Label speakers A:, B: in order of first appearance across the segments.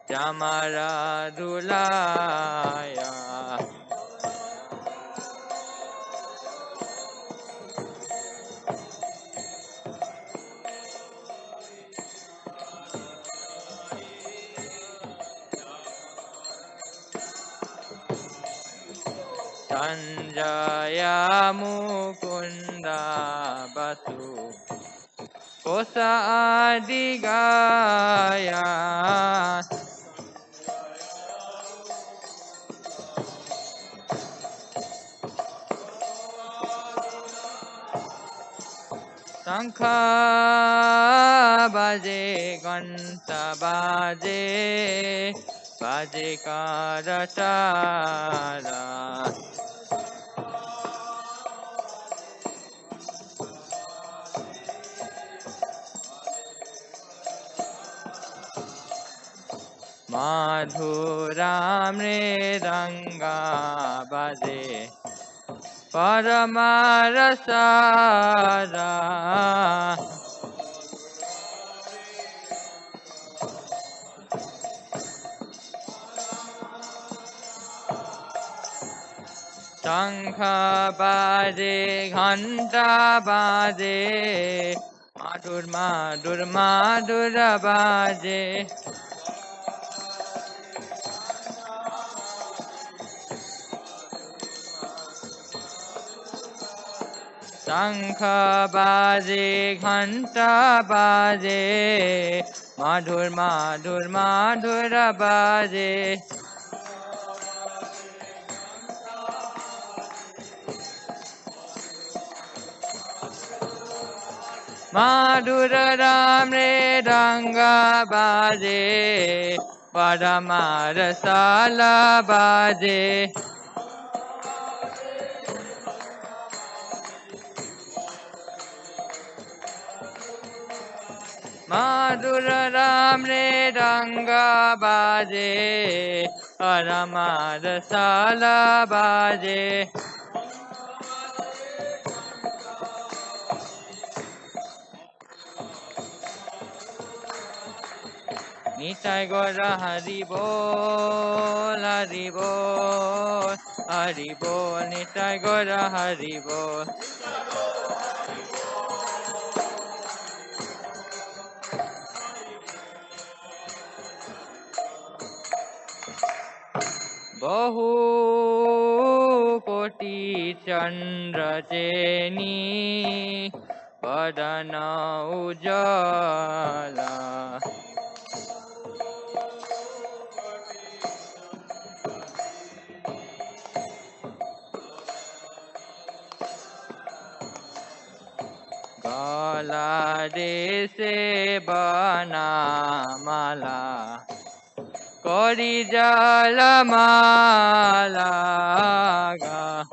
A: Chamara Dulaya Sanjaya Mukunda Basu Kosa Adigaya Sankha baje Ganta baje Baje Karatara Madhura Mridanga baje Paramarasara Shankha baje Ghanta baje Madhur Madhur Madhura baje Shankha baje Ghanta baje Madhur Madhur Madhura baje Madhura Ramre Ranga baje Paramarasala baje Madhura Ramre Ranga baje Paramarasala baje Nitai Gora Hari Bol, Hari Bol, Hari Bol, Nitai Gora Hari Bol. Bahu Koti Chandra Jeni, Padana Ujala. Gala dese bana mala Kori jala mala ga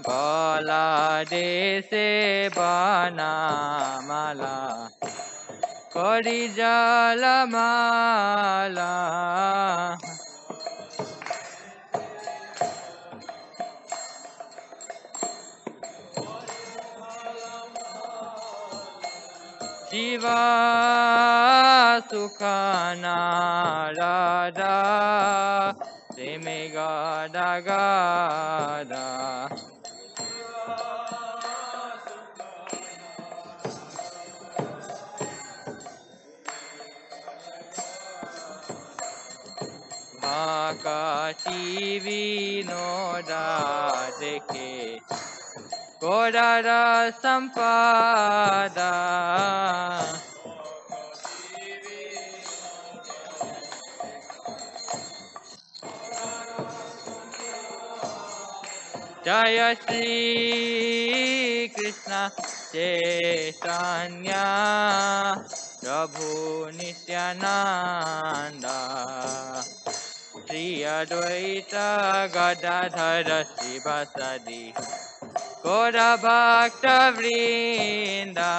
A: Gala dese bana mala Kori jala mala Shiva Sukhana Radha Semigada Gada Akashi Vinoda Dekhe Kodara Sampada Jaya Shri Krishna Chaitanya Prabhu Nityananda Shri Advaita Gadadhara Srivasadi Gaura Bhakta Vrinda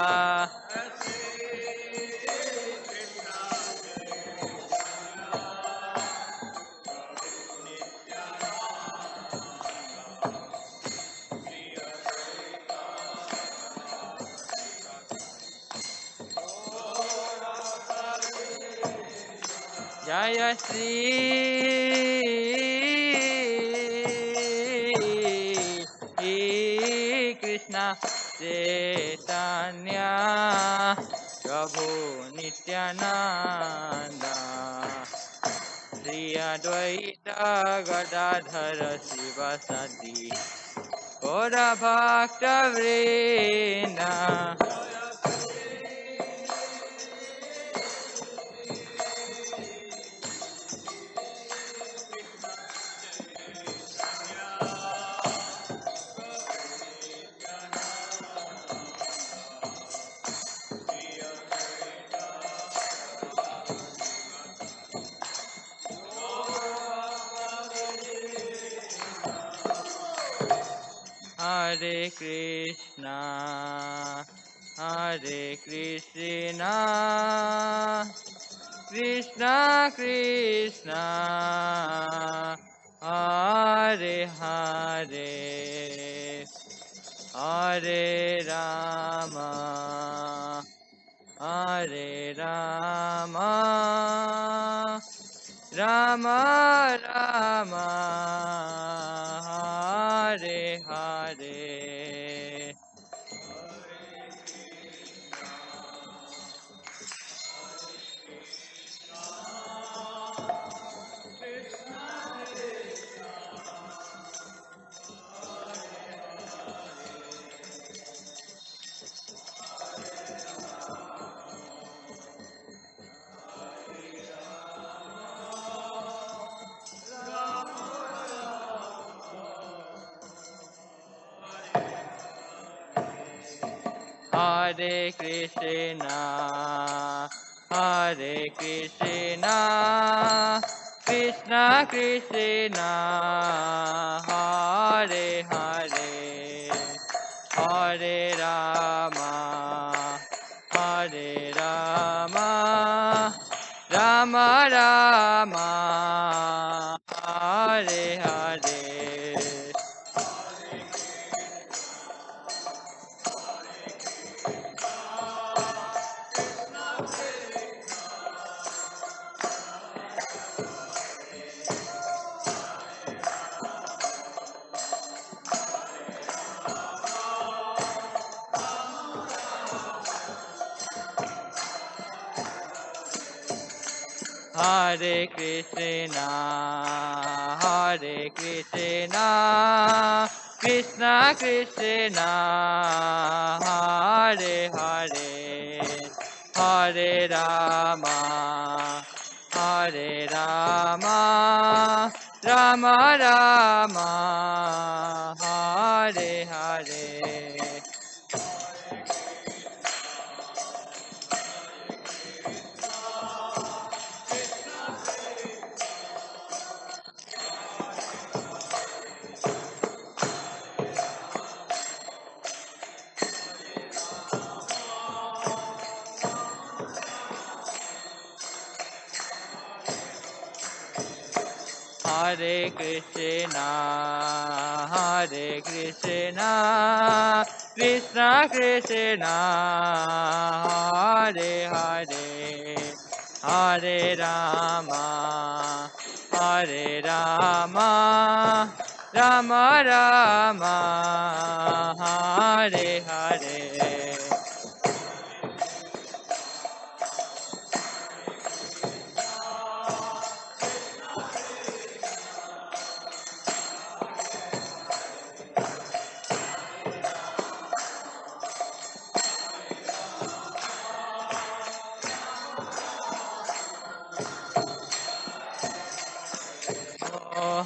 A: Jaya Shri Krishna Chaitanya Prabhu Nityananda Shri Advaita Gadadhara Sivasadi Gaura Bhakta Vrinda Hare Krishna, Hare Krishna, Krishna Krishna, Hare Hare, Hare Rama, Hare Rama, Rama Rama, Hare Hare. Hare Krishna, Hare Krishna, Krishna Krishna, Hare Hare, Hare Rama, Hare Rama, Rama Rama, Hare Hare. Hare Krishna, Hare Krishna, Krishna Krishna, Hare Hare, Hare Rama, Hare Rama, Rama Rama, Hare Hare. Hare Krishna, Hare Krishna, Krishna Krishna, Hare Hare, Hare Rama, Hare Rama, Rama Rama, Hare Hare.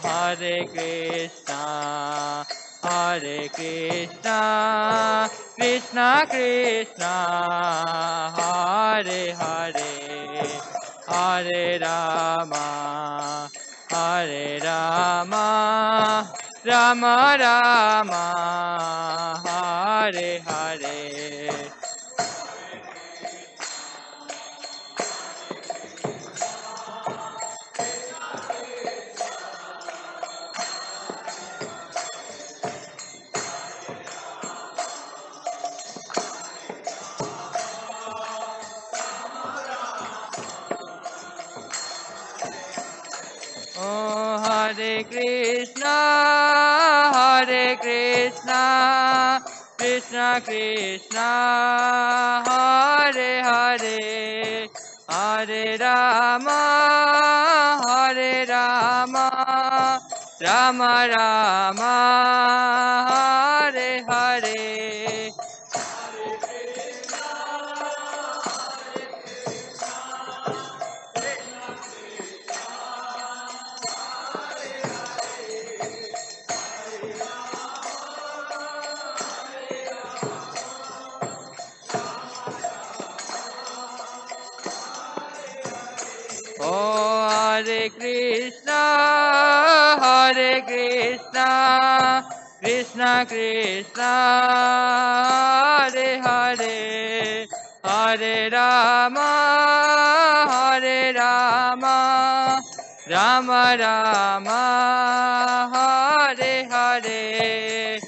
A: Hare Krishna, Hare Krishna, Krishna Krishna, Hare Hare, Hare Rama, Hare Rama, Rama Rama, Hare Hare. Hare Krishna, Krishna Krishna, Hare Hare, Hare Rama, Rama Rama, Hare Hare. Oh, Hare Krishna, Krishna Krishna, Hare Hare, Hare Rama, Rama Rama, Hare Hare.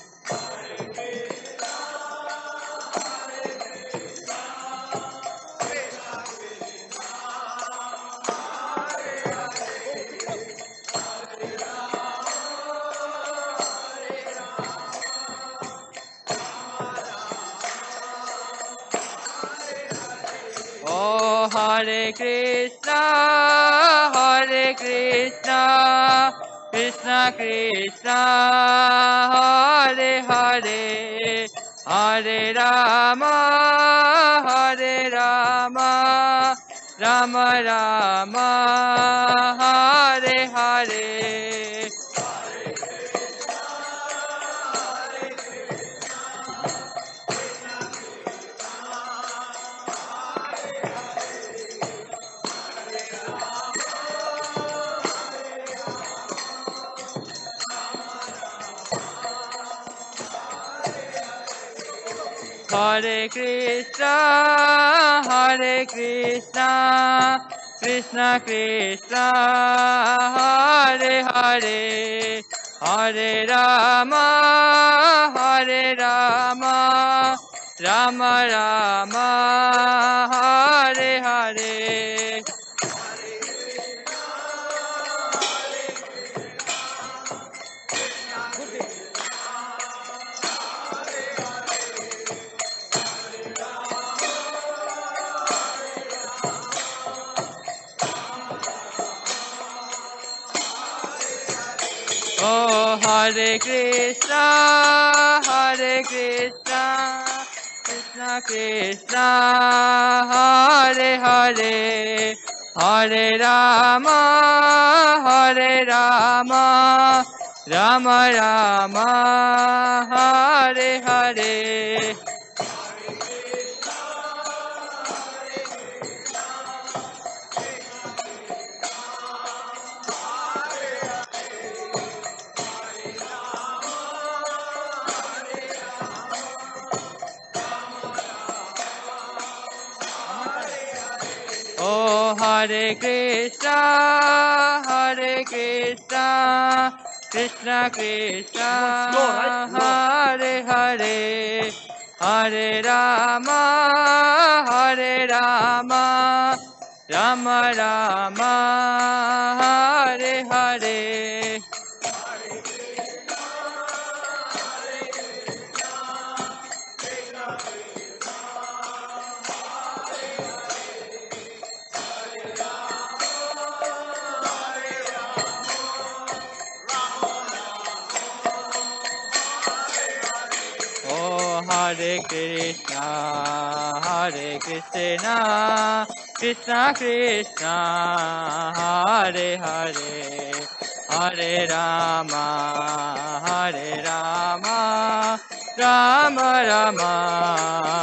A: Oh, Hare Krishna, Krishna Krishna, Hare Hare, Hare Rama, Rama Rama, Hare Hare. Hare Krishna, Krishna Krishna, Hare Hare, Hare Rama, Rama Rama, Hare Hare. Oh, Hare Krishna, Krishna Krishna, Hare Hare, Hare Rama, Rama Rama, Hare Hare. Oh, Hare Krishna, Krishna Krishna, Hare Hare, Hare Rama, Rama Rama, Hare Hare. Oh, Hare Krishna, Krishna Krishna, Hare Hare, Hare Rama, Rama Rama,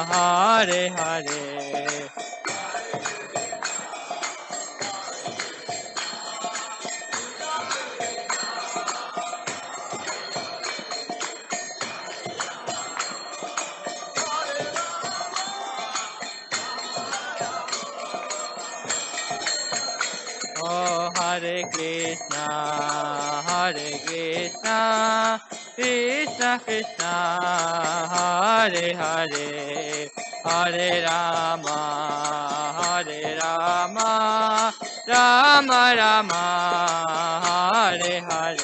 A: Hare Hare. Oh, Hare Krishna, Krishna Krishna, Hare Hare, Hare Rama, Rama Rama, Hare Hare.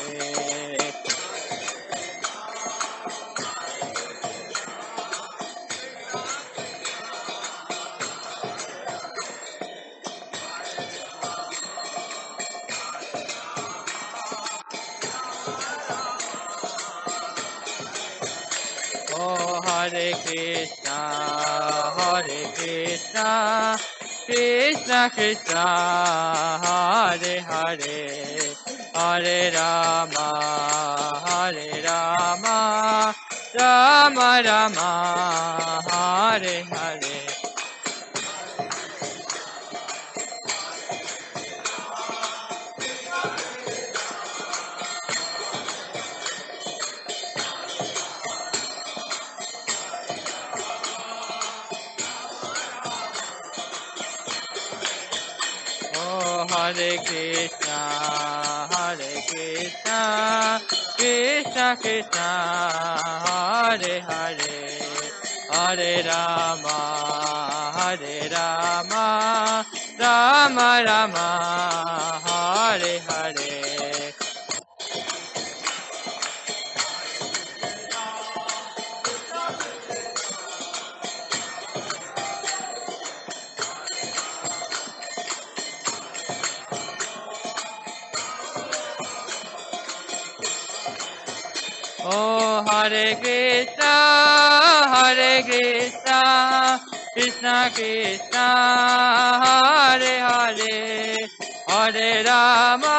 A: Oh, Hare Krishna, Hare Krishna, Krishna Krishna, Hare Hare, Hare Rama, Hare Rama, Rama Rama, Hare Hare. Oh, Hare Krishna, Hare Krishna, Krishna Krishna, Hare Hare, Hare Rama, Hare Rama, Rama Rama, Hare Hare. Oh, Hare Krishna, Hare Krishna, Krishna Krishna, Hare Hare, Hare Rama,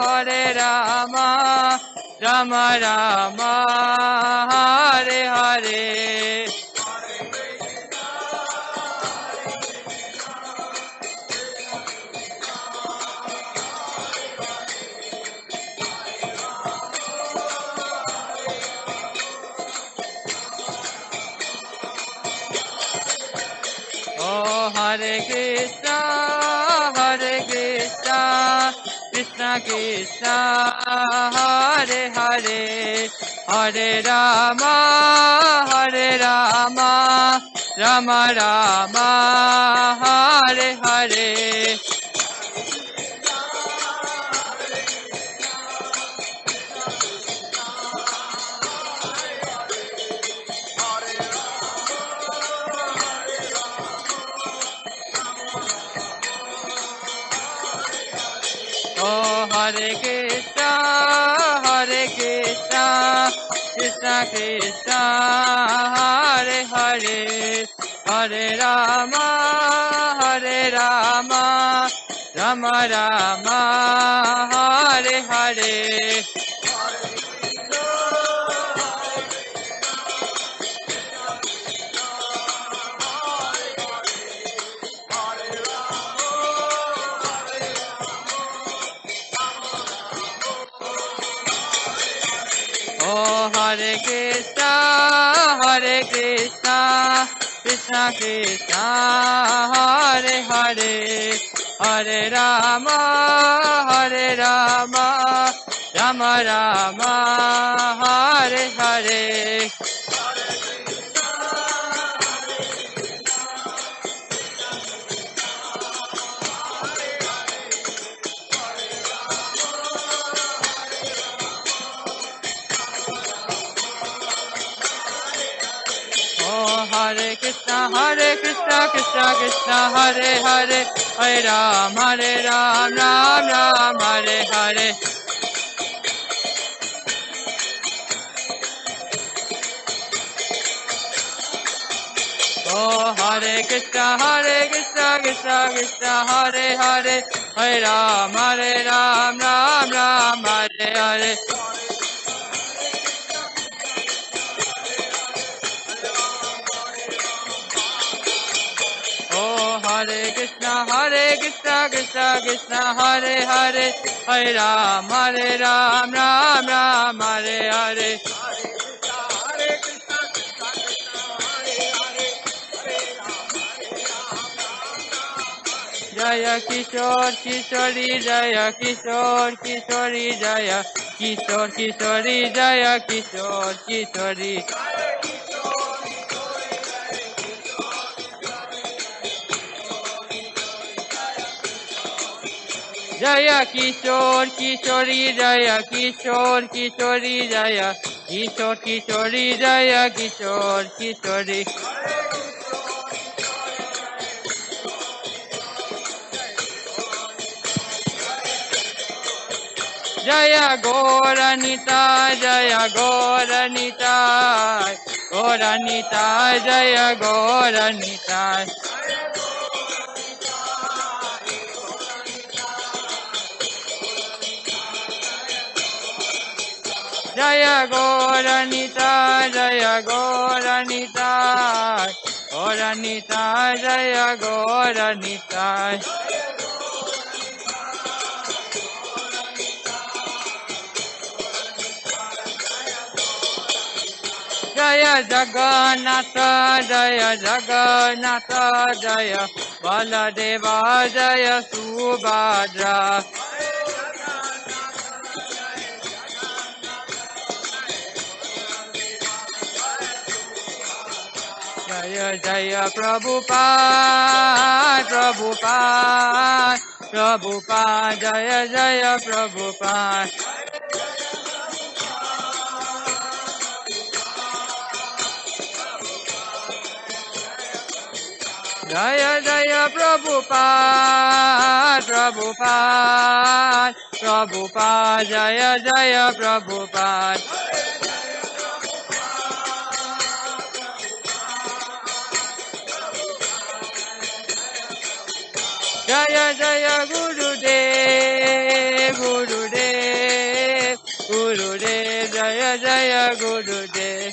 A: Hare Rama, Rama Rama, Hare Hare. Oh, Hare Krishna, Hare Krishna, Krishna Krishna, Hare Hare, Hare Rama, Hare Rama, Rama Rama, Hare Hare. Oh, Hare Krishna, Hare Krishna, Krishna Krishna, Hare Hare, Hare Rama, Hare Rama, Rama Rama, Hare Hare. Oh, Hare Krishna, Hare Krishna, Krishna Krishna, Hare Hare, Hare Rama, Hare Rama, Rama Rama, Hare Hare. Oh, Hare Krishna, Krishna Krishna, Hare Hare, Hare Ram, Ram Ram, Hare Hare. Oh, Hare Krishna, Krishna Krishna, Hare Hare, Hare Ram, Ram Ram, Hare Hare. Oh, Hare Krishna, Krishna Krishna, Hare Hare, Hare Ram, Ram Ram, Hare Hare. Jaya Kishore Kishori, Jaya Kishore Kishori, Jaya Kishore Kishori, Jaya Kishore Kishori. Jaya Kishore Kishori Jaya Kishore Kishori Jaya Kishore Kishori Jaya Kishore Kishori Jaya Goranita Jaya Goranita Goranita Jaya Goranita Jaya Goranita Jaya Goranita Goranita Jaya Goranita Jaya Jagannatha Jaya Jagannatha Jaya Baladeva Jaya Subhadra Jaya Jaya Prabhupada Prabhupada Prabhupada Jaya Jaya Prabhupada Jaya Jaya Prabhupada Prabhupada Prabhupada Jaya Jaya Prabhupada Jaya Jaya Gurudev Gurudev Gurudev Jaya Jaya Gurudev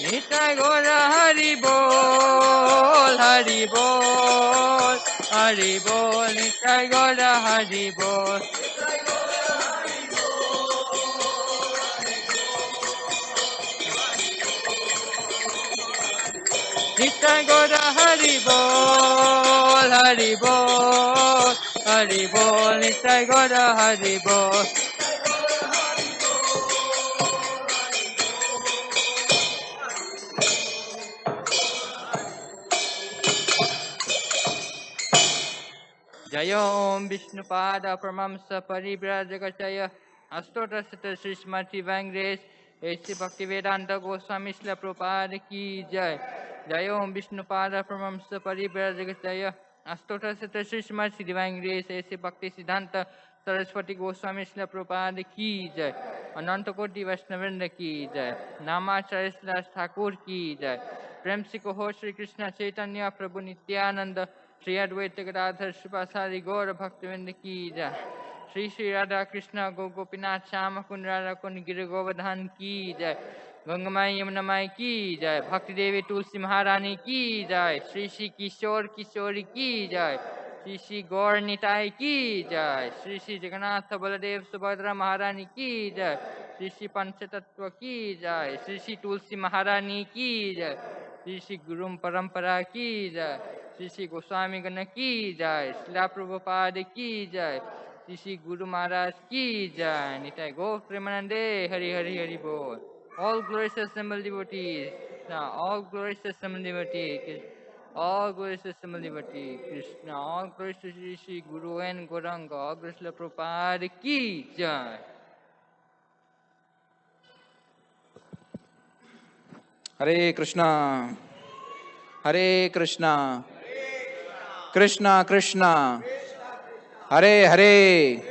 A: Nitai Gora Hari Bol Hari Bol Hari Bol Nitai Gora Hari Bol Nitai Gora Hari Bol Hari Bol Hari Bol Nitai Gora Hari Bol Jaya Om Vishnupada Paramamsa Paribrajagacaya Astotasata Sri Srimati Vangresh A.C. Bhaktivedanta Goswami Srila Prabhupada Ki Jai Jaya Om Vishnupada Paramamsa Paribrajagacaya Astotasata Sri Srimati Vangresh A.C. Bhakti Siddhanta Saraswati Goswami Srila Prabhupada Ki Jai Ananta Koti Vaishnavrinda Ki Jai Namacharya Srila Thakur Ki Jai Prem Se Kaho Shri Krishna Chaitanya Prabhu Nityananda Shri Advaita Gadadhar Sripasari Gaura Bhaktivinoda Ki Jai Shri Shri Radha Krishna Go Gopinath Shama Kund Radha Kund Giri Govardhan Ki Jai Gangamai Yamunamai Ki Jai Bhakti Devi Tulsi Maharani Ki Jai Shri Shri Kishore Kishori Ki Jai Shri Shri Gaur Nitai Ki Jai Shri Shri Jagannatha Baladev Subhadra Maharani Ki Jai Shri Shri Panchatattva Ki Jai Shri Shri Tulsi Maharani Ki Jai Shri Shri Gurum Parampara Ki Jai Shri Shri Goswami Gana Ki Jai Srila Prabhupada Ki Jai Shri Shri Guru Maharaj Ki Jai Nitai Gaur Premanande Hari Hari Hari Bol All glorious assembled devotees Krishna All glorious assembled devotees All glorious assembled devotees Krishna All glorious to Shri Shri Guru and Gauranga All glorious Srila Prabhupada Ki Jai
B: Hare Krishna, Hare Krishna, Krishna Krishna, Hare Hare,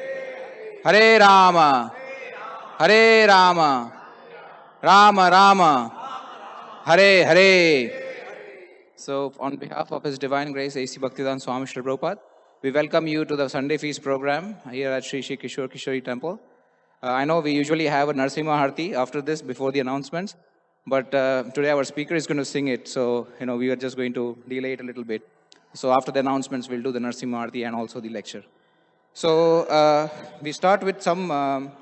B: Hare Rama, Hare Rama, Rama Rama, Hare Hare. So, on behalf of His Divine Grace, A.C. Bhaktivedanta Swami Srila Prabhupada, we welcome you to the Sunday Feast program here at Sri Sri Kishore Kishori Temple. I know we usually have a Narsimha Harti after this, before the announcements, but today our speaker is going to sing it, so we are just going to delay it a little bit. So after the announcements, we'll do the Narsimha Harti and also the lecture. So we start with some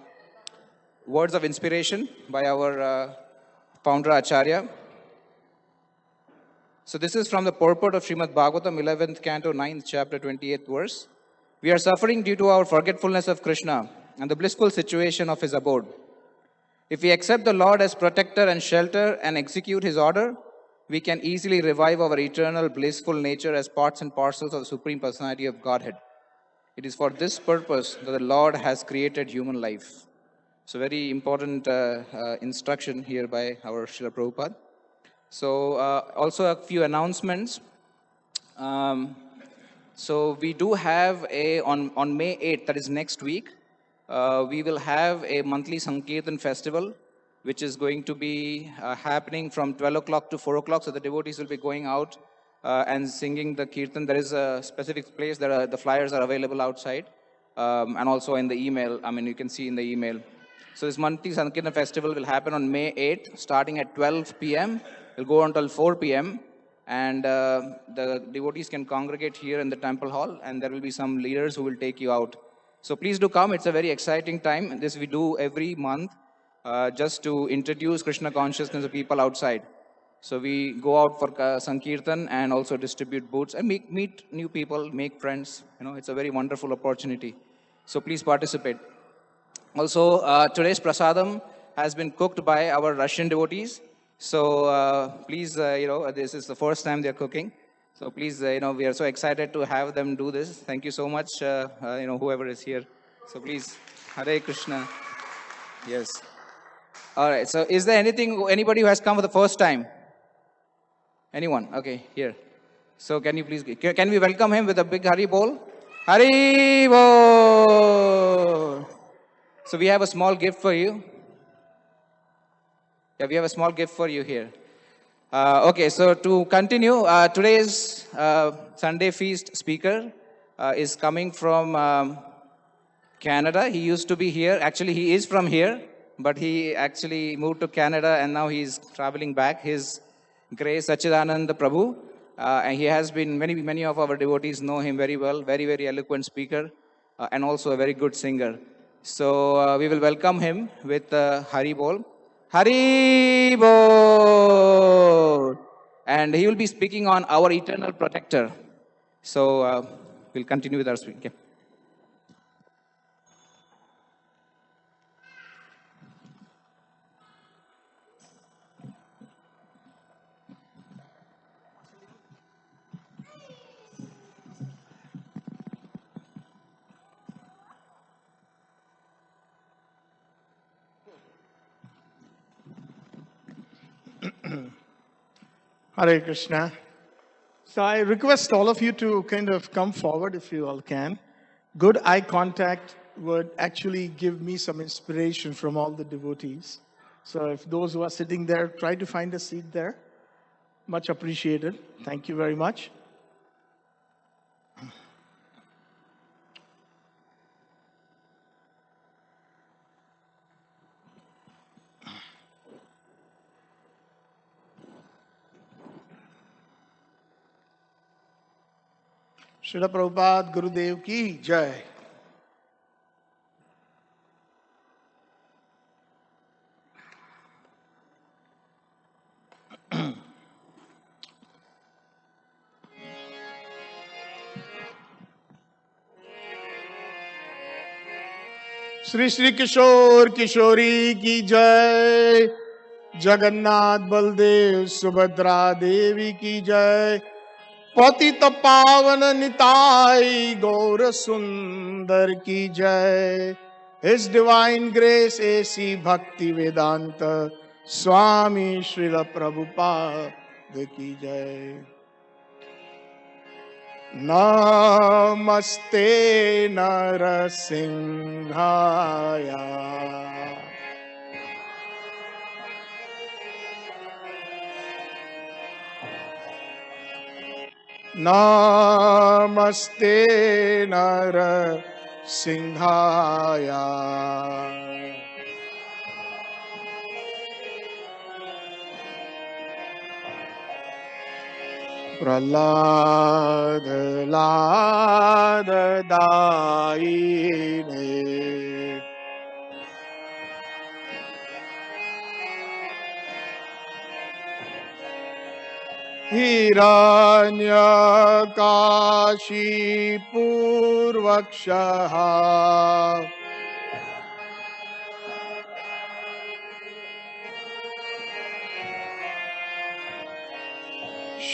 B: words of inspiration by our founder Acharya. So this is from the purport of Srimad Bhagavatam, 11th canto, 9th chapter, 28th verse. We are suffering due to our forgetfulness of Krishna and the blissful situation of his abode. If we accept the Lord as protector and shelter and execute his order, we can easily revive our eternal blissful nature as parts and parcels of the Supreme Personality of Godhead. It is for this purpose that the Lord has created human life. So very important instruction here by our Srila Prabhupada. So also a few announcements. So we do have on May 8th, that is next week, we will have a monthly Sankirtan festival, which is going to be happening from 12 o'clock to 4 o'clock. So the devotees will be going out and singing the Kirtan. There is a specific place that the flyers are available outside and also in the email. I mean, you can see in the email. So this monthly Sankirtan festival will happen on May 8th, starting at 12 p.m. It will go until 4 p.m. And the devotees can congregate here in the temple hall, and there will be some leaders who will take you out. So please do come. It's a very exciting time. This we do every month just to introduce Krishna consciousness to people outside. So we go out for Sankirtan and also distribute booths and meet new people, make friends. You know, it's a very wonderful opportunity. So please participate. Also, today's prasadam has been cooked by our Russian devotees. So please, this is the first time they're cooking. So please, we are so excited to have them do this. Thank you so much, whoever is here. So please, Hare Krishna. Yes. All right. So is there anybody who has come for the first time? Anyone? Okay, here. So can you please, can we welcome him with a big Hari Bol? Hari Bol! So we have a small gift for you. Yeah, we have a small gift for you here. Okay, so to continue, today's Sunday Feast speaker is coming from Canada. He used to be here. Actually, he is from here, but he actually moved to Canada and now he's traveling back. His Grace Sachidananda Prabhu. And he has been, many of our devotees know him very well, very, very eloquent speaker, and also a very good singer. So we will welcome him with Hari Bol. Hari Bol! And he will be speaking on our eternal protector. So we'll continue with our speaking. Okay.
C: Hare Krishna. So I request all of you to kind of come forward if you all can. Good eye contact would actually give me some inspiration from all the devotees. So if those who are sitting there, try to find a seat there. Much appreciated. Thank you very much. Srila Prabhupada Gurudev ki jai. Shri Shri Kishore Kishori ki jai. Jagannath Baldev Subhadra Devi ki jai. पतित पावन निताई गौर सुंदर की जय. His divine grace AC Bhakti Vedanta Swami Srila Prabhupada की जय. Namaste Narasimhaya. Namaste Narasimhaya. Prahlad Lad Daine. Hiranyakashi Purvakshaha.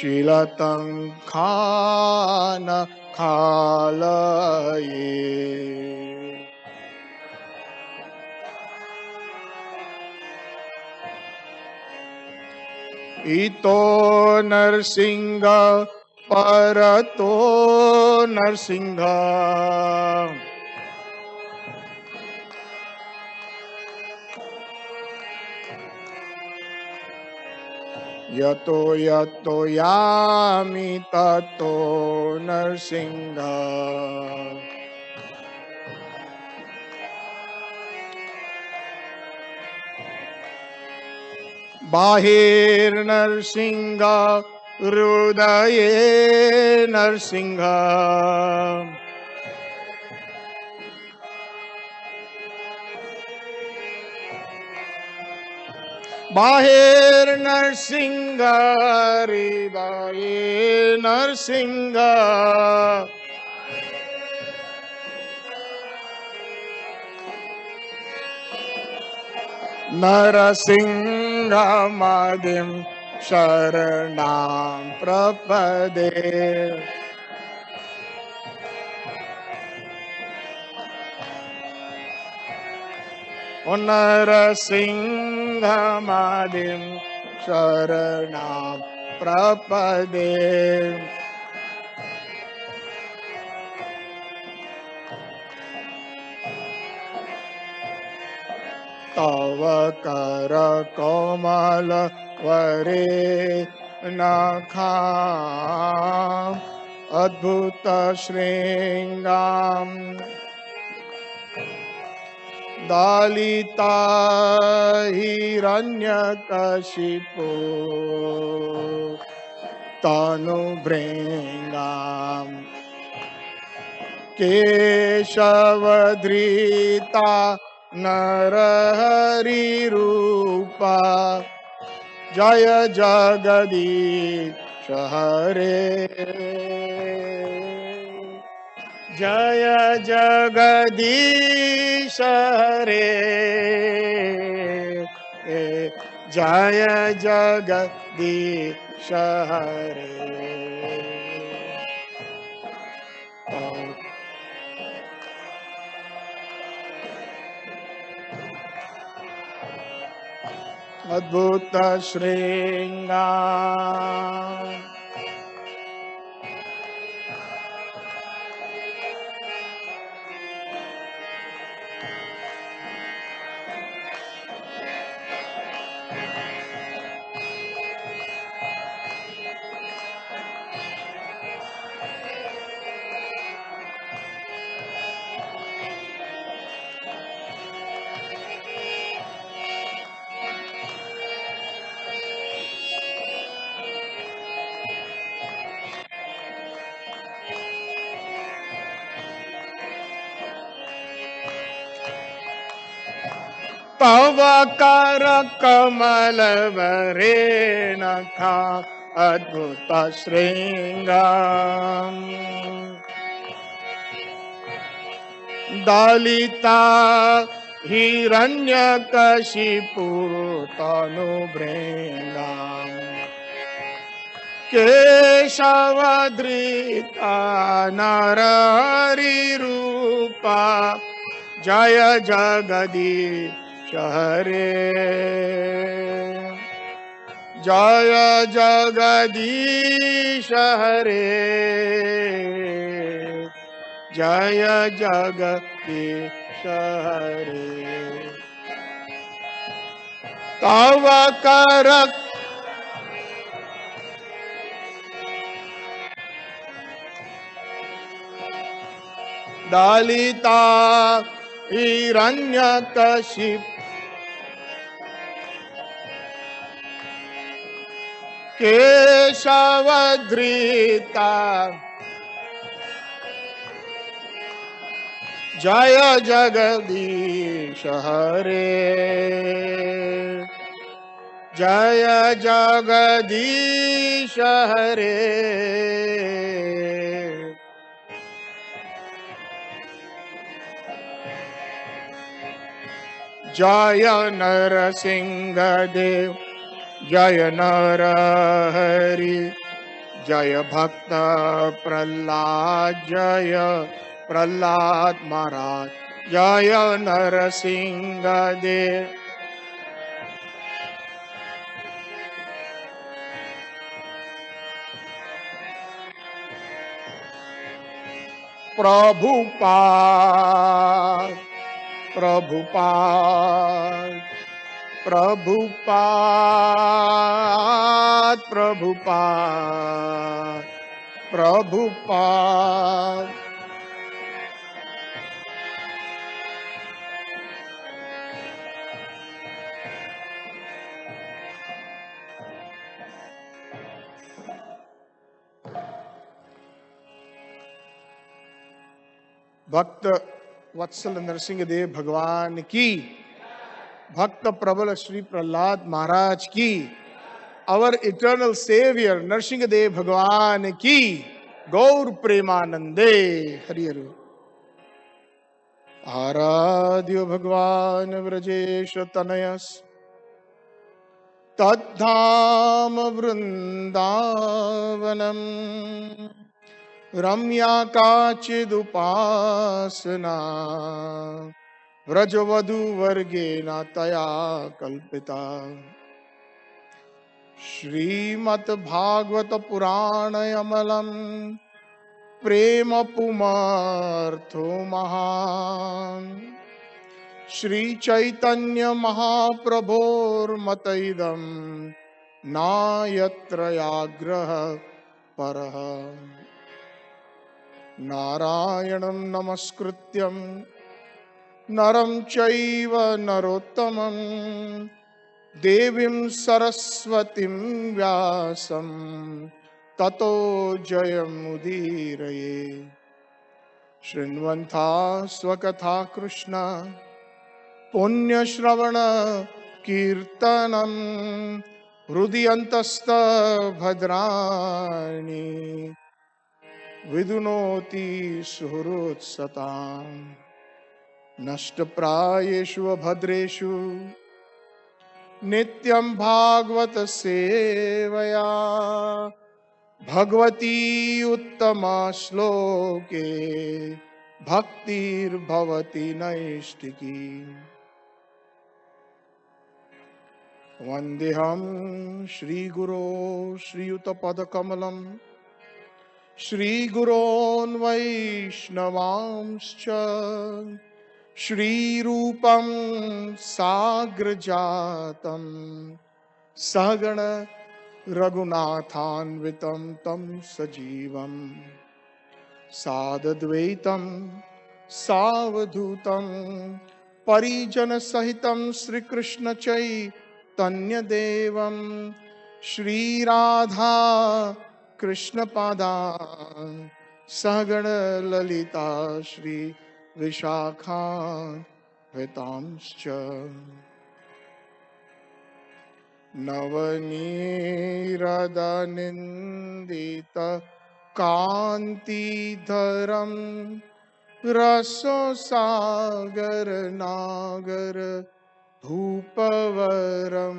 C: शीलतं Khan खालये इतो नरसिंह परतो नरसिंह यतो यतो यामि ततो नरसिंह बाहिर्नरसिंह हृदये नरसिंह बाहिर्नरसिंह हृदये नरसिंह नरसिंहमदिं शरणं प्रपदे ओ नरसिंहमदिं शरणं प्रपदे तव कर कोमल वरे नखां अद्भुत श्रृंगां दालिता हिरण्यकशिपो तनुभृङ्गाम् केशवधृता नरहरिरूपा जय जगदीश हरे जय जगदीश हरे जय जगदीश हरे अद्भुत श्रृंगार तव कर कमल वरे नखा अद्भुत श्रृंगार दलिता हिरण्यकशिपु तनुभृङ्गाम् केशवधृता नरहरिरूपा जय जगदीश हरे जय जगदीश हरे जय जगदीश हरे तव कर दलिता हिरण्यकशिप केशवधृता जय जगदीश हरे जय जगदीश हरे जय नरसिंह देव जय नरहरि जय भक्त प्रहलाद, जय प्रहलाद महाराज, जय नरसिंह देव। प्रभुपाद प्रभुपाद प्रभुपाद प्रभुपाद प्रभुपाद। भक्त वत्सल नरसिंह देव भगवान की, भक्त प्रबल श्री प्रहलाद महाराज की, अवर इटर्नल सेवियर नरसिंह देव भगवान की, गौर प्रेमानंदे हरि हरि। आराध्य भगवान व्रजेश तनयस तद्धाम वृंदावनम, रम्या काचिदुपासना व्रजवधू वर्गेण तया कल्पिता। श्रीमद् भागवत पुराण अमलम प्रेम पुमार्थो महान, श्री चैतन्य महाप्रभोर्मतैदं नायत्र याग्रह परः। नारायणं नमस्कृत्यं नरं चैव नरोत्तमं, देवीं सरस्वतीं व्यासं ततो जयमुदीरये। शृण्वन्ता स्वकथा कृष्ण पुण्यश्रवण कीर्तनं, हृदयन्तस्त भद्राणि विदुनोति सुहृत्सताम्। नष्टप्रायेषु भद्रेषु नित्यं भागवत सेवया, भगवती उत्तमा श्लोके भक्तिर्भवति नैष्टिकी। वन्देऽहं श्रीगुरो श्रीयुतपदकमलं, श्रीगुरोन् वैष्णवांश्च, श्रीरूपं साग्रजातं सहगण रघुनाथान्वितं तं सजीवं साद्वैतं सावधूतं परिजनसहितं श्रीकृष्ण चैतन्यदेवं श्रीराधा कृष्णपादान् सहगण ललिता श्री विशाखान्वितांश्च। नवनीरदनिन्दित कान्तिधरं रससागर नागर भूपवरं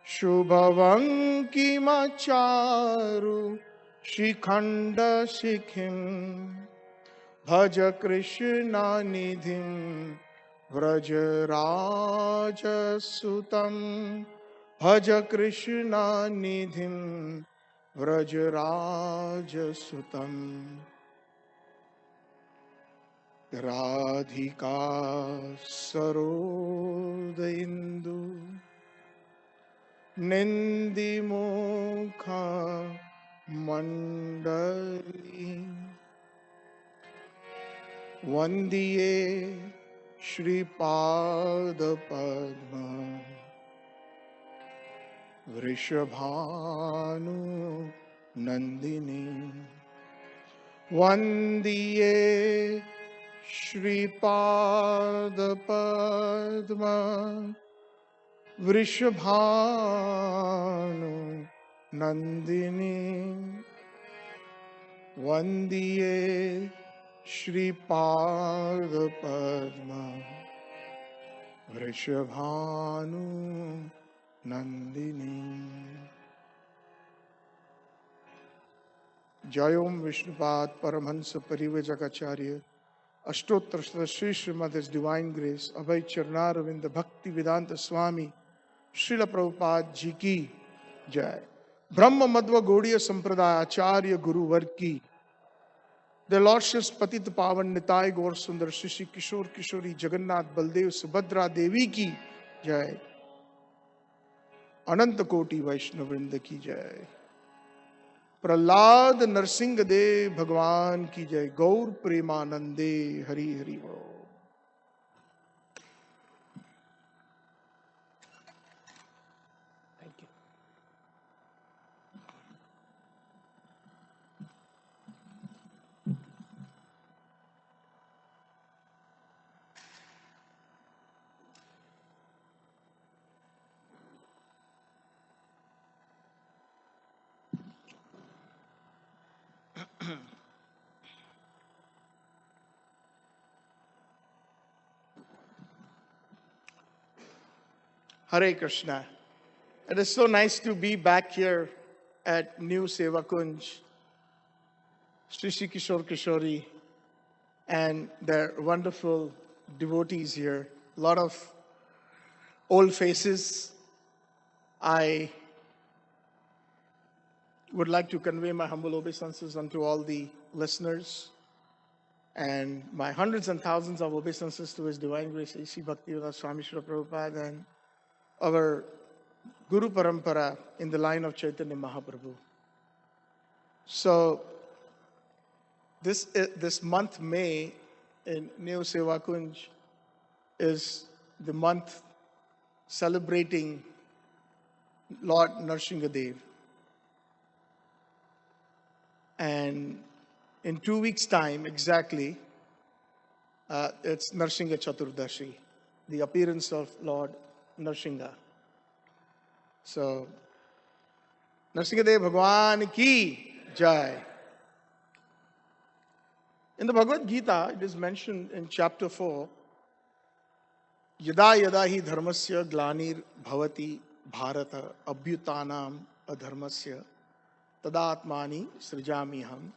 C: शुभवङ्किमचारु शिखण्ड शिखिं भज कृष्ण निधिं व्रजराजसुतं भज कृष्ण निधिं व्रजराजसुतं। राधिका सरोदइन्दु निन्दिमुखा मण्डली वन्दिये श्रीपादपद्म Vrishabhanu Nandini वन्दिये श्रीपादपद्म Vrishabhanu Nandini वन्दिये श्रीपादपद्म Vrishabhanu Nandini. Jayom Vishnupad Paramhansa Parivajakacharya Ashtotter Sri Srimad His Divine Grace Abhay Charnaravinda Bhakti Vedanta Swami Srila Prabhupada Ji Ki Jai. Brahma Madhva Gaudiya Sampradaya Acharya Guru Var Ki. Their Lordships Patit Pavan Nitai Gaur Sundar Shri Kishore Kishori Jagannath Baldev Subhadra Devi Ki Jai. Ananta Koti Vaishnavrinda Ki Jai. Prahlad Narsingh Dev भगवान की जय. गौर प्रेमानंदे हरि हरि बोल. Thank you. Hare Krishna. It is so nice to be back here at New Seva Kunj. Sri Kishore Kishori and their wonderful devotees here. A lot of old faces. I would like to convey my humble obeisances unto all the listeners and my hundreds and thousands of obeisances to His Divine Grace, A.C. Bhaktivedanta Swami Srila Prabhupada, and our Guru Parampara in the line of Chaitanya Mahaprabhu. So, this month, May, in New Seva Kunj, is the month celebrating Lord Nrsimhadev. And in 2 weeks' time, exactly, it's Nrsimha Chaturdashi, the appearance of Lord Nrsimha. So, Nrsimhadev Bhagwan ki jai. In the Bhagavad Gita, it is mentioned in chapter 4, Yada yada hi dharmasya glanir bhavati bharata abhyutanam adharmasya tadatmani srijamiham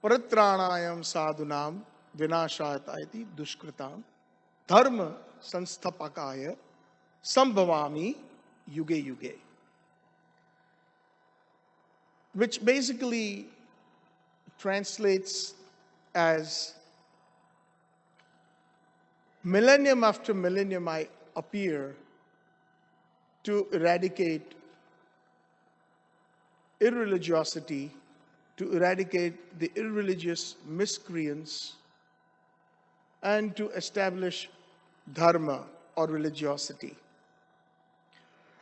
C: paratranayam sadhunam vinashayati dushkritam dharma sanstapakaya sambhavami yuge yuge. Which basically translates as millennium after millennium I appear to eradicate irreligiosity, to eradicate the irreligious miscreants, and to establish dharma or religiosity.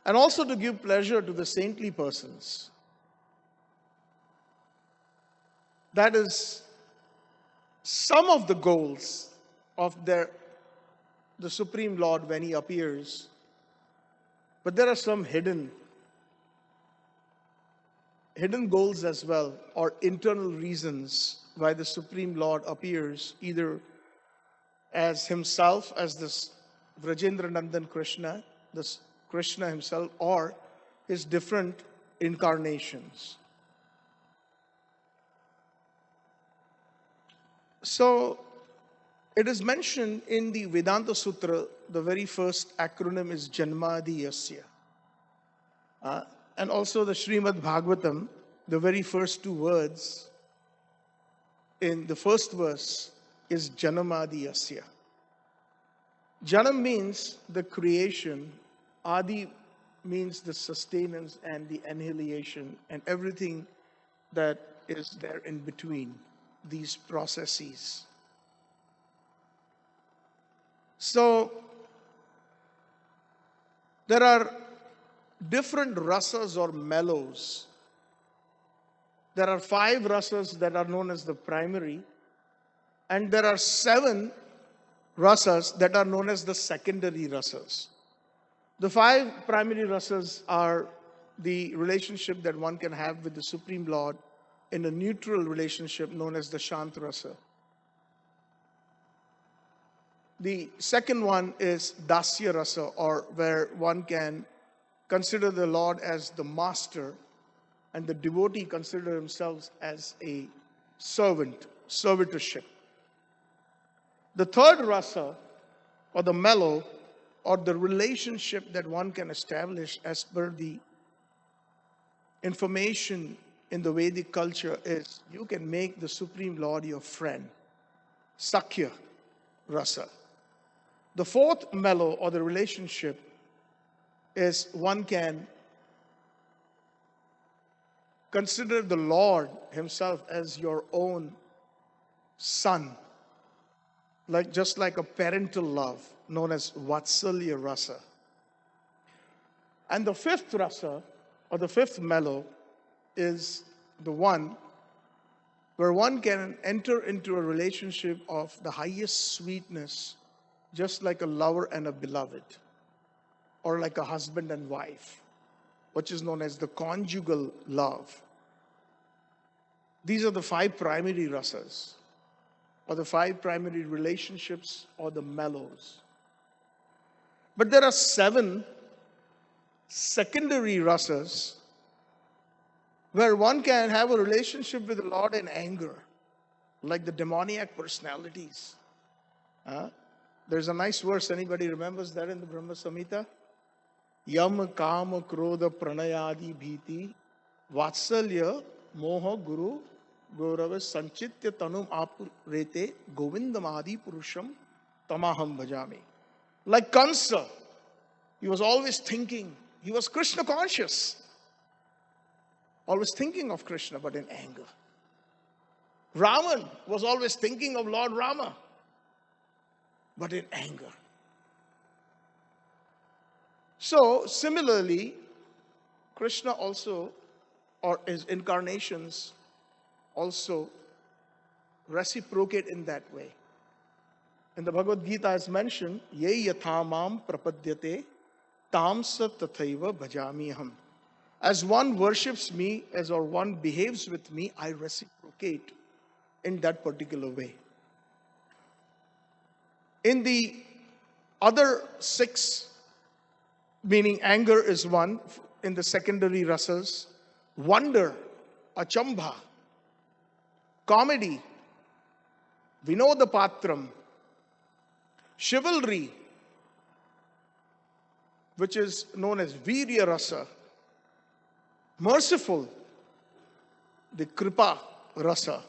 C: And also to give pleasure to the saintly persons. That is some of the goals of the Supreme Lord when He appears. But there are some hidden goals as well, or internal reasons why the Supreme Lord appears, either as Himself, as this Vrajendra Nandan Krishna, this Krishna Himself, or His different incarnations. So, it is mentioned in the Vedanta Sutra, the very first acronym is Janmadi Yasya. And also the Srimad Bhagavatam, the very first two words in the first verse is Janamadi Yasya. Janam means the creation, Adi means the sustenance and the annihilation and everything that is there in between these processes. So, there are different rasas or mellows. There are 5 rasas that are known as the primary, and there are 7 rasas that are known as the secondary rasas. The 5 primary rasas are the relationship that one can have with the Supreme Lord in a neutral relationship known as the Shant rasa. The second one is Dasya rasa, or where one can consider the Lord as the master and the devotee consider themselves as a servant, servitorship. The third rasa, or the mellow, or the relationship that one can establish as per the information in the Vedic culture, is you can make the Supreme Lord your friend. Sakhya rasa. The fourth mellow, or the relationship, is one can consider the Lord himself as your own son, just like a parental love, known as Vatsalya rasa. And the fifth rasa, or the fifth mellow, is the one where one can enter into a relationship of the highest sweetness, just like a lover and a beloved, or like a husband and wife, which is known as the conjugal love. These are the five primary rasas, or the five primary relationships, or the mellows. But there are 7 secondary rasas where one can have a relationship with the Lord in anger, like the demoniac personalities. There's a nice verse. Anybody remembers that in the Brahma Samhita? Yam kama krodha pranayadi bhiti vatsalya moha guru gaurava sanchitya tanum apurete govindamadi purusham tamaham bhajami. Like Kansa, he was always thinking, he was Krishna conscious, always thinking of Krishna, but in anger. Raman was always thinking of Lord Rama, but in anger. So, similarly, Krishna also, or his incarnations, also reciprocate in that way. In the Bhagavad Gita, as mentioned, Ye yathamam prapadyate tam sa tathaiva bhajamiham. As one worships me, or one behaves with me, I reciprocate in that particular way. In the other 6, meaning anger is one, in the secondary rasas, wonder, achambha, comedy, vinodapatram, chivalry, which is known as virya rasa, merciful, the kripa rasa,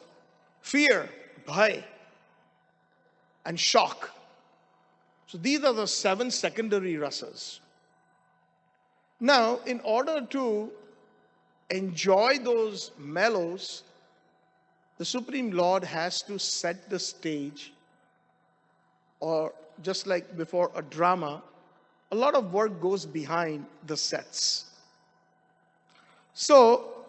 C: fear, bhai, and shock. So these are the 7 secondary rasas. Now, in order to enjoy those mellows, the Supreme Lord has to set the stage, or just like before a drama, a lot of work goes behind the sets. So,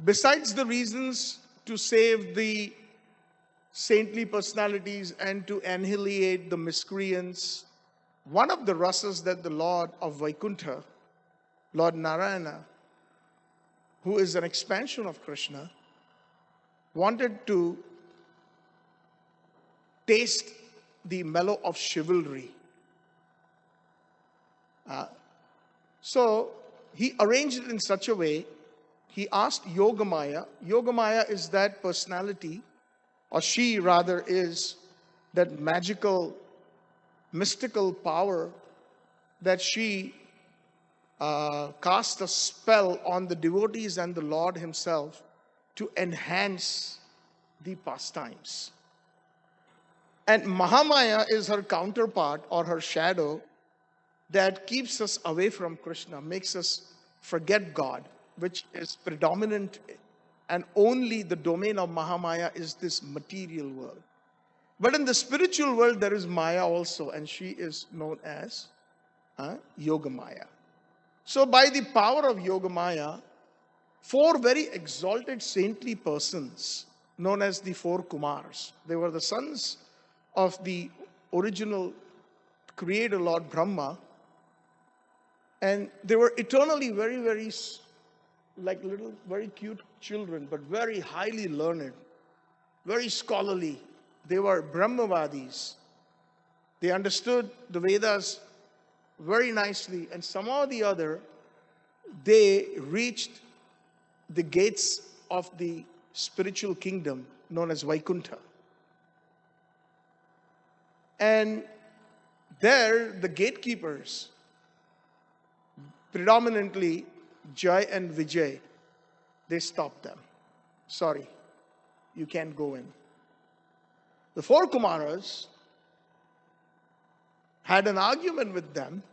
C: besides the reasons to save the saintly personalities and to annihilate the miscreants, one of the rasas that the Lord of Vaikuntha, Lord Narayana, who is an expansion of Krishna, wanted to taste the mellow of chivalry. So he arranged it in such a way, he asked Yogamaya. Yogamaya is that personality, or she rather is that magical, mystical power that she cast a spell on the devotees and the Lord himself to enhance the pastimes. And Mahamaya is her counterpart, or her shadow, that keeps us away from Krishna, makes us forget God, which is predominant, and only the domain of Mahamaya is this material world. But in the spiritual world, there is Maya also, and she is known as Yogamaya. So by the power of Yogamaya, 4 very exalted saintly persons, known as the 4 Kumars, they were the sons of the original creator, Lord Brahma, and they were eternally very, very, like little, very cute children, but very highly learned, very scholarly. They were Brahmavadis. They understood the Vedas very nicely, and somehow or the other, they reached the gates of the spiritual kingdom known as Vaikuntha. And there, the gatekeepers, predominantly Jai and Vijay, they stopped them. Sorry, you can't go in. The four Kumaras had an argument with them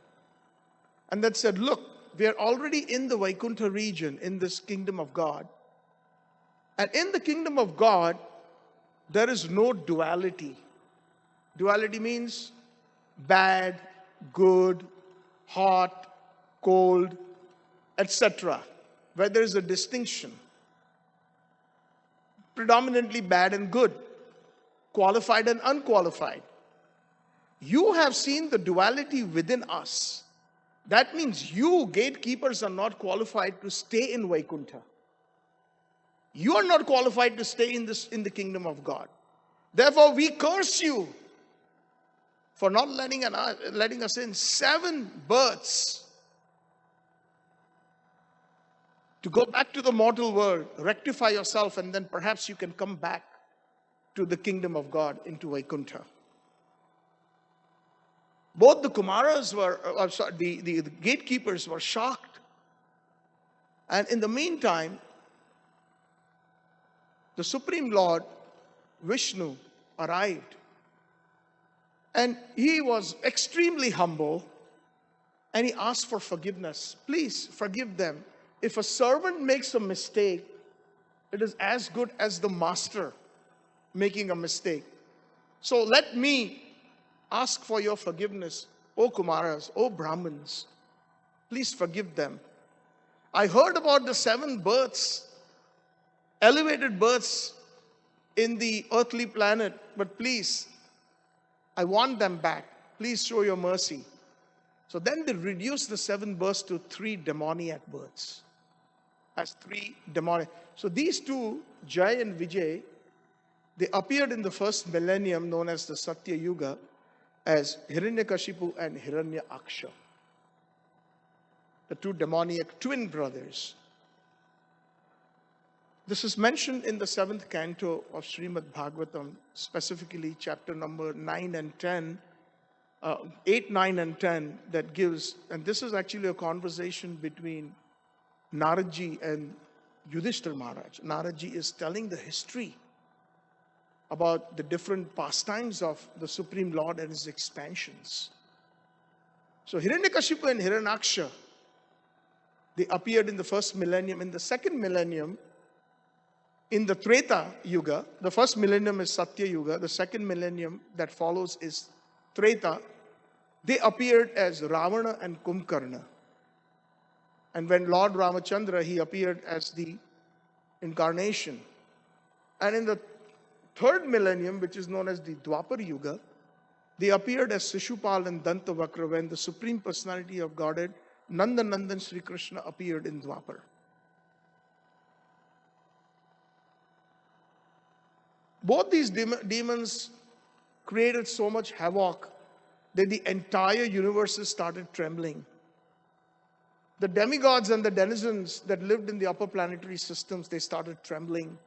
C: and that said, look, we are already in the Vaikuntha region, in this kingdom of God. And in the kingdom of God, there is no duality. Duality means bad, good, hot, cold, etc., where there is a distinction. Predominantly bad and good, qualified and unqualified. You have seen the duality within us. That means you, gatekeepers, are not qualified to stay in Vaikuntha. You are not qualified to stay in the kingdom of God. Therefore, we curse you for not letting us in 7 births to go back to the mortal world, rectify yourself, and then perhaps you can come back to the kingdom of God, into Vaikuntha. Both the Kumaras were, the gatekeepers were shocked. And in the meantime, the Supreme Lord, Vishnu, arrived. And he was extremely humble and he asked for forgiveness. Please forgive them. If a servant makes a mistake, it is as good as the master making a mistake. So let me ask for your forgiveness, O Kumaras, O Brahmins. Please forgive them. I heard about the 7 births, elevated births in the earthly planet, but please, I want them back. Please show your mercy. So then they reduced the 7 births to 3 demoniac births. As 3 demoniac. So these two, Jai and Vijay, they appeared in the first millennium known as the Satya Yuga as Hiranyakashipu and Hiranyaksha, the 2 demoniac twin brothers. This is mentioned in the 7th canto of Srimad Bhagavatam, specifically chapter number 9 and 10, 8, 9 and 10, that gives, and this is actually a conversation between Naradji and Yudhishthira Maharaj. Naradji is telling the history about the different pastimes of the Supreme Lord and his expansions. So Hiranyakashipu and Hiranyaksha, they appeared in the first millennium. In the second millennium, in the Treta Yuga, the first millennium is Satya Yuga, the second millennium that follows is Treta, they appeared as Ravana and Kumbhakarna. And when Lord Ramachandra, he appeared as the incarnation. And in the third millennium, which is known as the Dwapar Yuga, they appeared as Shishupal and Dantavakra when the Supreme Personality of Godhead, Nandanandan Sri Krishna, appeared in Dwapar. Both these demons created so much havoc that the entire universe started trembling. The demigods and the denizens that lived in the upper planetary systems, they started trembling.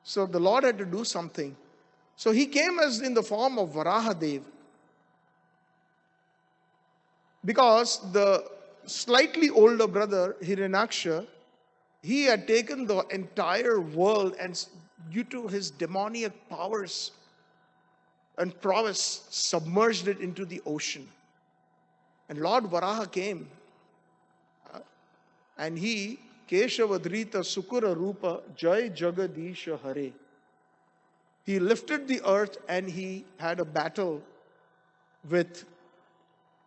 C: So the Lord had to do something. So he came as in the form of Varahadev. Because the slightly older brother, Hiranyaksha, he had taken the entire world and due to his demoniac powers and prowess, submerged it into the ocean. And Lord Varaha came and he, Keshavadrita Sukura Rupa Jai Jagadisha Hare. He lifted the earth and he had a battle with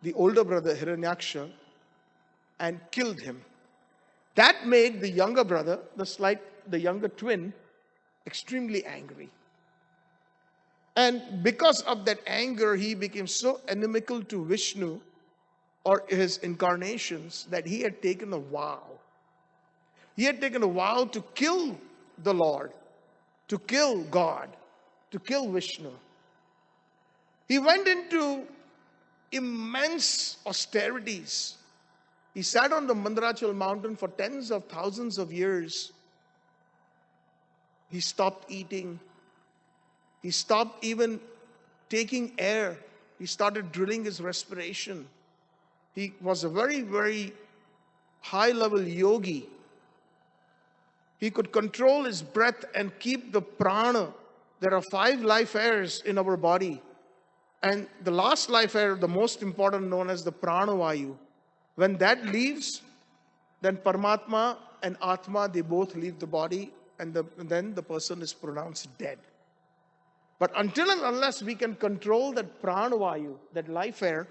C: the older brother Hiranyaksha and killed him. That made the younger brother, the younger twin, extremely angry. And because of that anger, he became so inimical to Vishnu or his incarnations that he had taken a vow. He had taken a vow to kill the Lord, to kill God, to kill Vishnu. He went into immense austerities. He sat on the Mandarachal mountain for tens of thousands of years. He stopped eating. He stopped even taking air. He started drilling his respiration. He was a very, very high-level yogi. He could control his breath and keep the prana. There are 5 life airs in our body. And the last life air, the most important, known as the pranavayu. When that leaves, then Paramatma and Atma, they both leave the body, and then the person is pronounced dead. But until and unless we can control that pranavayu, that life air,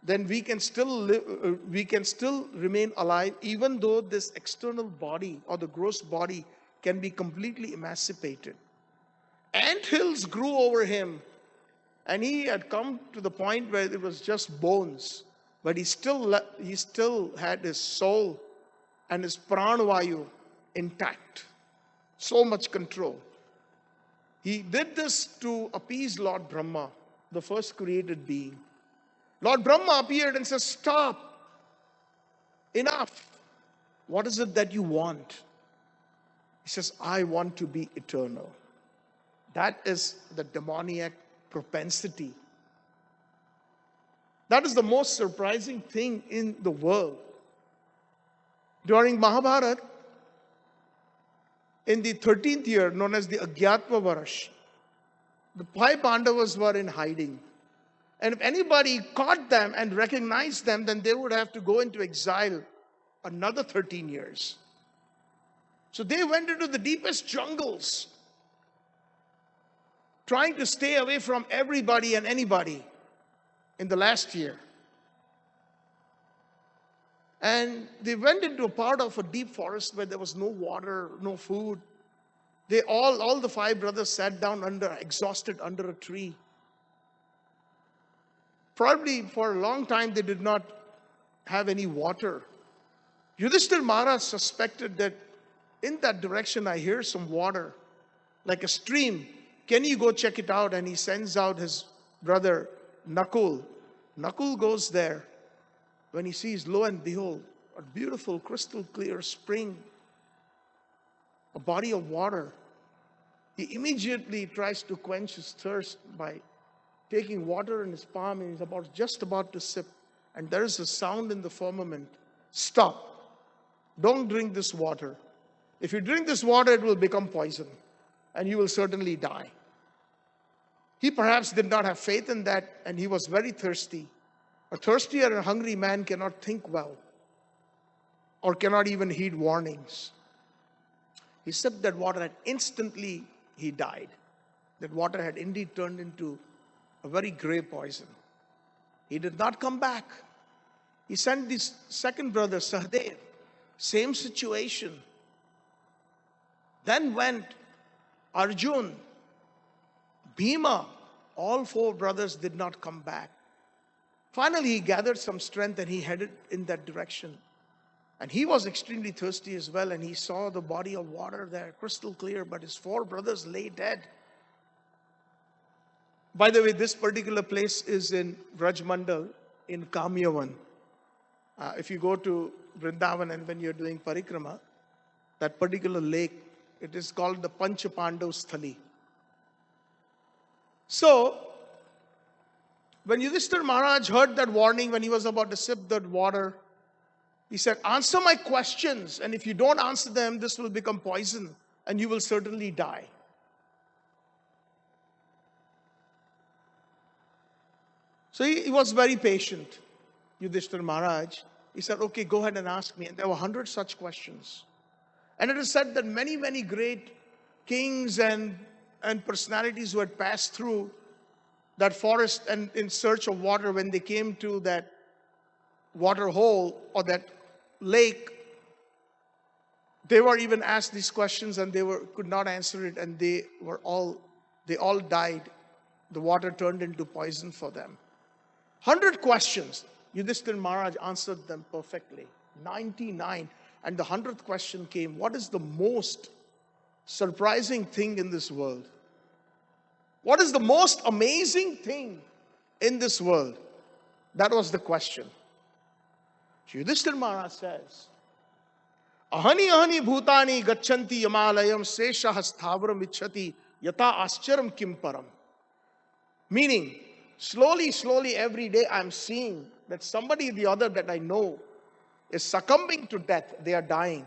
C: then we can still live, we can still remain alive, even though this external body or the gross body can be completely emancipated. Anthills grew over him, and he had come to the point where it was just bones, but he still had his soul and his pranavayu intact. So much control. He did this to appease Lord Brahma, the first created being. Lord Brahma appeared and said, "Stop. Enough. What is it that you want?" He says, "I want to be eternal." That is the demoniac propensity. That is the most surprising thing in the world. During Mahabharata, in the 13th year, known as the Agyatva Varash, the 5 Pandavas were in hiding. And if anybody caught them and recognized them, then they would have to go into exile another 13 years. So they went into the deepest jungles, trying to stay away from everybody and anybody in the last year. And they went into a part of a deep forest where there was no water, no food. They all the 5 brothers sat down exhausted under a tree. Probably for a long time they did not have any water. Yudhishthira Maharaj suspected that in that direction I hear some water, like a stream. Can you go check it out? And he sends out his brother Nakul. Nakul goes there. When he sees, lo and behold, a beautiful crystal clear spring, a body of water, he immediately tries to quench his thirst by taking water in his palm, and he's just about to sip. And there is a sound in the firmament. "Stop. Don't drink this water. If you drink this water, it will become poison, and you will certainly die." He perhaps did not have faith in that, and he was very thirsty. A thirsty or a hungry man cannot think well, or cannot even heed warnings. He sipped that water, and instantly he died. That water had indeed turned into a very grey poison. He did not come back. He sent this second brother, Sahadev. Same situation. Then went Arjun, Bhima. All 4 brothers did not come back. Finally, he gathered some strength and he headed in that direction. And he was extremely thirsty as well, and he saw the body of water there, crystal clear, but his 4 brothers lay dead. By the way, this particular place is in Vrajmandal in Kamyavan. If you go to Vrindavan and when you're doing parikrama, that particular lake, it is called the Pancha Pandav Sthali. So, when Yudhishthira Maharaj heard that warning, when he was about to sip that water, he said, "Answer my questions, and if you don't answer them, this will become poison, and you will certainly die." So he was very patient, Yudhishthira Maharaj. He said, "Okay, go ahead and ask me." And there were 100 such questions. And it is said that many, many great kings and personalities who had passed through that forest and in search of water, when they came to that water hole or that lake, they were even asked these questions and they could not answer it, and they all died. The water turned into poison for them. 100 questions. Yudhishthira Maharaj answered them perfectly. 99. And the 100th question came, what is the most surprising thing in this world? What is the most amazing thing in this world? That was the question. Yudhishthira Maharaj says, Ahani ahani bhutani gachanti yamalayam sesha hastavaram ichhati yata ascharam kim param. Meaning, slowly, every day I'm seeing that somebody or the other that I know is succumbing to death. They are dying.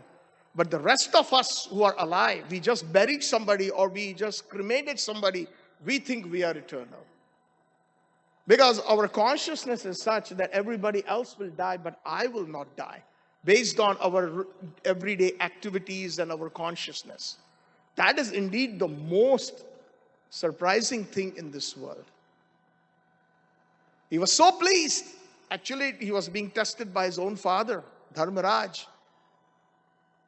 C: But the rest of us who are alive, we just buried somebody or we just cremated somebody, we think we are eternal. Because our consciousness is such that everybody else will die, but I will not die. Based on our everyday activities and our consciousness. That is indeed the most surprising thing in this world. He was so pleased. Actually, he was being tested by his own father, Dharmaraj.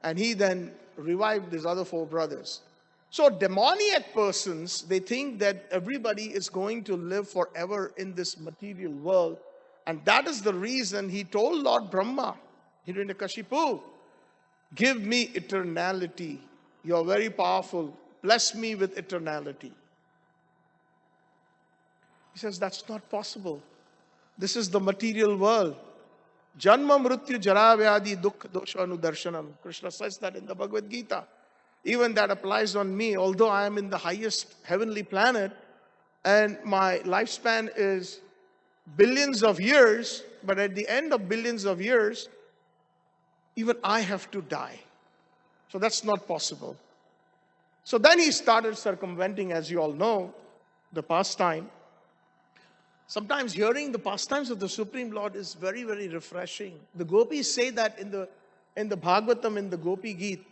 C: And he then revived his other 4 brothers. So demoniac persons, they think that everybody is going to live forever in this material world. And that is the reason he told Lord Brahma, Hiranyakashipu, give me eternality. You are very powerful. Bless me with eternality. He says, that's not possible. This is the material world. Janma mrityu jara vyadi dukha dosha anudarshanam. Krishna says that in the Bhagavad Gita. Even that applies on me. Although I am in the highest heavenly planet and my lifespan is billions of years, but at the end of billions of years, even I have to die. So that's not possible. So then he started circumventing, as you all know, the pastime. Sometimes hearing the pastimes of the Supreme Lord is very, very refreshing. The gopis say that in the Bhagavatam, in the Gopi Geet,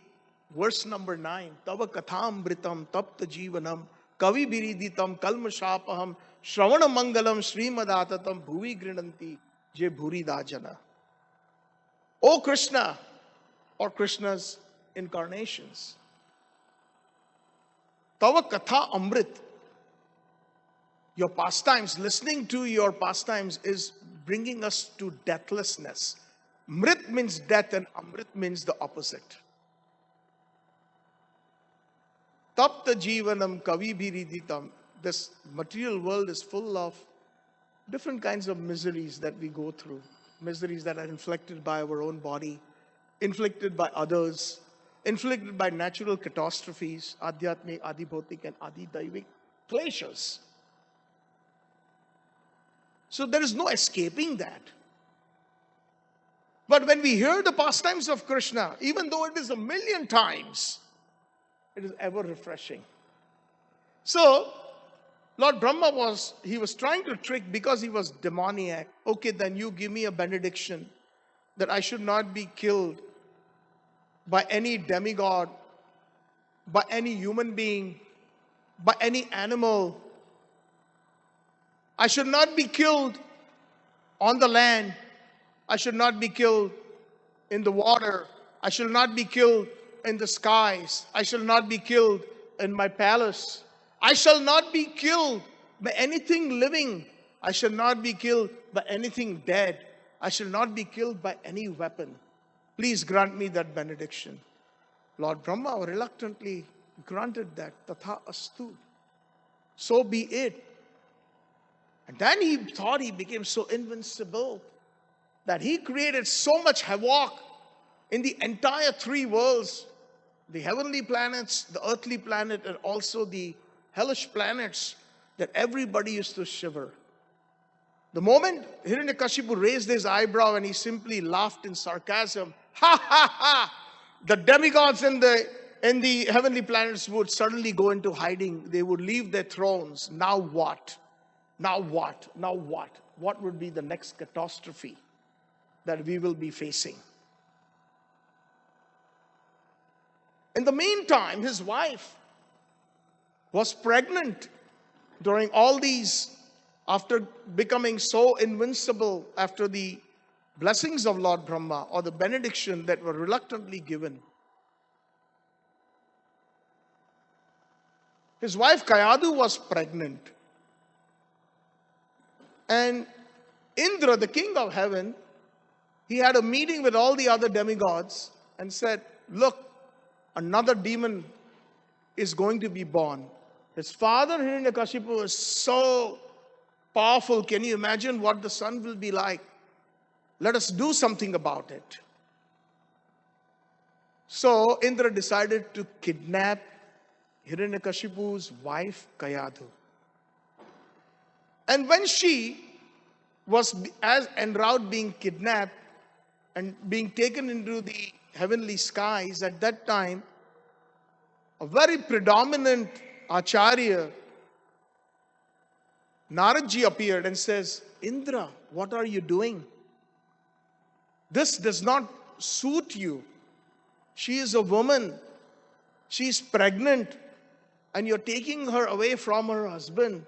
C: verse number 9, Tava katham britam tapta jivanam kavi biriditam kalmashapaham shravana mangalam srimadatatam bhuvi grinanti je bhuridajana. O Krishna, or Krishna's incarnations, Tava katha amrit, your pastimes, listening to your pastimes is bringing us to deathlessness. Mrit means death and Amrit means the opposite. Tapta jivanam kavi bhiriditam. This material world is full of different kinds of miseries that we go through. Miseries that are inflicted by our own body, inflicted by others, inflicted by natural catastrophes, adhyatmik, adibhotik and adidaivik kleshas. So there is no escaping that. But when we hear the pastimes of Krishna, even though it is 1,000,000 times, it is ever refreshing. So, Lord Brahma was trying to trick because he was demoniac. Okay, then you give me a benediction that I should not be killed by any demigod, by any human being, by any animal. I should not be killed on the land. I should not be killed in the water. I shall not be killed in the skies. I shall not be killed in my palace. I shall not be killed by anything living. I shall not be killed by anything dead. I shall not be killed by any weapon. Please grant me that benediction. Lord Brahma reluctantly granted that. Tatha astu. So be it. And then he thought he became so invincible that he created so much havoc in the entire 3 worlds, the heavenly planets, the earthly planet, and also the hellish planets, that everybody used to shiver. The moment Hiranyakashipu raised his eyebrow and he simply laughed in sarcasm, ha ha ha, the demigods in the heavenly planets would suddenly go into hiding. They would leave their thrones. Now what? Now what? Now what? What would be the next catastrophe that we will be facing? In the meantime, his wife was pregnant during all these, after becoming so invincible, after the blessings of Lord Brahma or the benediction that were reluctantly given. His wife Kayadu was pregnant. And Indra, the king of heaven, he had a meeting with all the other demigods and said, look, another demon is going to be born. His father Hiranyakashipu was so powerful. Can you imagine what the sun will be like? Let us do something about it. So Indra decided to kidnap Hiranyakashipu's wife Kayadhu. And when she was as en route being kidnapped and being taken into the heavenly skies, at that time, a very predominant Acharya, Naradji, appeared and says, Indra, what are you doing? This does not suit you. She is a woman. She is pregnant. And you're taking her away from her husband.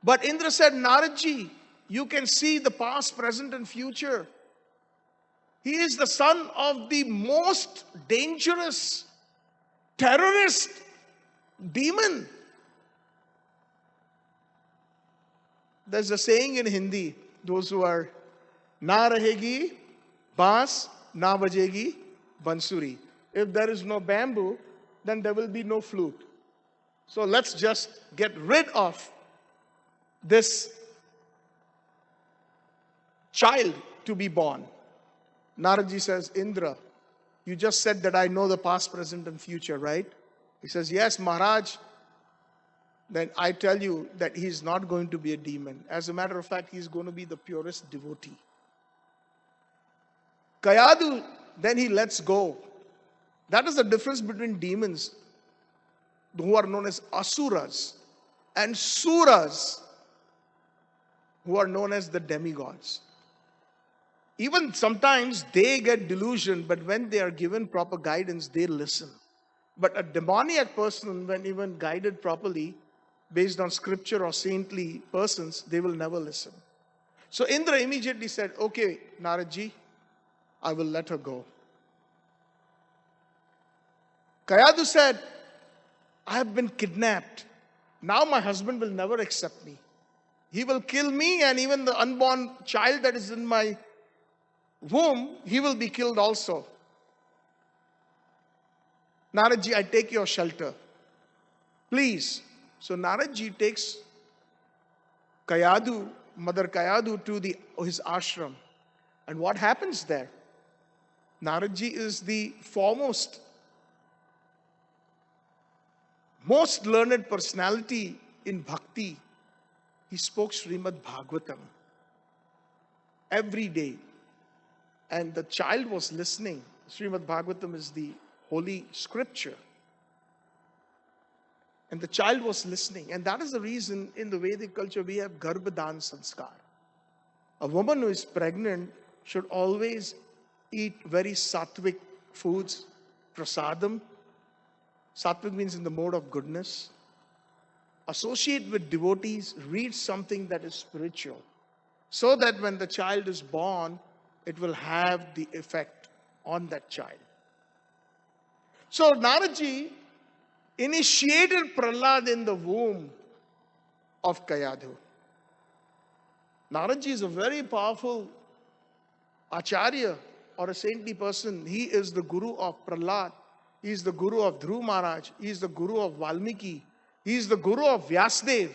C: But Indra said, Naradji, you can see the past, present, and future. He is the son of the most dangerous terrorist demon. There's a saying in Hindi, those who are na rahegi baas, na bajegi bansuri. If there is no bamboo, then there will be no flute. So let's just get rid of this child to be born. Naradji says, Indra, you just said that I know the past, present, and future, right? He says, yes, Maharaj. Then I tell you that he is not going to be a demon. As a matter of fact, he is going to be the purest devotee. Kayadhu, then he lets go. That is the difference between demons, who are known as asuras, and suras, who are known as the demigods. Even sometimes they get delusion, but when they are given proper guidance, they listen. But a demoniac person, when even guided properly, based on scripture or saintly persons, they will never listen. So Indra immediately said, okay, Naradji, I will let her go. Kayadhu said, I have been kidnapped. Now my husband will never accept me. He will kill me, and even the unborn child that is in my womb, he will be killed also. Naradji, I take your shelter. Please. So Naradji takes Kayadhu, Mother Kayadhu, to his ashram. And what happens there? Naradji is the foremost, most learned personality in bhakti. He spoke Srimad Bhagavatam every day. And the child was listening. Srimad Bhagavatam is the holy scripture. And the child was listening. And that is the reason in the Vedic culture we have Garbhadan Sanskar. A woman who is pregnant should always eat very sattvic foods, prasadam. Sattvic means in the mode of goodness. Associate with devotees, read something that is spiritual. So that when the child is born, it will have the effect on that child. So Naradji initiated Prahlad in the womb of Kayadhu. Naradji is a very powerful Acharya or a saintly person. He is the guru of Prahlad. He is the guru of Dhruv Maharaj. He is the guru of Valmiki. He is the guru of Vyasdev.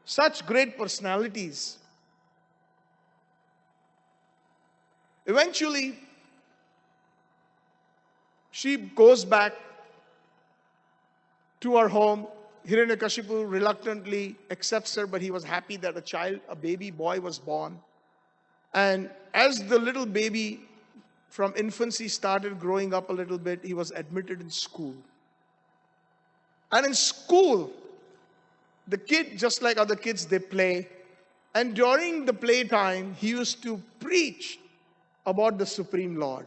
C: Such great personalities. Eventually, she goes back to her home. Hiranyakashipu reluctantly accepts her, but he was happy that a baby boy was born. And as the little baby from infancy started growing up a little bit, he was admitted in school. And in school, the kid, just like other kids, they play. And during the playtime, he used to preach about the Supreme Lord.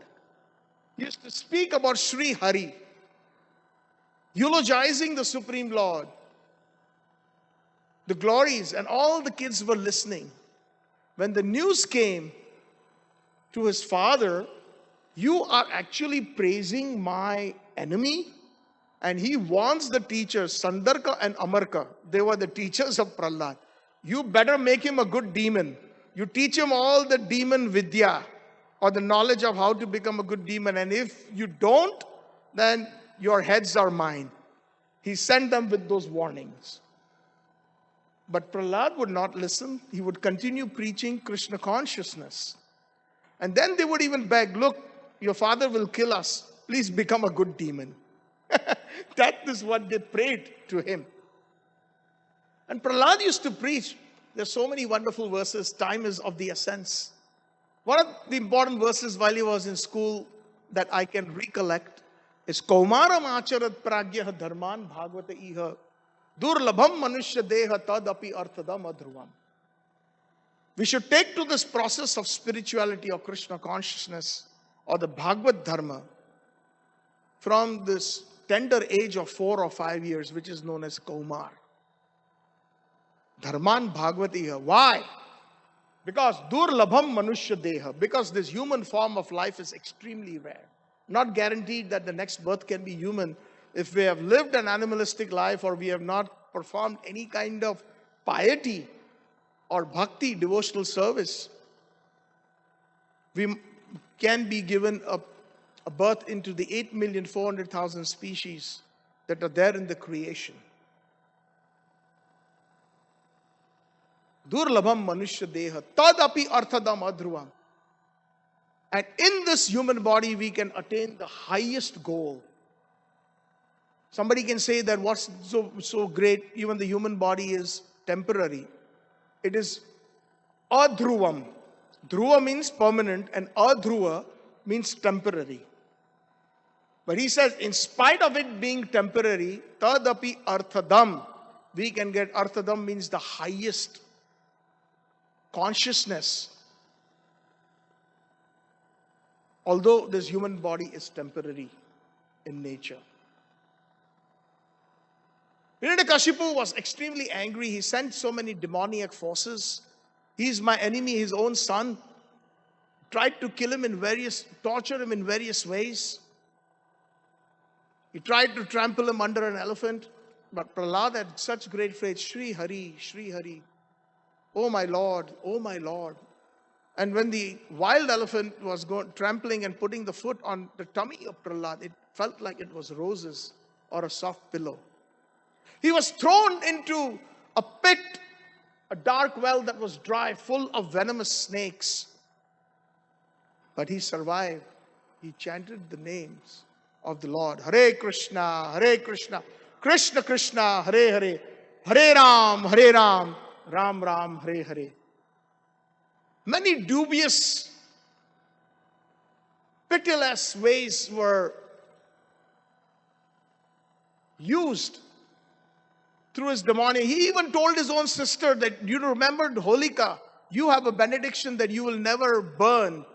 C: He used to speak about Sri Hari, eulogizing the Supreme Lord, the glories, and all the kids were listening. When the news came to his father, you are actually praising my enemy? And he warns the teachers, Sandarka and Amarka. They were the teachers of Prahlad. You better make him a good demon. You teach him all the demon vidya, or the knowledge of how to become a good demon. And if you don't, then your heads are mine. He sent them with those warnings. But Prahlad would not listen. He would continue preaching Krishna consciousness. And then they would even beg, look, your father will kill us. Please become a good demon. That is what they prayed to him. And Prahlad used to preach. There's so many wonderful verses. Time is of the essence. One of the important verses while he was in school that I can recollect is Kaumaram acharat pragyah dharman bhagavata iha durlabham manushya deha tadapi arthadam adhruvam. We should take to this process of spirituality or Krishna consciousness or the Bhagavad Dharma from this tender age of 4 or 5 years, which is known as Kaumar. Dharman Bhagavatiha. Why? Because Durlabham Manushya Deha. Because this human form of life is extremely rare. Not guaranteed that the next birth can be human. If we have lived an animalistic life or we have not performed any kind of piety or bhakti, devotional service, we can be given a birth into the 8,400,000 species that are there in the creation. Durlabham manushya deha tadapi arthadam adhruvam. And in this human body we can attain the highest goal. Somebody can say that what's so great, even the human body is temporary. It is adhruvam. Dhruva means permanent and adhruva means temporary. But he says, in spite of it being temporary, tadapi arthadam, we can get, arthadam means the highest consciousness. Although this human body is temporary in nature. Hiranyakashipu was extremely angry. He sent so many demoniac forces. He's my enemy, his own son. Tried to kill him torture him in various ways. He tried to trample him under an elephant. But Prahlad had such great faith. Shri Hari, Shri Hari. Oh my Lord, oh my Lord. And when the wild elephant was trampling and putting the foot on the tummy of Prahlad, it felt like it was roses or a soft pillow. He was thrown into a pit, a dark well that was dry, full of venomous snakes. But he survived. He chanted the names of the Lord. Hare Krishna, Krishna Krishna, Hare Hare, Hare Ram, Ram Ram, Hare Hare. Many dubious, pitiless ways were used through his demonic. He even told his own sister that, you remembered Holika, you have a benediction that you will never burn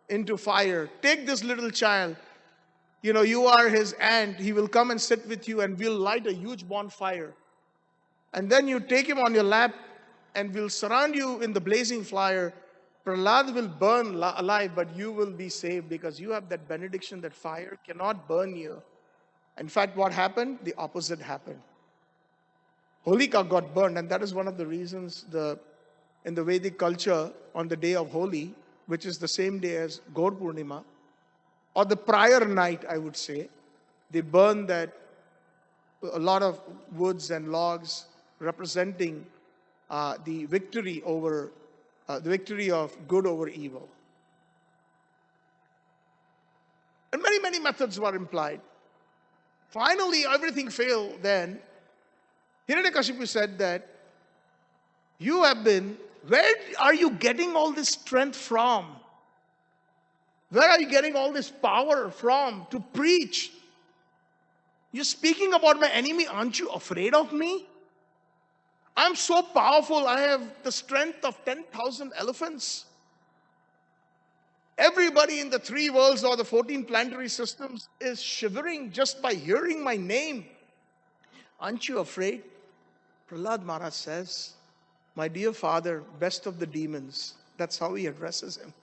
C: into fire. Take this little child. You are his aunt. He will come and sit with you and we'll light a huge bonfire. And then you take him on your lap and we'll surround you in the blazing fire. Prahlad will burn alive, but you will be saved because you have that benediction that fire cannot burn you. In fact, what happened? The opposite happened. Holika got burned, and that is one of the reasons in the Vedic culture, on the day of Holi, which is the same day as Gaur Purnima, or the prior night, I would say, they burn a lot of woods and logs representing the victory of good over evil. And many, many methods were implied. Finally, everything failed then. Hiranyakashipu said that, where are you getting all this strength from? Where are you getting all this power from to preach? You're speaking about my enemy. Aren't you afraid of me? I'm so powerful. I have the strength of 10,000 elephants. Everybody in the 3 worlds or the 14 planetary systems is shivering just by hearing my name. Aren't you afraid? Prahlad Maharaj says, my dear father, best of the demons. That's how he addresses him.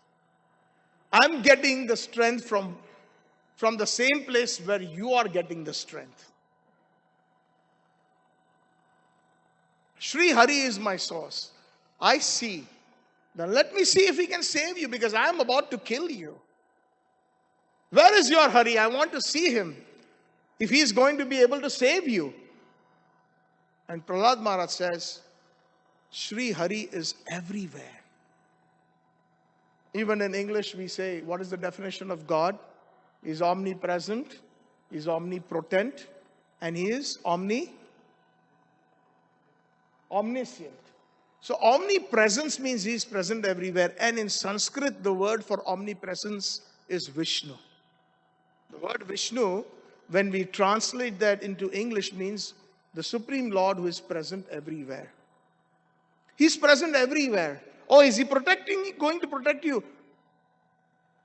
C: I'm getting the strength from the same place where you are getting the strength. Shri Hari is my source. I see. Now let me see if he can save you because I am about to kill you. Where is your Hari? I want to see him. If he is going to be able to save you. And Prahlad Maharaj says, Sri Hari is everywhere. Even in English we say, what is the definition of God? He is omnipresent, He is omnipotent, and He is omniscient. So omnipresence means He is present everywhere. And in Sanskrit, the word for omnipresence is Vishnu. The word Vishnu, when we translate that into English, means the Supreme Lord who is present everywhere. He's present everywhere. Oh, is He going to protect you?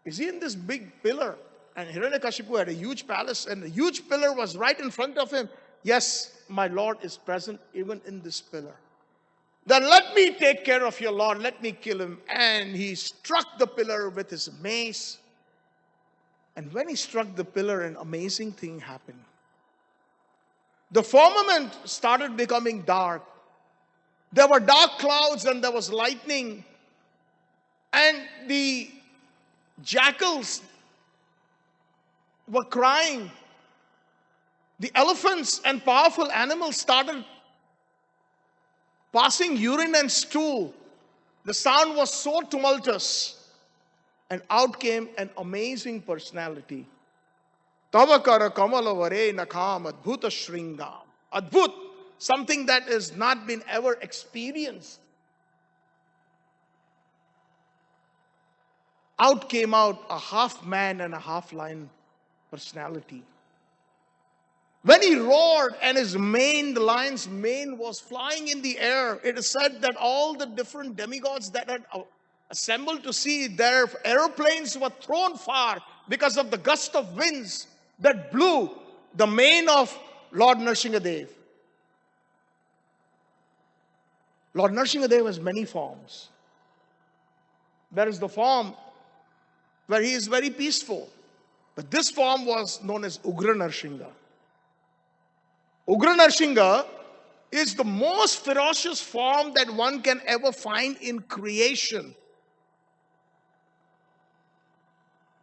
C: Is He in this big pillar? And Hiranyakashipu had a huge palace, and the huge pillar was right in front of him. Yes, my Lord is present even in this pillar. Then let me take care of your Lord. Let me kill him. And he struck the pillar with his mace. And when he struck the pillar, an amazing thing happened. The firmament started becoming dark. There were dark clouds and there was lightning. And the jackals were crying. The elephants and powerful animals started passing urine and stool. The sound was so tumultuous. And out came an amazing personality. Tavakara Kamalavare Nakam Adbhuta Shringam. Adbhut, something that has not been ever experienced. Out came out a half man and a half lion personality. When he roared and his mane, the lion's mane was flying in the air, it is said that all the different demigods that had assembled to see their aeroplanes were thrown far because of the gust of winds that blew the mane of Lord Nrsimhadev. Lord Nrsimhadev has many forms. There is the form where he is very peaceful. But this form was known as Ugra Nrsimha. Ugra Nrsimha is the most ferocious form that one can ever find in creation.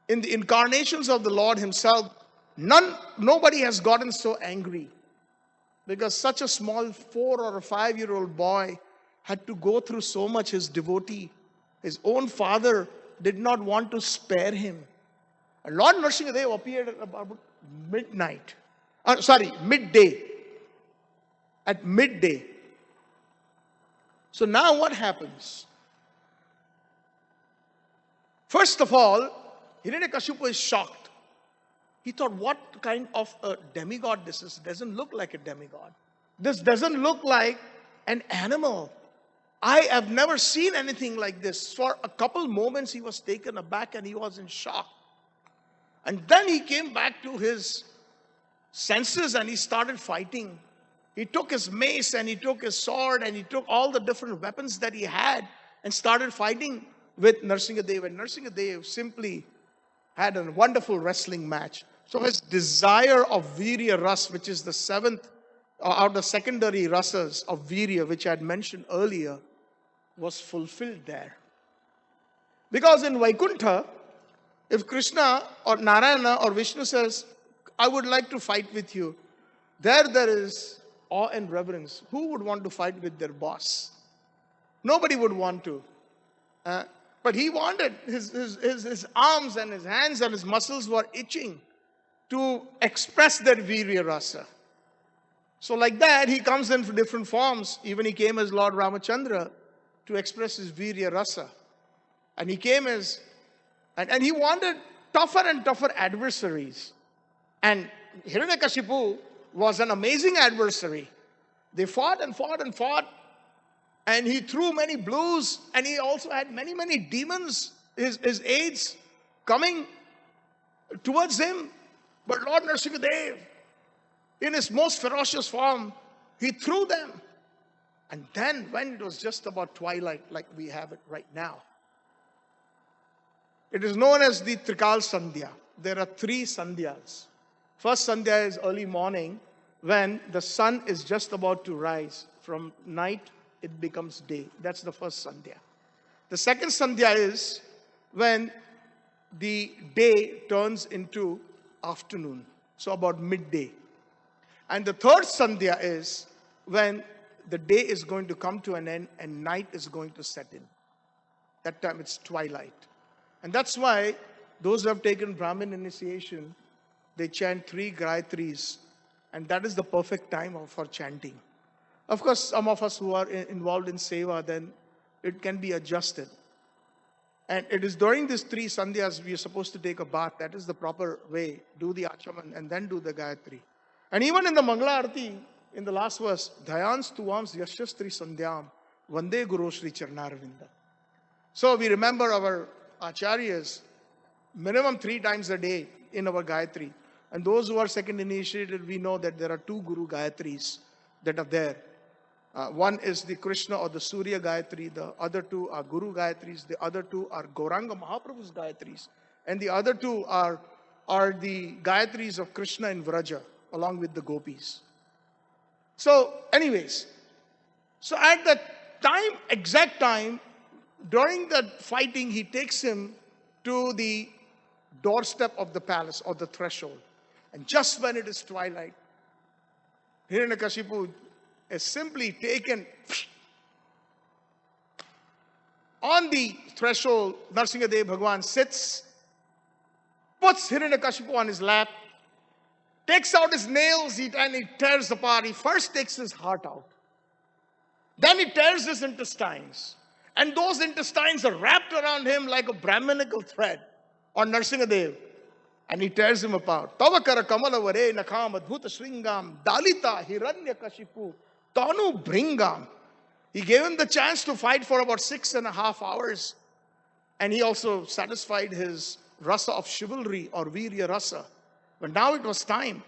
C: In the incarnations of the Lord himself, nobody has gotten so angry. Because such a small 4 or 5-year-old boy had to go through so much. His devotee, his own father, did not want to spare him. And Lord Nrsimhadev appeared at about midday. At midday. So now what happens? First of all, Hiranyakashipu is shocked. He thought, what kind of a demigod this is? Doesn't look like a demigod. This doesn't look like an animal. I have never seen anything like this. For a couple moments he was taken aback and he was in shock. And then he came back to his senses and he started fighting. He took his mace and he took his sword and he took all the different weapons that he had and started fighting with Nrsimhadev. And Nrsimhadev simply had a wonderful wrestling match. So his desire of Virya Ras, which is the 7th or the secondary rasas of Virya, which I had mentioned earlier, was fulfilled there. Because in Vaikuntha, if Krishna or Narayana or Vishnu says, I would like to fight with you, there is awe and reverence. Who would want to fight with their boss? Nobody would want to. But he wanted, his arms and his hands and his muscles were itching to express that Virya Rasa. So like that, he comes in different forms. Even he came as Lord Ramachandra to express his Virya Rasa. And he came as, and he wanted tougher and tougher adversaries. And Hiranyakashipu was an amazing adversary. They fought and fought and fought. And he threw many blows. And he also had many, many demons, his aides, coming towards him. But Lord Nrsimhadev, in his most ferocious form, he threw them. And then when it was just about twilight, like we have it right now, it is known as the Trikal Sandhya. There are 3 Sandhyas. First Sandhya is early morning, when the sun is just about to rise. From night, it becomes day. That's the first Sandhya. The second Sandhya is when the day turns into afternoon. So about midday. And the third Sandhya is when the day is going to come to an end and night is going to set in. That time it's twilight. And that's why those who have taken Brahmin initiation, they chant 3 Gayatris, and that is the perfect time for chanting. Of course, some of us who are involved in Seva, then it can be adjusted. And it is during these 3 Sandhyas we are supposed to take a bath. That is the proper way. Do the Achaman and then do the Gayatri. And even in the Mangala Arati, in the last verse, Dhayans Tuvams Yashastri Sandhyam Vande Guru Shri Charnaravinda. So we remember our Acharyas minimum 3 times a day in our Gayatri. And those who are second initiated, we know that there are 2 Guru Gayatris that are there. One is the Krishna or the Surya Gayatri. The other 2 are Guru Gayatris. The other 2 are Gauranga Mahaprabhu's Gayatris. And the other 2 are the Gayatris of Krishna in Vraja, along with the Gopis. So anyways, so at that time, exact time, during that fighting, he takes him to the doorstep of the palace or the threshold. And just when it is twilight, Hiranyakashipu is simply taken on the threshold. Nrsimhadev Bhagwan sits, puts Hiranyakashipu on his lap, takes out his nails and he tears apart. He first takes his heart out. Then he tears his intestines. And those intestines are wrapped around him like a Brahminical thread on Nrsimhadev. And he tears him apart. Tavakara kamala vare nakham adbhuta shringam dalita hiranyakashipu tanu bringam. He gave him the chance to fight for about 6.5 hours. And he also satisfied his rasa of chivalry or virya rasa. But now it was time.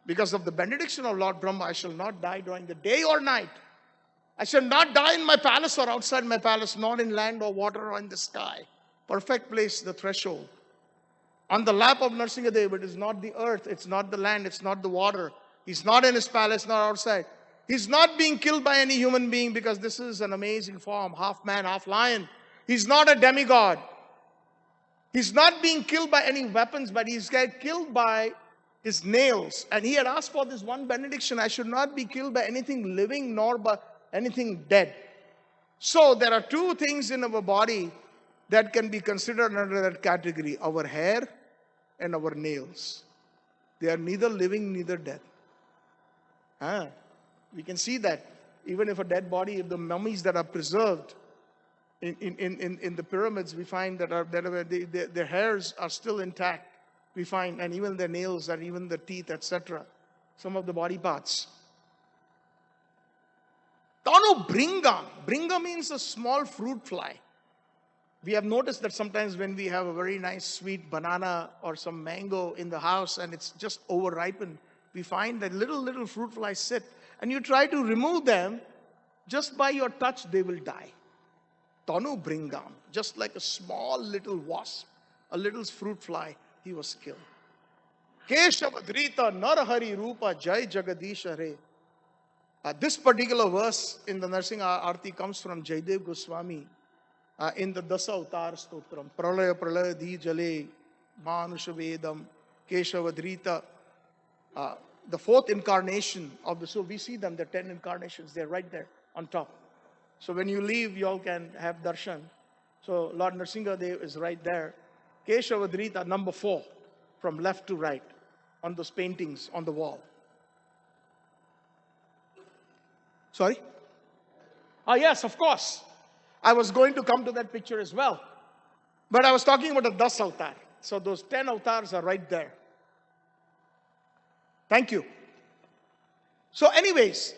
C: Because of the benediction of Lord Brahma, I shall not die during the day or night. I shall not die in my palace or outside my palace, not in land or water or in the sky. Perfect place, the threshold. On the lap of Nrsimhadev, it is not the earth, it's not the land, it's not the water. He's not in his palace, not outside. He's not being killed by any human being because this is an amazing form, half man, half lion. He's not a demigod. He's not being killed by any weapons, but he's killed by his nails. And he had asked for this one benediction: I should not be killed by anything living nor by anything dead. So there are 2 things in our body that can be considered under that category: our hair and our nails. They are neither living, neither dead. We can see that. Even if a dead body, if the mummies that are preserved in the pyramids, we find that their hairs are still intact. We find, and even their nails and even the teeth, etc. Some of the body parts. Tanu bringa. Bringa means a small fruit fly. We have noticed that sometimes when we have a very nice sweet banana or some mango in the house and it's just over-ripened, we find that little fruit flies sit. And you try to remove them, just by your touch they will die. Tanu bringam. Just like a small little wasp, a little fruit fly, he was killed. Keshavadrita narahari rupa jai jagadisha re. This particular verse in the Nrsimha Arti comes from Jaidev Goswami in the Dasa Avatar Stotram. Pralaya pralaya di jale manusha vedam Keshavadrita. The 4th incarnation of the soul. We see them, the 10 incarnations. They're right there on top. So when you leave, you all can have darshan. So Lord Nrsimhadev is right there. Keshavadrita, number 4, from left to right, on those paintings on the wall. Sorry? Yes, of course. I was going to come to that picture as well. But I was talking about the 10 avatar. So those 10 avatars are right there. Thank you. So anyways,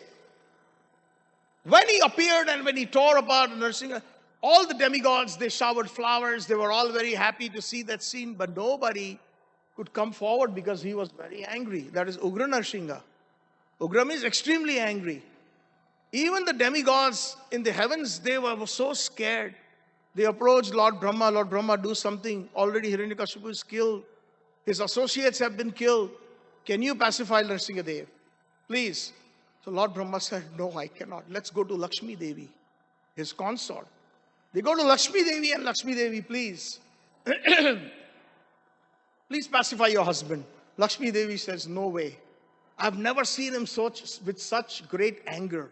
C: when he appeared and when he tore apart Nrsimha, all the demigods, they showered flowers. They were all very happy to see that scene. But nobody could come forward because he was very angry. That is Ugra Nrsimha. Ugra means extremely angry. Even the demigods in the heavens, they were so scared. They approached Lord Brahma, do something. Already Hiranyakashipu is killed. His associates have been killed. Can you pacify Nrsimhadev? Please. So Lord Brahma said, no, I cannot. Let's go to Lakshmi Devi, his consort. They go to Lakshmi Devi and Lakshmi Devi, please. Please pacify your husband. Lakshmi Devi says, no way. I've never seen him with such great anger.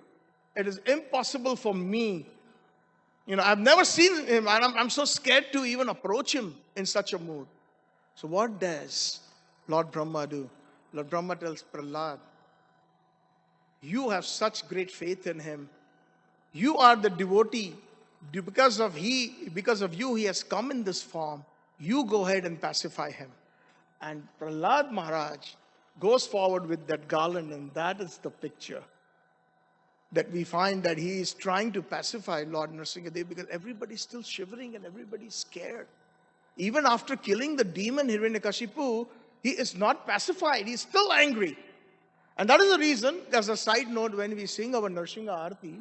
C: It is impossible for me. I've never seen him, and I'm so scared to even approach him in such a mood. So what does Lord Brahma do? Lord Brahma tells Prahlad, you have such great faith in him. You are the devotee. Because of you, he has come in this form. You go ahead and pacify him. And Prahlad Maharaj goes forward with that garland, and that is the picture that we find that he is trying to pacify Lord Nrsimhadev, because everybody's still shivering and everybody's scared. Even after killing the demon Hiranyakashipu, he is not pacified. He's still angry. And that is the reason, as a side note, when we sing our Narsingha Aarti,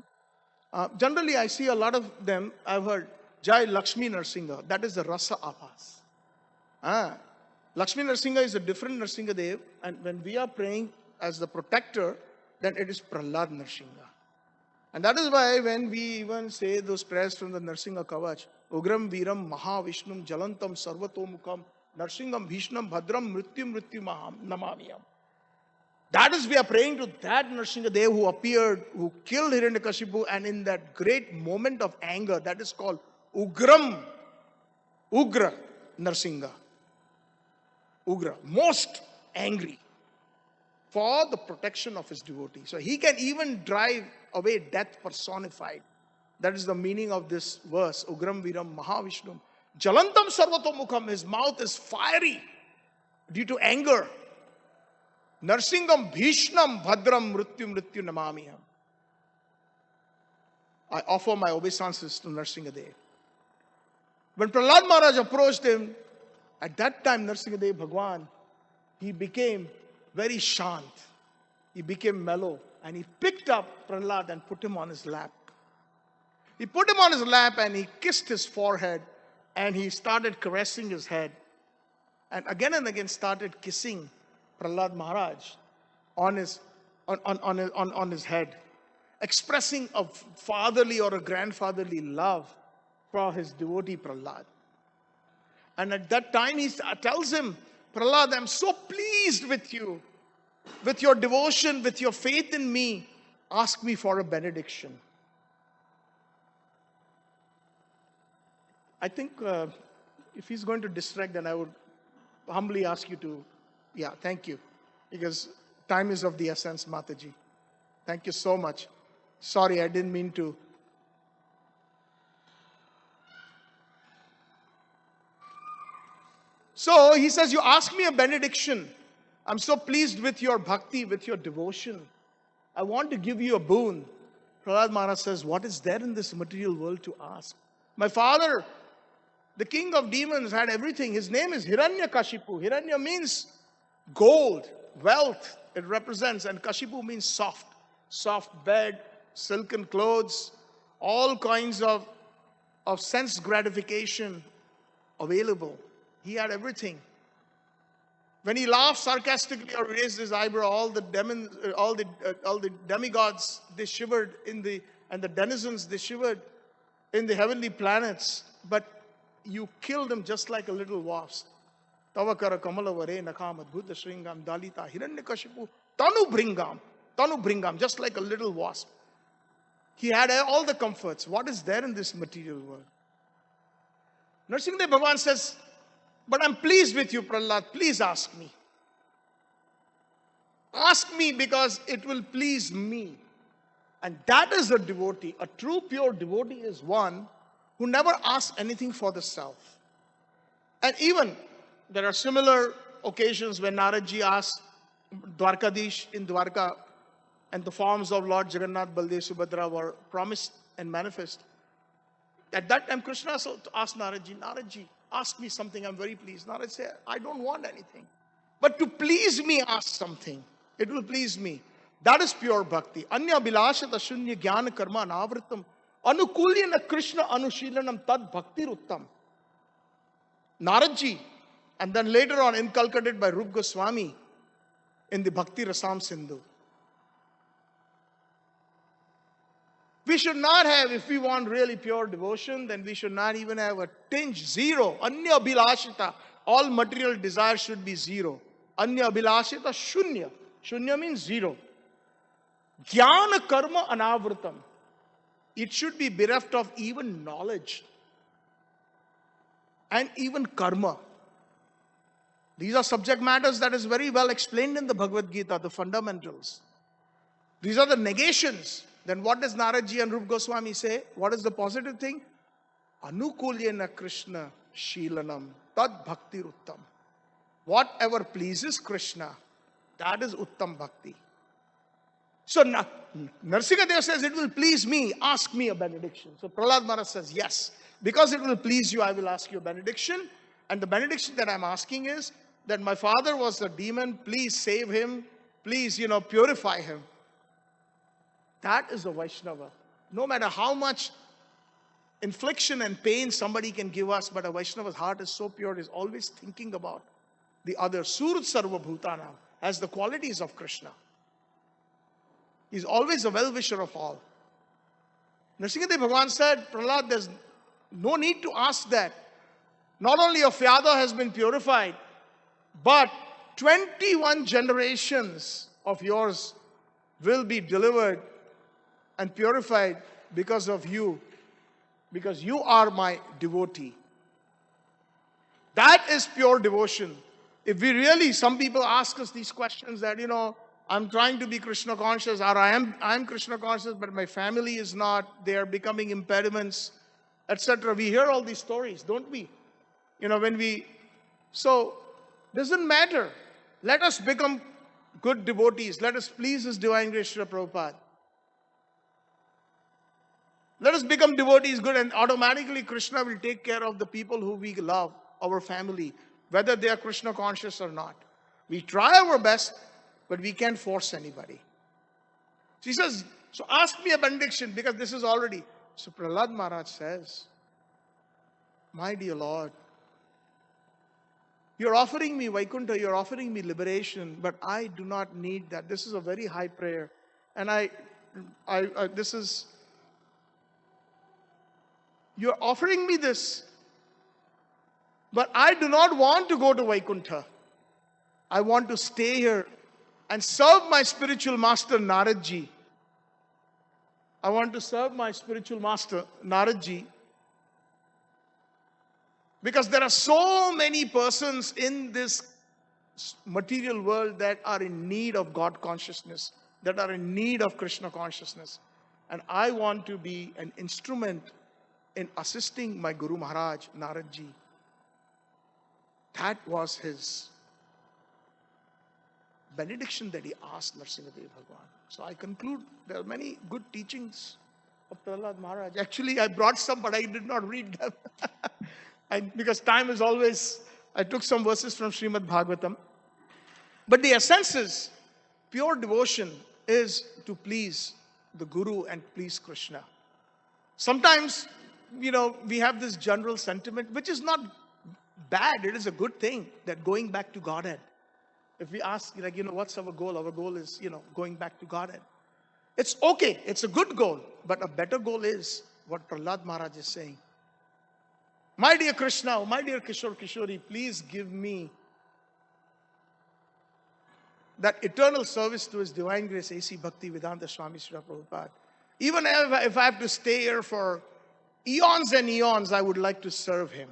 C: generally I see a lot of them, I've heard, Jai Lakshmi Narsingha. That is the Rasa Abhas. Lakshmi Narsingha is a different Nrsimhadev, and when we are praying as the protector, then it is Prahlad Narsingha. And that is why when we even say those prayers from the Narsingha Kavach, Ugram Viram Mahavishnum Jalantam Sarvatomukam Narsingham Bhishnam Bhadram Mrityu Namamiyam. That is, we are praying to that Nrsimhadev who appeared, who killed Hiranyakashipu, and in that great moment of anger, that is called Ugra Narsingha. Ugra, most angry, for the protection of his devotee. So he can even drive away death personified. That is the meaning of this verse. Ugram Viram Mahavishnum. Jalantam Sarvatomukham. His mouth is fiery due to anger. Narsingham Bhishnam Bhadram Mrityu Namamiham. I offer my obeisances to Nrsimhadev. When Prahlad Maharaj approached him, at that time Nrsimhadev Bhagwan, he became very shant. He became mellow, and he picked up Prahlad and put him on his lap. He put him on his lap and he kissed his forehead, and he started caressing his head, and again started kissing Prahlad Maharaj on his head, expressing a fatherly or a grandfatherly love for his devotee Prahlad. And at that time he tells him, Prahlad, I'm so pleased with you, with your devotion, with your faith in me. Ask me for a benediction. I think if he's going to distract, then I would humbly ask you to, thank you. Because time is of the essence, Mataji. Thank you so much. Sorry, I didn't mean to. So he says, you ask me a benediction. I'm so pleased with your bhakti, with your devotion. I want to give you a boon. Prahlad Maharaj says, what is there in this material world to ask? My father, the king of demons, had everything. His name is Hiranyakashipu. Hiranya means gold, wealth. It represents, and Kashipu means soft bed, silken clothes, all kinds of sense gratification available. He had everything. When he laughed sarcastically or raised his eyebrow, all the demigods, they shivered and the denizens, they shivered in the heavenly planets. But you killed him just like a little wasp. Tavakara kamala vare nakam adbhuta shringam dalita hiranyakashipu tanu bringam, just like a little wasp. He had all the comforts. What is there in this material world? Nrsimhadev Bhagwan says, but I'm pleased with you, Prahlad. Please ask me. Ask me because it will please me. And that is a devotee. A true pure devotee is one who never asks anything for the self. And even there are similar occasions when Naradji asked Dwarkadish in Dwarka, and the forms of Lord Jagannath, Baldev, Subhadra were promised and manifest. At that time, Krishna asked Naradji, ask me something, I'm very pleased. Narad said, I don't want anything. But to please me, ask something. It will please me. That is pure bhakti. Anya bilashata shunya jnana karma navritam anukulyana Krishna anushilanam tad bhakti ruttam. Naradji, and then later on inculcated by Rup Goswami in the Bhakti Rasam Sindhu. We should not have, if we want really pure devotion, then we should not even have a tinge, zero. Anya abhilashita, all material desires should be zero. Anya abhilashita shunya. Shunya means zero. Jnana karma anavritam. it should be bereft of even knowledge and even karma. These are subject matters that is very well explained in the Bhagavad Gita, the fundamentals. These are the negations. Then what does Naradji and Rup Goswami say? What is the positive thing? Anukulyena Krishna Sheelanam Tad Bhakti Uttam. Whatever pleases Krishna, that is Uttam Bhakti. So Narsingadev says, it will please me, ask me a benediction. So Prahlad Maharaj says, yes, because it will please you, I will ask you a benediction. And the benediction that I'm asking is that my father was a demon, please save him, please, purify him. That is a Vaishnava. No matter how much infliction and pain somebody can give us, but a Vaishnava's heart is so pure, is always thinking about the other. Surat Sarva Bhutana has the qualities of Krishna. He's always a well-wisher of all. Nrsimhadev Bhagavan said, Prahlad, there's no need to ask that. Not only your father has been purified, but 21 generations of yours will be delivered and purified because of you, because you are my devotee. That is pure devotion. If we really, some people ask us these questions that, I'm trying to be Krishna conscious, or I'm Krishna conscious, but my family is not, they are becoming impediments, etc. We hear all these stories, don't we? So, doesn't matter. Let us become good devotees. Let us please His Divine Grace Srila Prabhupada. Let us become devotees good, and automatically Krishna will take care of the people who we love, our family, whether they are Krishna conscious or not. We try our best, but we can't force anybody. She says, so ask me a benediction, because this is already. So Prahlad Maharaj says, my dear Lord, you're offering me Vaikuntha, you're offering me liberation, but I do not need that. This is a very high prayer. And you're offering me this, but I do not want to go to Vaikuntha. I want to stay here and serve my spiritual master Naradji. I want to serve my spiritual master Naradji, because there are so many persons in this material world that are in need of God consciousness, that are in need of Krishna consciousness. And I want to be an instrument in assisting my Guru Maharaj, Naradji. That was his benediction that he asked Nrsimhadev Bhagavan. So I conclude, there are many good teachings of Prahlad Maharaj. Actually, I brought some, but I did not read them. Because time is always, I took some verses from Srimad Bhagavatam. But the essence is, pure devotion is to please the Guru and please Krishna. Sometimes, we have this general sentiment, which is not bad. It is a good thing, that going back to Godhead. If we ask, what's our goal? Our goal is, going back to Godhead. It's okay. It's a good goal. But a better goal is what Prahlad Maharaj is saying. My dear Krishna, my dear Kishore Kishori, please give me that eternal service to His Divine Grace, A.C. Bhakti Vedanta Swami Srila Prabhupada. Even if I have to stay here for eons and eons, I would like to serve Him.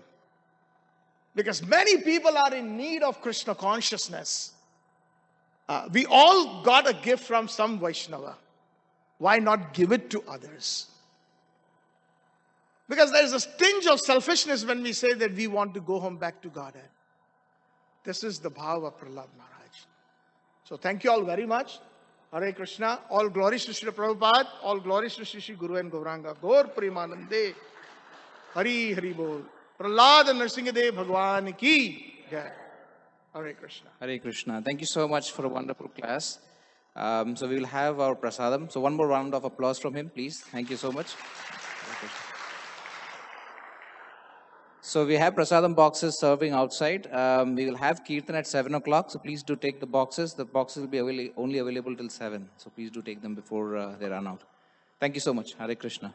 C: Because many people are in need of Krishna consciousness. We all got a gift from some Vaishnava. Why not give it to others? Because there is a tinge of selfishness when we say that we want to go home back to Godhead. This is the bhava of Prahlad Maharaj. So thank you all very much. Hare Krishna. All glories to Srila Prabhupada. All glories to Shri Guru and Gauranga. Gaur Premanande. Hari Hari Bol. Prahlad and Nrsimhadev Bhagwan ki jai. Hare Krishna.
B: Hare Krishna. Thank you so much for a wonderful class. So we will have our prasadam. So one more round of applause from him, please. Thank you so much. So we have prasadam boxes serving outside. We will have kirtan at 7 o'clock. So please do take the boxes. The boxes will be only available till 7. So please do take them before they run out. Thank you so much. Hare Krishna.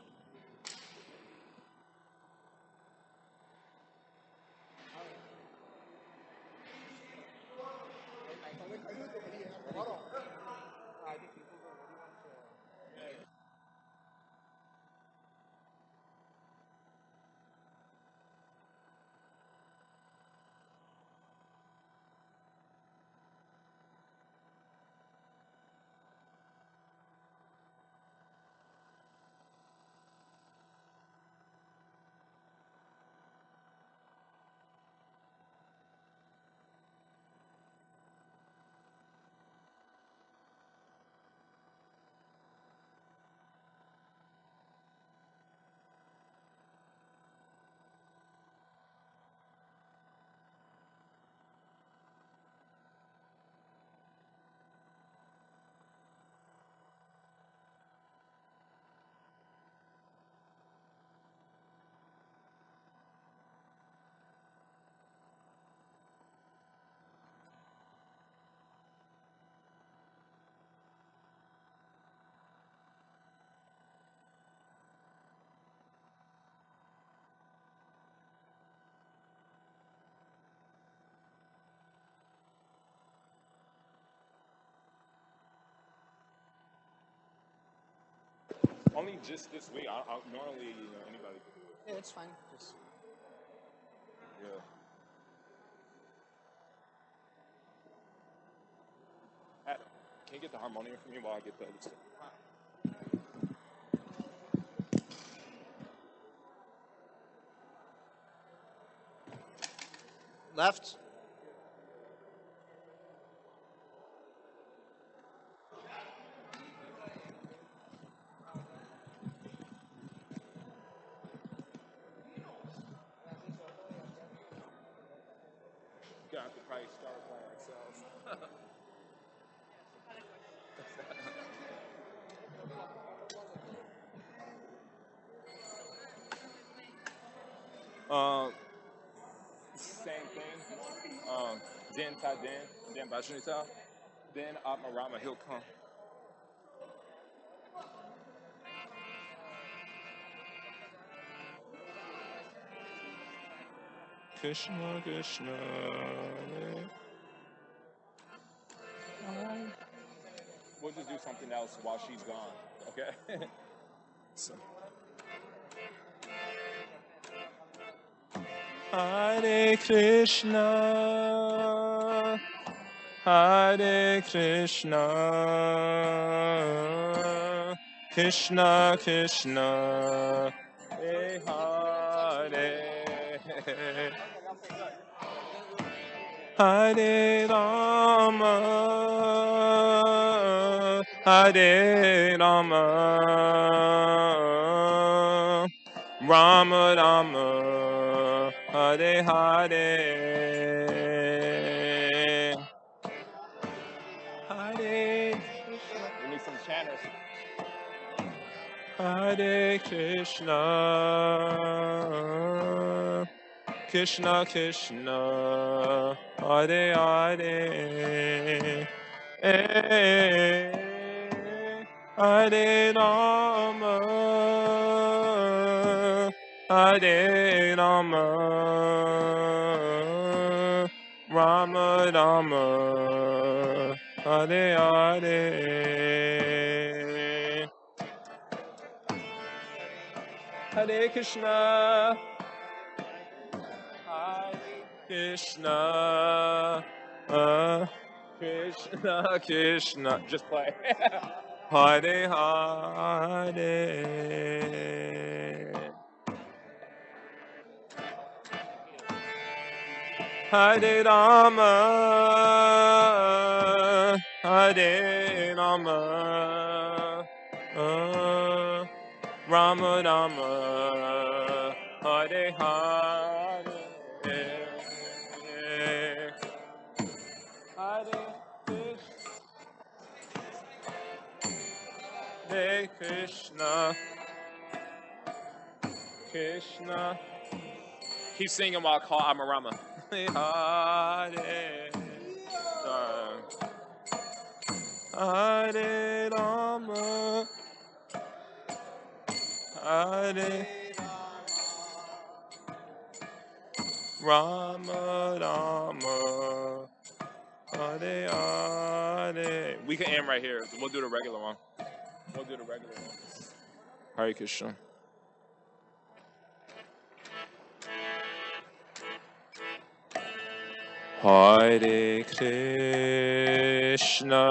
D: Only just this week. I normally, anybody can do it.
B: Yeah, it's fine. Just...
D: Yeah. Adam, can you get the harmonium for me while I get the other stuff?
B: Left.
D: Gonna have to probably start playing ourselves. Same thing. Den ta den, den bajunita, then Atmarama, he'll come. Krishna, Krishna. We'll just do something else while she's gone, okay? So. Hare Krishna, Hare Krishna, Krishna Krishna, Hare Hare, Hare Rama, Hare Rama, Rama Rama, Hare Hare, Hare Krishna. We need some chanters. Hare Krishna, Krishna Krishna, Hare Hare, Hare Rama, Hare Rama, Rama Rama, Hare Hare. Hare Krishna, Hare Krishna, Krishna Krishna. Just play. Hare Hare. Hare Rama, Hare Rama, Rama Rama, Hare Hare, Hare Krishna, Krishna. Keep singing while I call Amarama. Hare, Hare Rama, Hare Rama Rama, Hare Hare. We can end right here. We'll do the regular one. Hare Krishna. Hare Krishna,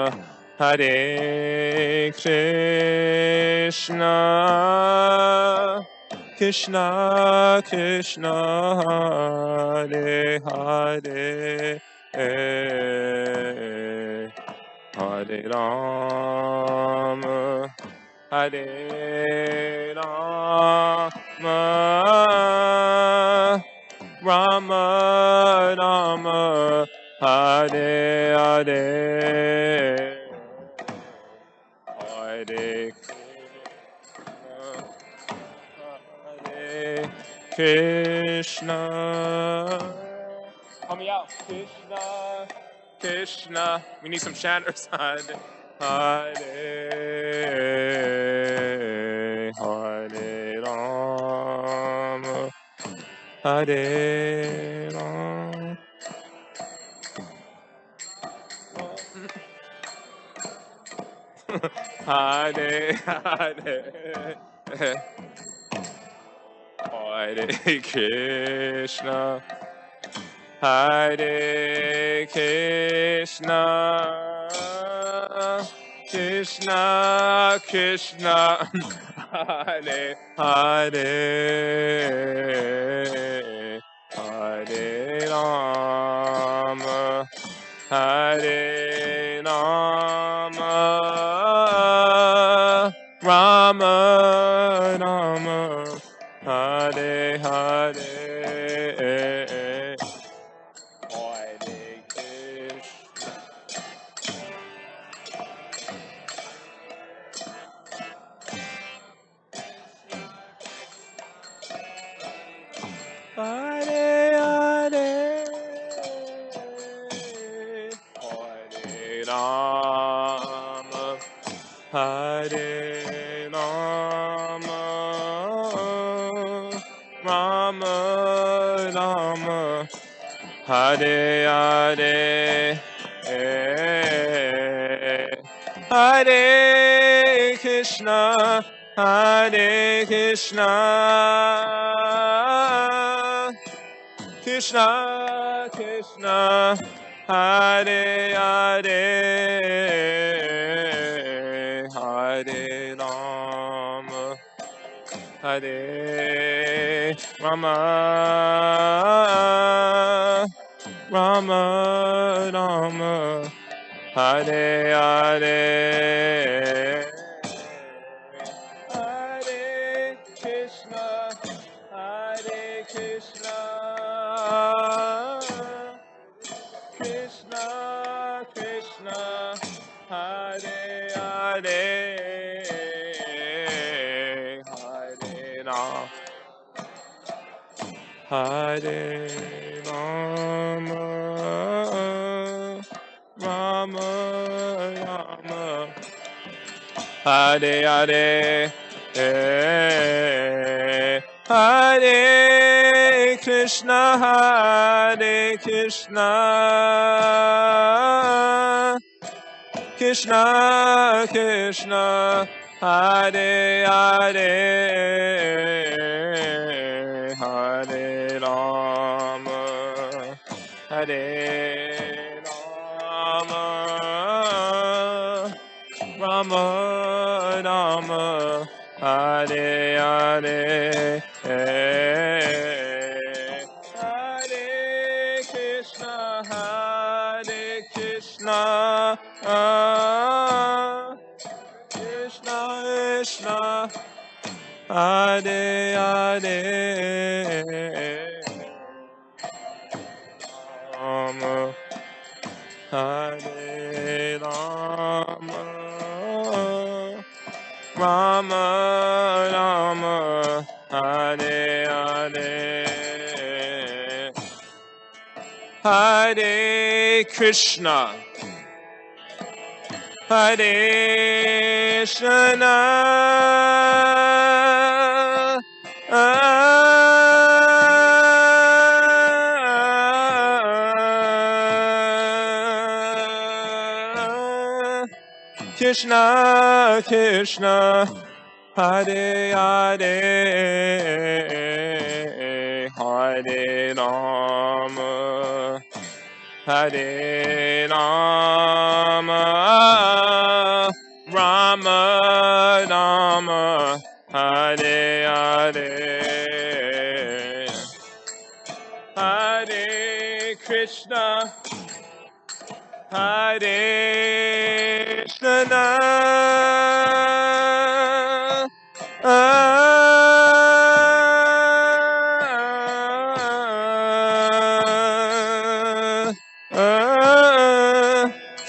D: Hare Krishna, Krishna Krishna, Hare Hare, Hare Rama, Hare Rama, Rama Rama, Hare Hare, Hare Krishna, help me out. Krishna, Krishna. We need some chanters. Hare Hare, Hare Rama, Hare Rama. Hare Hare Hare Krishna Hare Krishna Krishna Krishna Hare Hare Hare Rama Hare Rama Rama Rama Hare Hare Hare Krishna Hare Hare Hare Rama Hare Rama Rama Rama Hare Hare Hare Krishna Hare Krishna Krishna Krishna Hare Hare Hare Rama Hare Rama Rama Rama Hare Hare Hare Krishna Hare Krishna Krishna Krishna Hare Hare Hare Rama Hare Rama Rama Rama Hare Hare Hare Krishna Hare Krishna Krishna Krishna Hare Hare Hare Rama Hare Rama Rama Rama Hare Hare Hare Krishna Hare Krishna Krishna Krishna Hare Hare Rama Hare Rama Rama Rama Hare Hare Hare Krishna Hare Krishna Krishna Krishna Hare Hare Hare Rama Hare Rama Rama Rama Hare Hare Hare Krishna Hare Krishna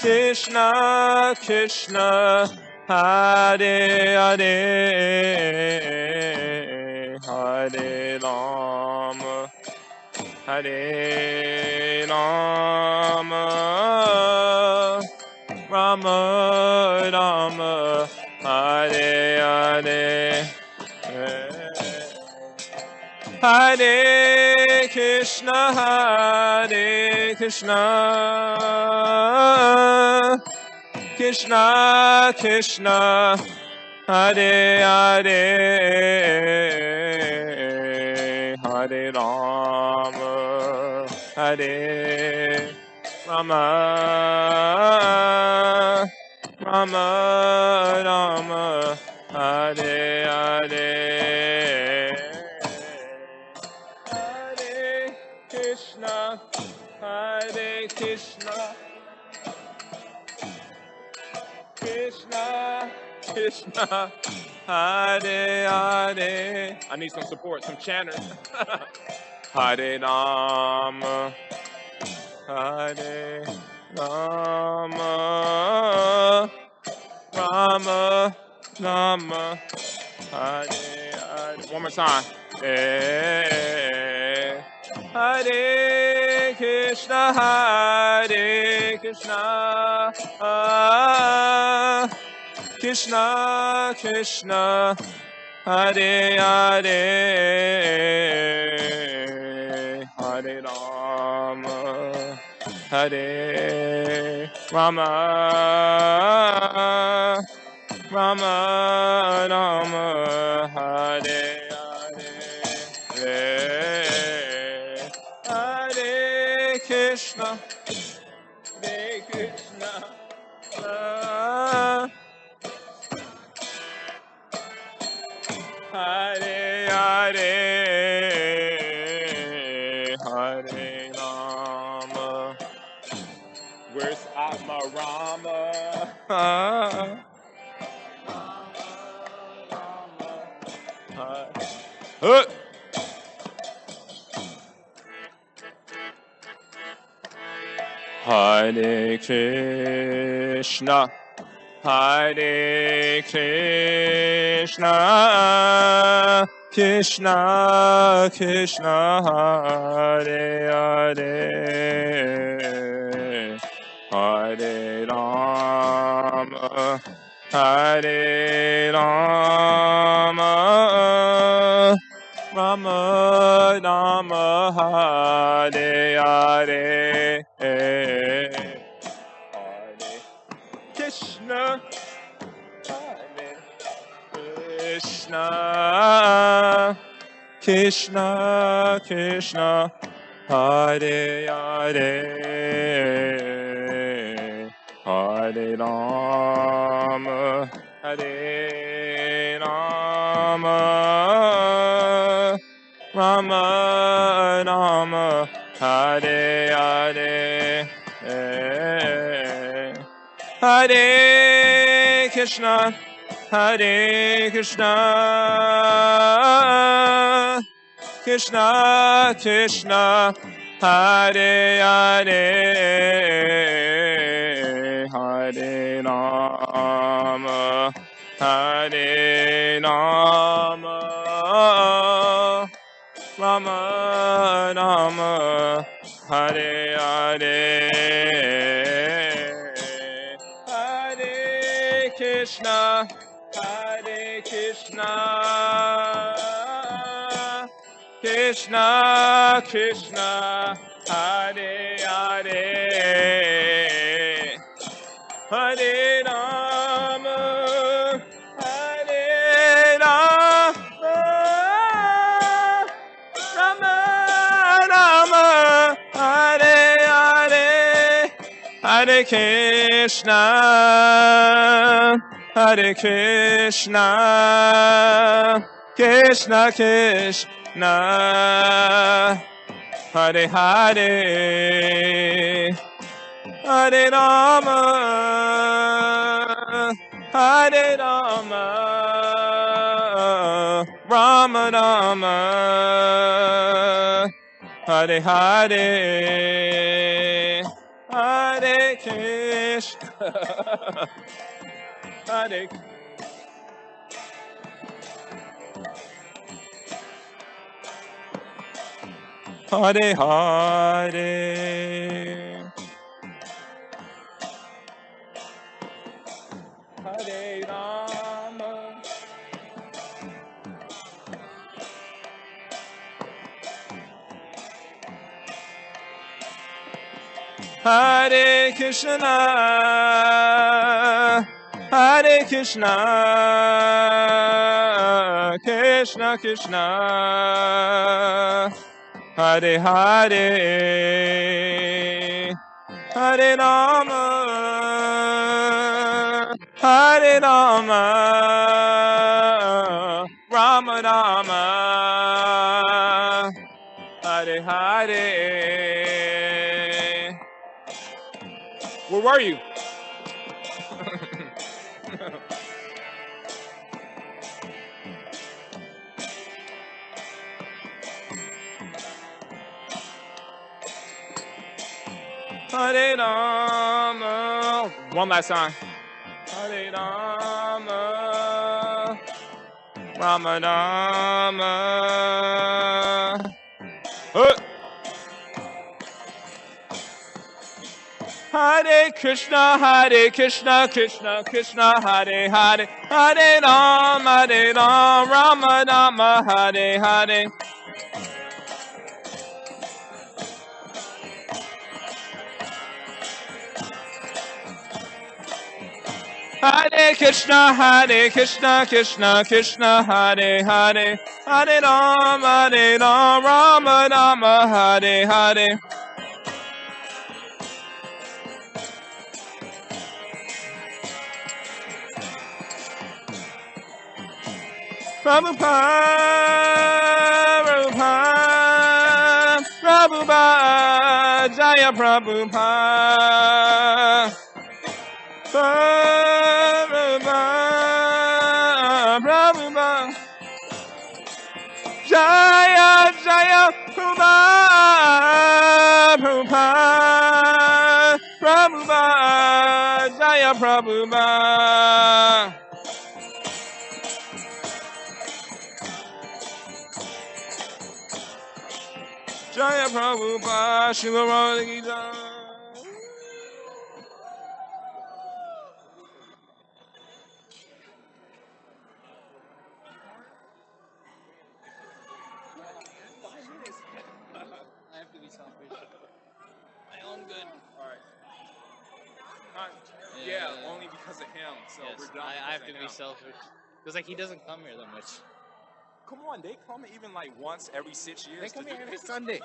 D: Krishna Krishna Hare Hare Hare Rama Hare Rama Rama Rama Hare Hare Hare Krishna Hare Krishna Krishna Krishna Hare Hare Hare Rama Hare Rama Rama Rama Hare Hare Hare Krishna Hare Krishna Krishna, Krishna, Hare Hare. I need some support, some chanters. Hare Rama, Hare Rama, Rama, Rama, Hare Hare. One more time. Hare Krishna, Hare Krishna, Krishna, Krishna, Hare Hare, Hare Rama, Hare Rama, Rama, Rama, Hare Hare, Hare Krishna, Hare Krishna, Hare Hare, Hare Rama. Where's Atma Rama? Hare Krishna, Hare Krishna, Krishna Krishna, Hare Hare, Hare Rama, Hare Rama, Rama Rama, Hare Hare, Hare Krishna, Hare Krishna, Krishna Krishna, Hare Hare, Hare Rama, Hare Rama, Rama Rama, Hare Hare, Hare Krishna, Hare Krishna, Krishna Krishna, Hare Hare, Hare Rama, Hare Rama, Rama Rama, Hare Hare, Hare Krishna, Hare Krishna, Krishna Krishna, Hare Hare, Hare Rama, Hare Rama, Rama Rama, Hare Hare, Hare Krishna, Hare Krishna, Krishna Krishna, Hare Hare, Hare Rama, Hare Rama, Rama Rama, Hare Hare, Hare Krishna, Hare Hare Hare, Hare Rama, Hare Krishna, Hare Krishna, Krishna Krishna, Hare Hare, Hare Rama, Hare Rama, Rama Rama, Hare Hare. Where were you? Hare Rama. One last time. Hare Rama. Rama Rama. Hare Krishna, Krishna Krishna, Hare Hare, Hare Rama, Rama Rama, Hare Hare. Hare Krishna, Krishna Krishna, Hare Hare, Hare Rama, Rama Rama, Hare Hare. Prabhupada, Prabhupada, Jaya Prabhupada. Prabhupada, Prabhupada. Jaya, Jaya Prabhupada, Prabhupada, Prabhupada, Jaya Prabhupada. Jaya Prabhupada, Srila Radha.
A: I have to be selfish. My own good.
D: Yeah, only because of him. So
A: Yes,
D: we're done.
A: I have to be selfish. Because like he doesn't come here that much.
D: Come on, they come even like once every 6 years.
A: They come
D: to
A: here
D: do
A: every
D: this.
A: Sunday.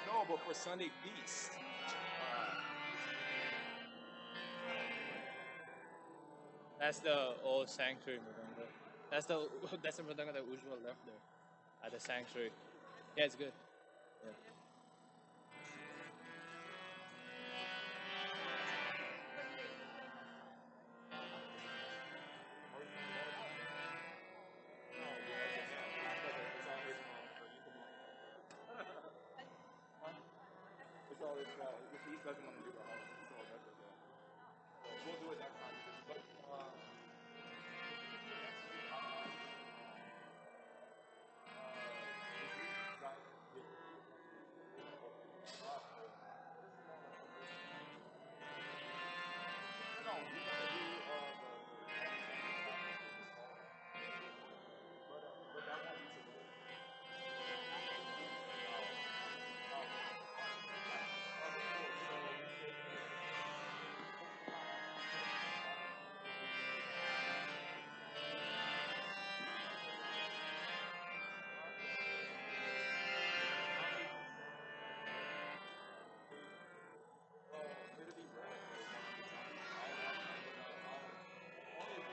D: No, but for Sunday feast.
A: That's the old sanctuary Mridanga. That's the Mridanga that Ujjwal left there at the sanctuary. Yeah, it's good. Yeah.
D: It's always if he doesn't want to do the house, it's all better. We'll do it next time. But,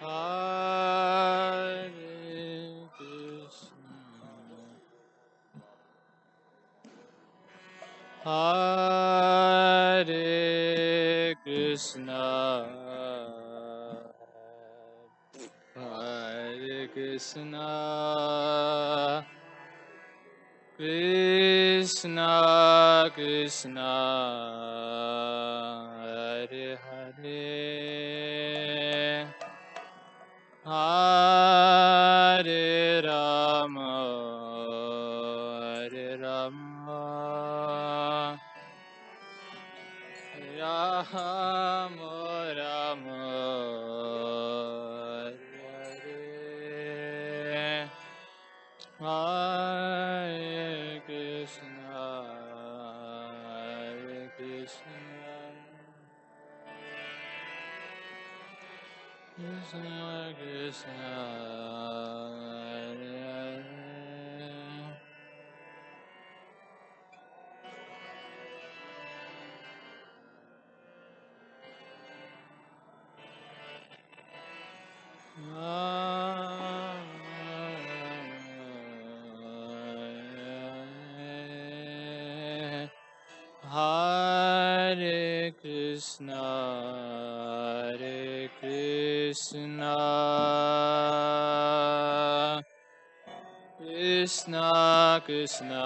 A: Hare Krishna. Hare Krishna. Hare Krishna. Krishna Krishna. Hare Hare. Hare Rama, Hare Rama, Rama Rama, Hare Hare, Hare Krishna, Hare Krishna. Krishna Krishna Hare Hare Hare Krishna, Hare Krishna, Krishna Krishna,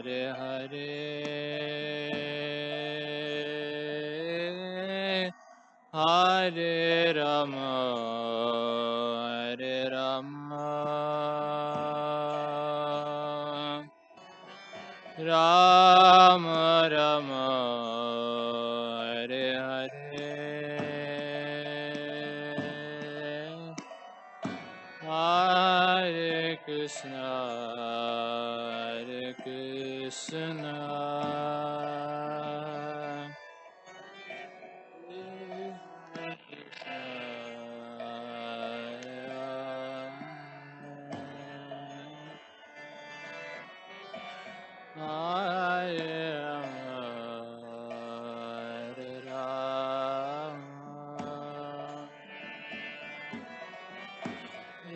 A: Hare Hare, Hare Rama, Hare Rama. Rama Rama Hare Hare Hare Krishna Hare Krishna Krishna Krishna Hare Hare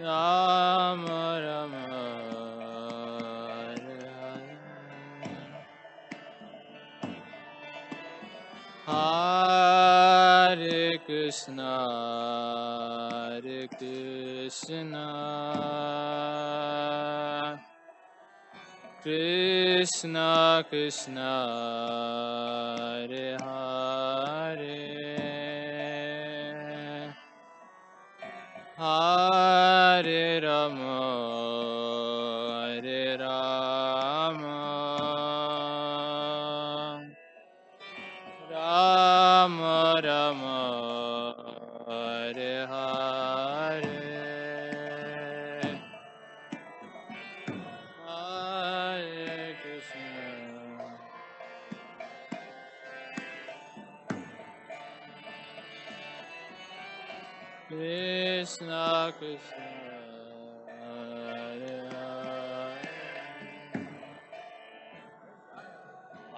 A: Rama Rama Hare Krishna Hare Krishna Krishna Krishna Hare Hare Hare Rama Hare Rama Rama Rama Hare Hare Hare Krishna Krishna Krishna Hare Hare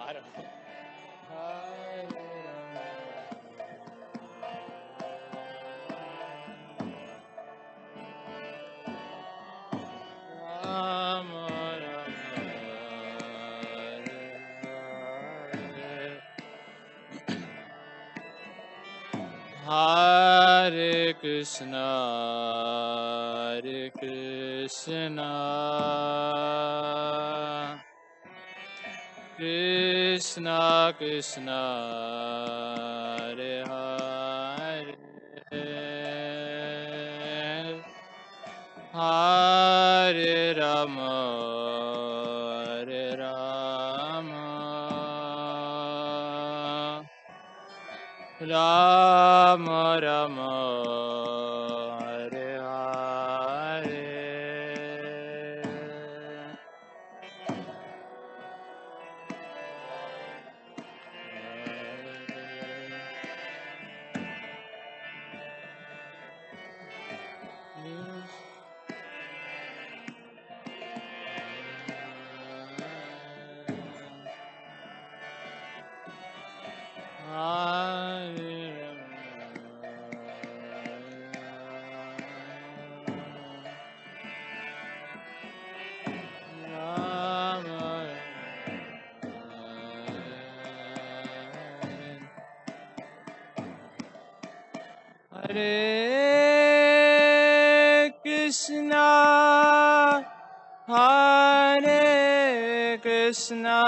A: I don't know. Hare Rama Rama Hare Krishna Hare Krishna Krishna Krishna Hare Hare Hare Rama Hare Rama Rama Rama Hare Hare Hare Krishna, Hare Krishna,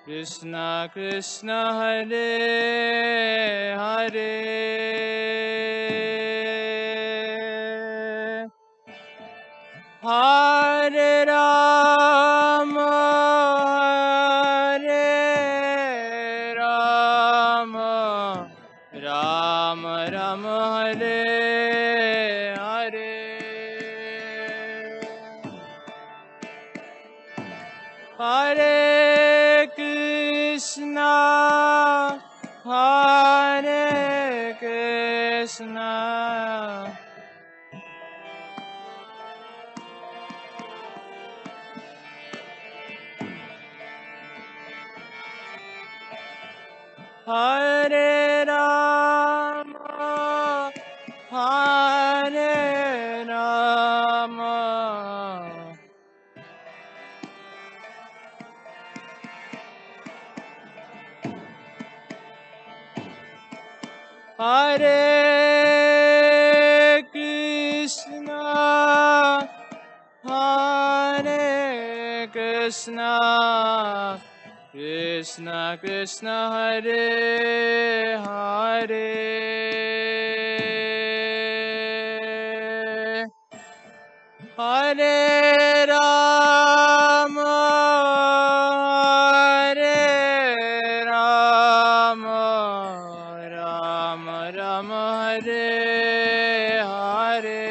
A: Krishna Krishna, Hare Hare, Hare Rama, Hare Rama, Rama Rama, Hare Hare. Hare Krishna, Hare Krishna. Krishna. Hare Rama, Hare Rama, Hare Krishna, Hare Krishna, Krishna Krishna Hare Hare, Hare Rama, Hare Rama, Rama Rama Hare Hare.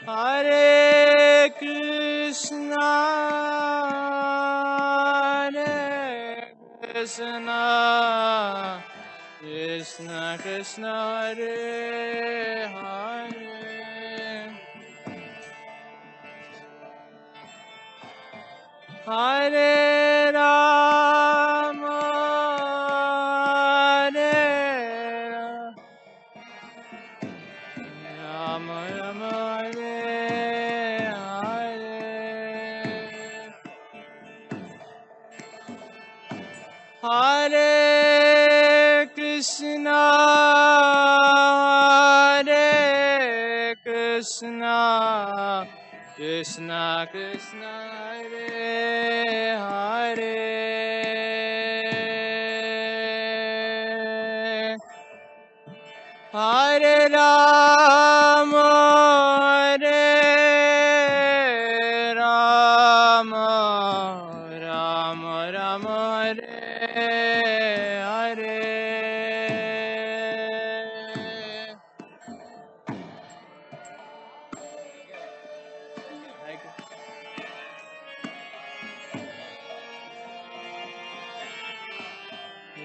A: Hare Krishna, Krishna Krishna Hare Hare, Hare Rama, Hare Rama, Rama Hare Hare, Hare Krishna, Hare Krishna, Krishna Krishna Hare Hare, Hare Rama, Hare Rama, Rama Rama Hare Hare,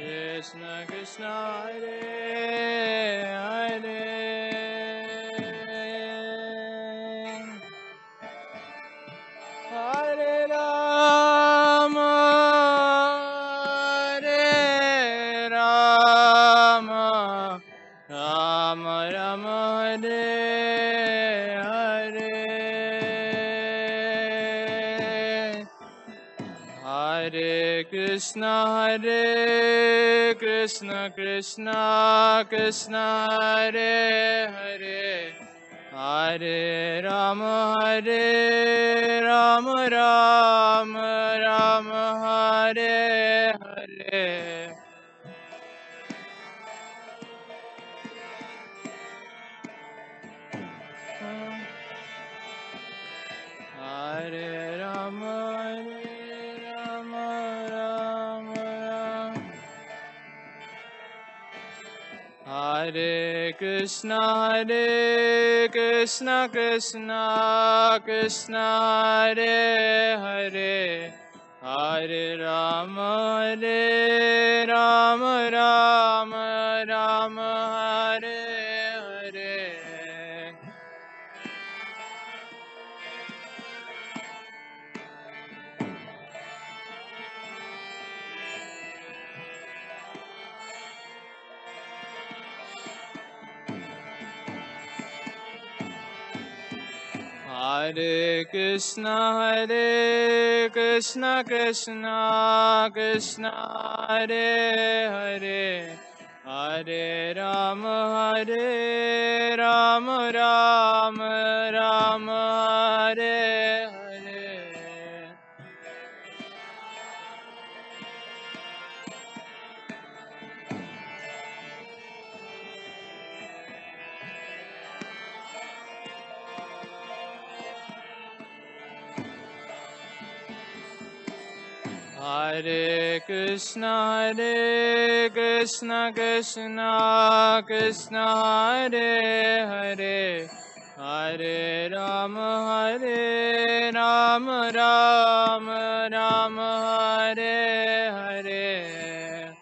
A: Krishna Krishna Hare Hare, Hare Rama, Hare Rama, Rama Rama Hare Hare, Hare Krishna, Krishna Krishna Hare Hare, Hare Rama, Rama Rama Hare Hare, Hare Rama, Rama Rama, Hare Krishna, Krishna Krishna Hare Hare, Hare Rama, Rama Rama Hare Hare, Hare Krishna, Krishna Krishna Hare Hare, Hare Rama, Rama Rama Hare Hare, Hare Krishna, Krishna Krishna Hare Hare, Hare Rama, Rama Rama Hare Hare,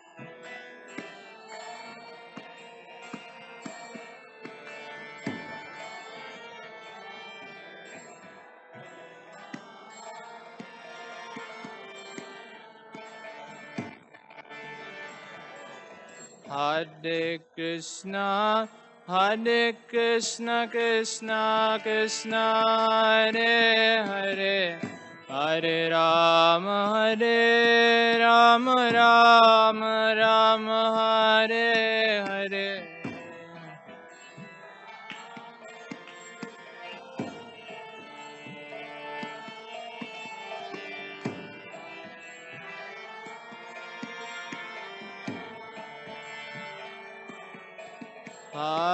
A: Hare Krishna, Hare Krishna, Krishna Krishna, Hare Hare, Hare Rama, Hare Rama, Rama Rama, Hare Hare.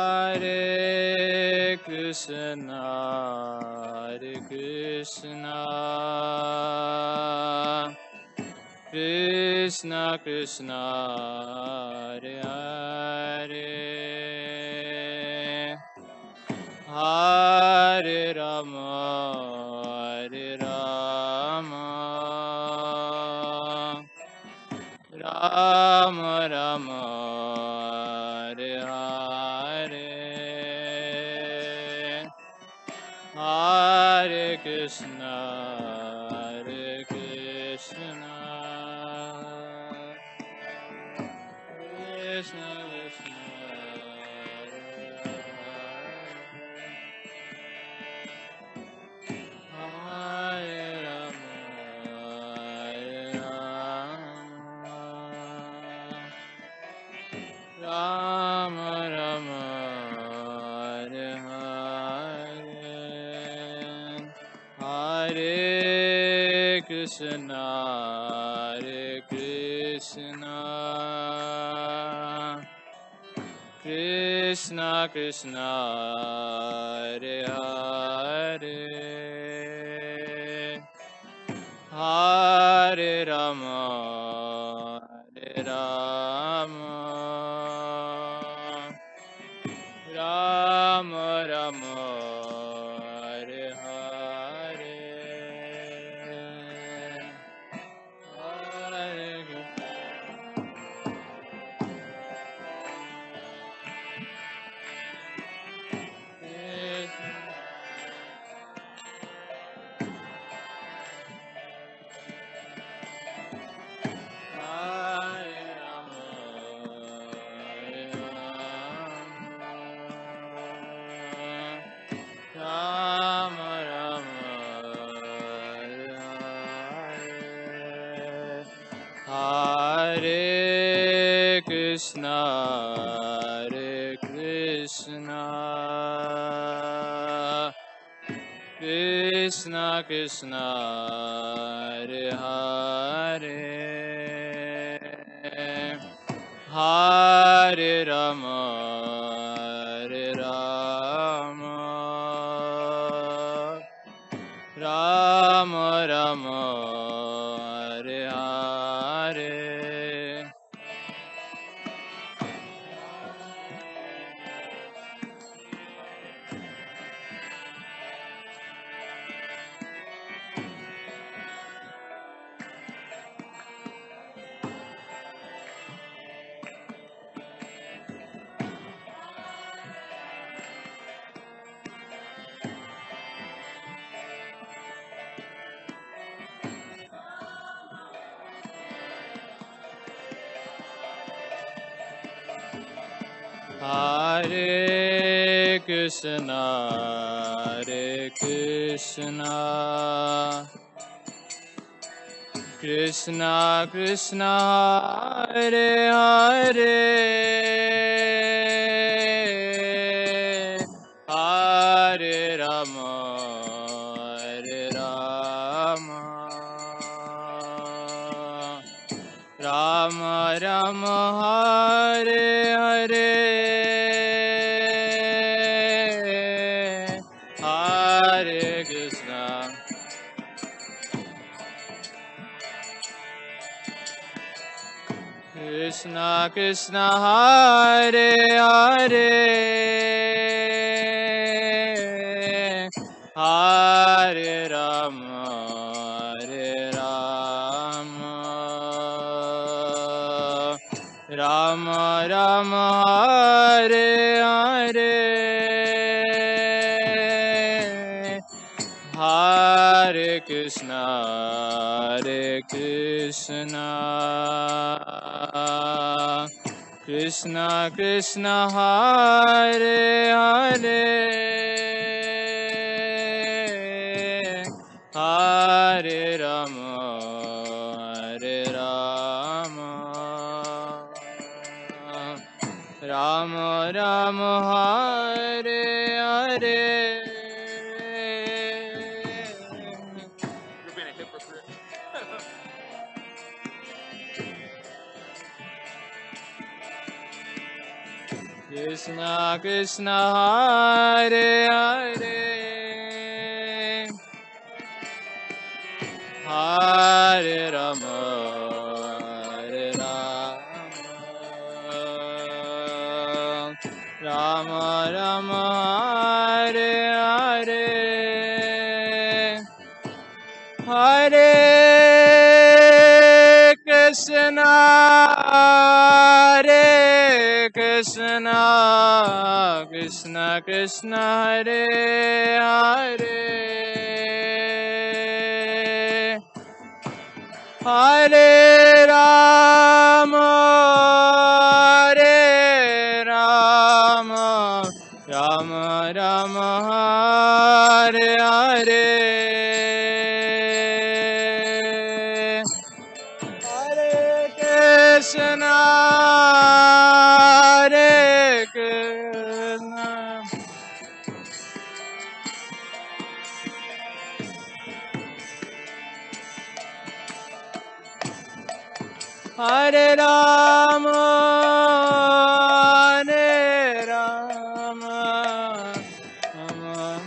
A: Hare Krishna, Hare Krishna, Krishna Krishna, Hare Hare, Hare Rama, Hare Rama, Rama Rama, Hare Hare, Hare Krishna, Hare Krishna, Krishna Krishna, Hare Rama, Hare Rama, Rama Rama, Hare Hare, Hare Krishna, Hare Krishna, Krishna Krishna, Hare Hare, Hare Rama, Hare Rama, Rama Rama, Hare Hare, Hare Krishna, Hare Rama, Hare Rama, Rama Rama, Hare Hare, Hare Krishna, Hare Krishna, Krishna Krishna, Hare Hare, Hare Rama, Hare Rama, Rama Rama, Hare Hare, Hare Krishna, Hare Krishna, Krishna Krishna, Hare Hare, Hare Rama, Hare Rama, Rama Rama, Hare Hare, Hare Krishna, Krishna Krishna, Hare Hare, Hare Rama, Hare Rama, Rama Rama, Hare Hare, Hare Krishna, Hare Krishna, Krishna Krishna Hare Hare Hare Rama Hare Rama Rama Rama Hare Hare.
D: You're being a hypocrite.
A: Krishna Krishna Hare Hare Hare Rama Hare Rama Rama Rama Hare Hare Hare Krishna Hare Krishna Krishna Krishna Hare Hare Hare Rama Hare Rama Rama Rama Hare Hare Hare Krishna Hare Krishna Hare Rama Hare Rama Rama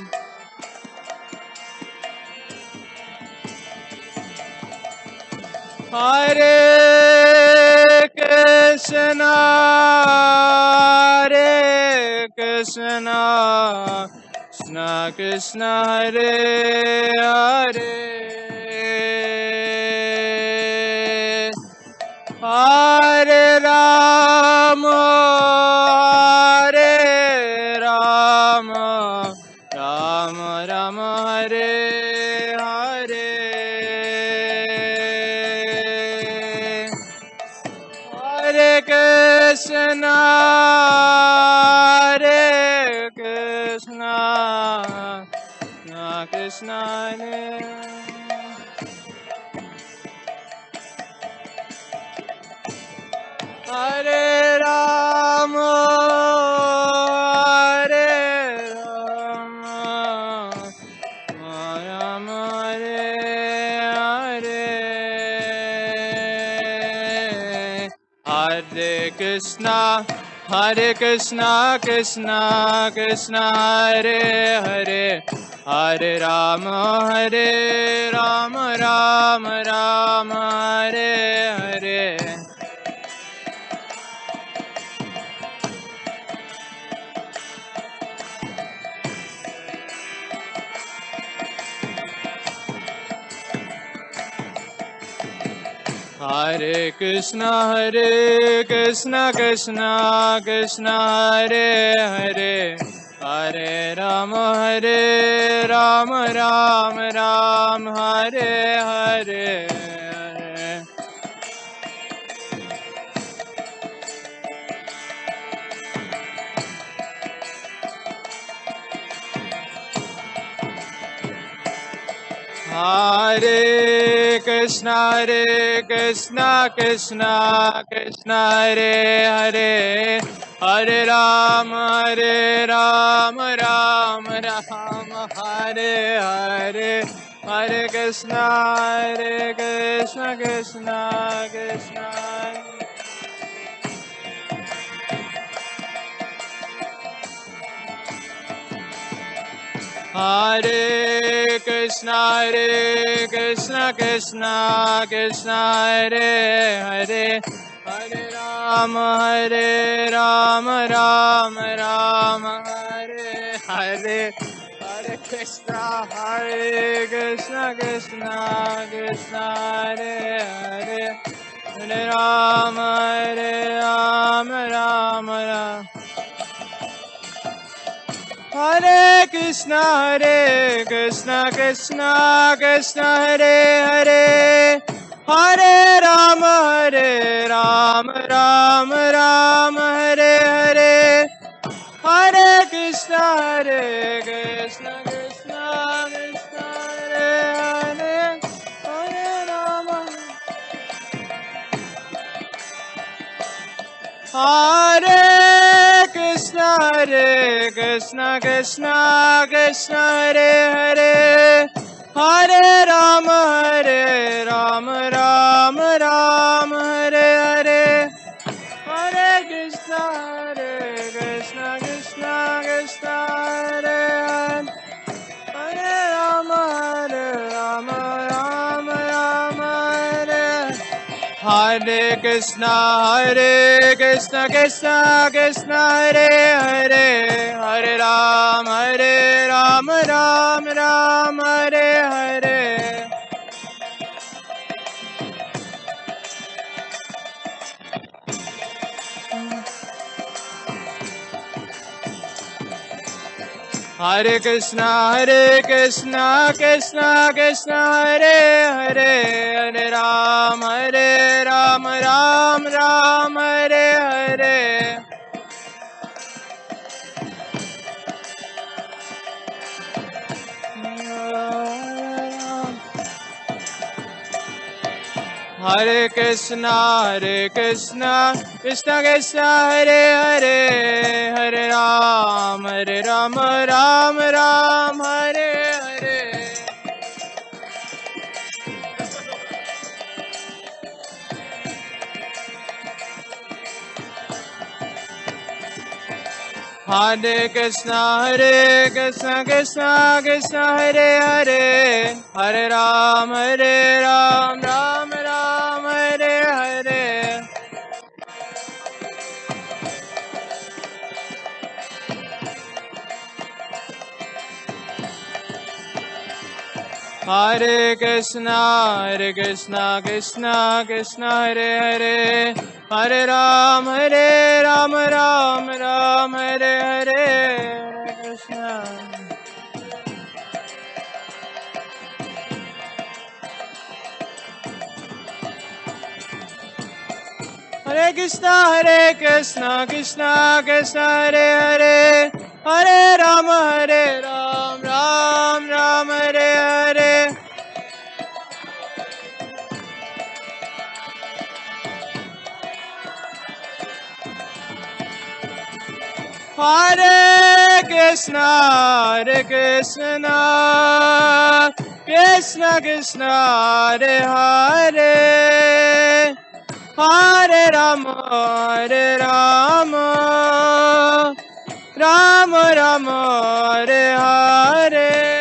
A: Hare Krishna Hare Krishna Krishna Krishna Hare Hare Hare Rama Hare Rama Rama Rama Hare Hare Hare Krishna Hare Krishna Krishna Krishna Hare Hare Rama Hare Rama Rama Hare Hare Hare Krishna Krishna Krishna Hare Hare Hare Rama Rama Rama Hare Hare Hare Krishna Krishna Krishna Hare Hare Hare Rama Rama Rama Hare Hare Hare Krishna Krishna Hare Hare Hare Rama Rama Rama Hare Hare Hare Krishna Krishna Krishna Hare Krishna Krishna Hare Hare Hare Rama Rama Rama Hare Hare Hare Krishna Krishna Hare Hare Hare Rama Rama Hare Krishna Krishna Hare Hare Hare Rama Rama Rama
B: Hare Krishna, Krishna Krishna Hare Hare, Hare Rama, Hare Krishna, Krishna Krishna Hare Hare, Hare Rama, Rama Rama Hare Hare, Hare Krishna, Krishna Krishna Hare Hare, Hare Rama, Rama Rama Hare Hare. Hare Krishna, Krishna Krishna Hare Hare, Hare Rama, Rama Hare Hare. Hare Krishna, Krishna Krishna Hare Hare, Hare Rama, Rama Hare Hare. Hare Krishna, Krishna Krishna Hare Hare, Hare Rama, Rama Hare Hare. Hare Krishna, Krishna Krishna Hare Hare, Hare Rama, Rama Hare Hare. Hare Krishna, Krishna Krishna Hare Hare, Hare Rama, Rama Hare Hare. Krishna. Hare Krishna, Krishna Krishna Hare Hare, Hare Rama, Rama Hare Hare. Hare Krishna, Krishna Krishna Hare Hare, Hare Rama, Rama Hare Hare.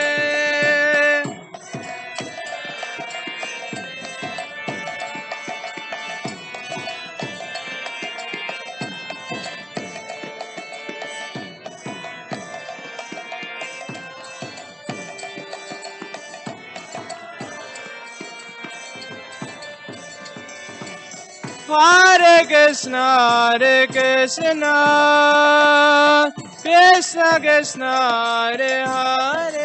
B: Hare Krishna, Krishna Krishna Hare Hare,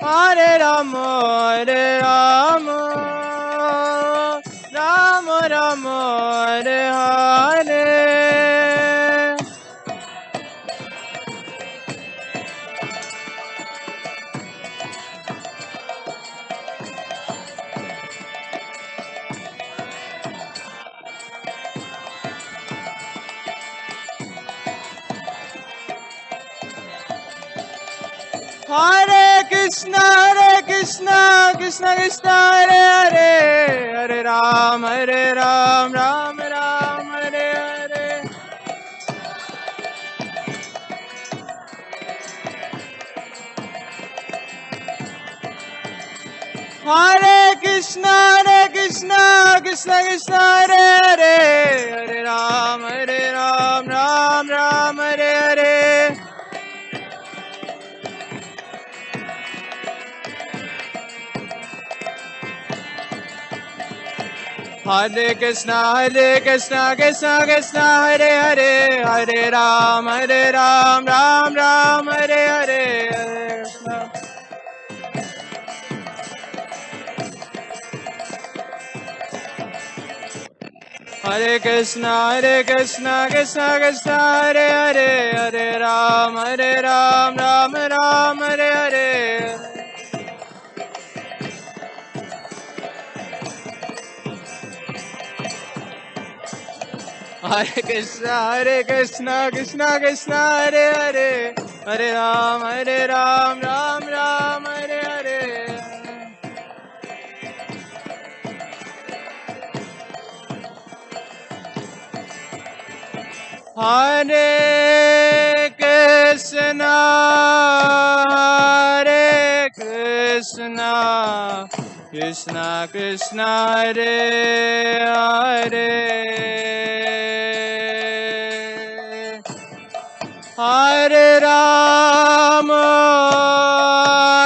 B: Hare Rama, Rama Hare Hare. Hare Krishna, Krishna Krishna Hare Hare, Hare Rama, Rama Hare Hare. Hare Krishna, Krishna Krishna Hare Hare, Hare Rama, Rama Hare Hare. Hare Krishna, Krishna Hare Hare, Hare Rama, Rama Hare Hare. Hare Krishna, Krishna Krishna, Hare Hare, Hare Ram, Ram Ram, Hare Hare. Hare Krishna, Krishna Krishna, Hare Hare, Hare Ram, Ram Ram, Hare Hare. Hare Krishna, Krishna Krishna, Hare Hare, Hare Rama,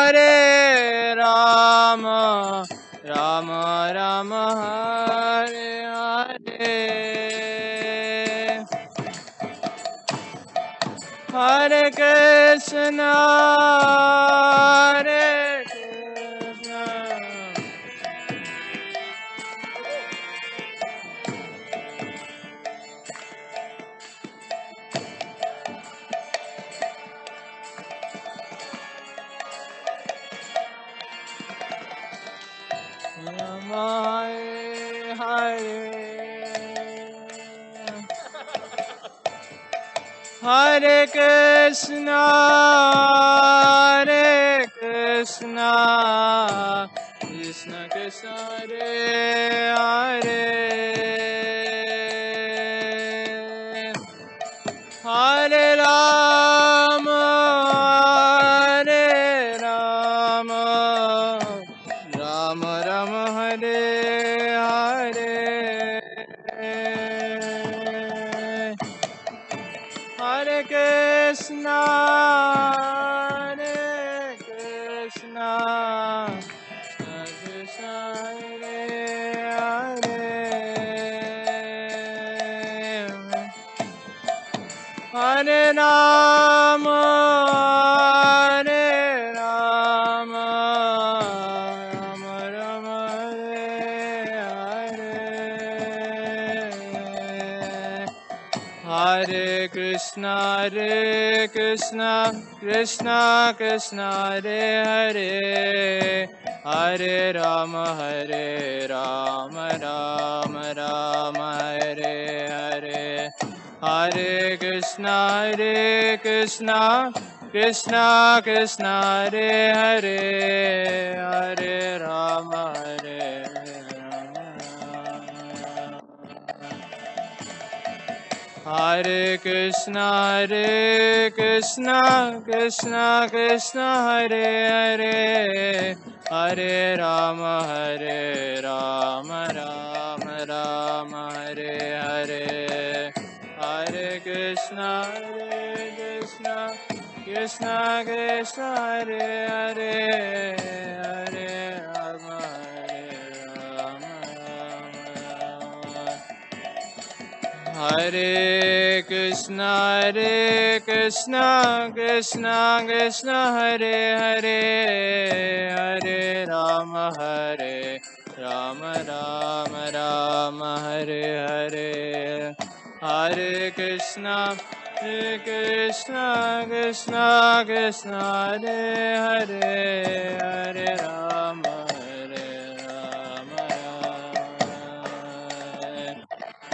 B: Hare Rama, Rama Rama, Hare Hare. Hare Krishna, Hare Krishna. Hare Hare Krishna, Hare Krishna, Krishna Krishna, Hare Hare, Hare Rama, Hare Rama, Rama Rama, Hare Hare. Hare Krishna, Hare Krishna, Krishna Krishna, Hare Hare, Hare Rama, Hare Rama, Rama Rama, Hare Hare. Hare Krishna, Krishna Krishna, Hare Hare, Hare Rama, Rama Rama, Hare Hare, Hare Krishna, Krishna Krishna, Hare Hare, Hare Rama, Hare Krishna, Krishna Krishna, Hare Hare, Hare Rama, Rama Rama, Hare Hare, Hare Krishna, Krishna Krishna, Hare Hare, Hare Rama, Rama. Hare Krishna, Krishna Krishna, Hare Hare, Hare Rama, Rama Rama, Hare Hare, Hare Krishna, Krishna Krishna, Hare Hare, Hare Rama, Rama.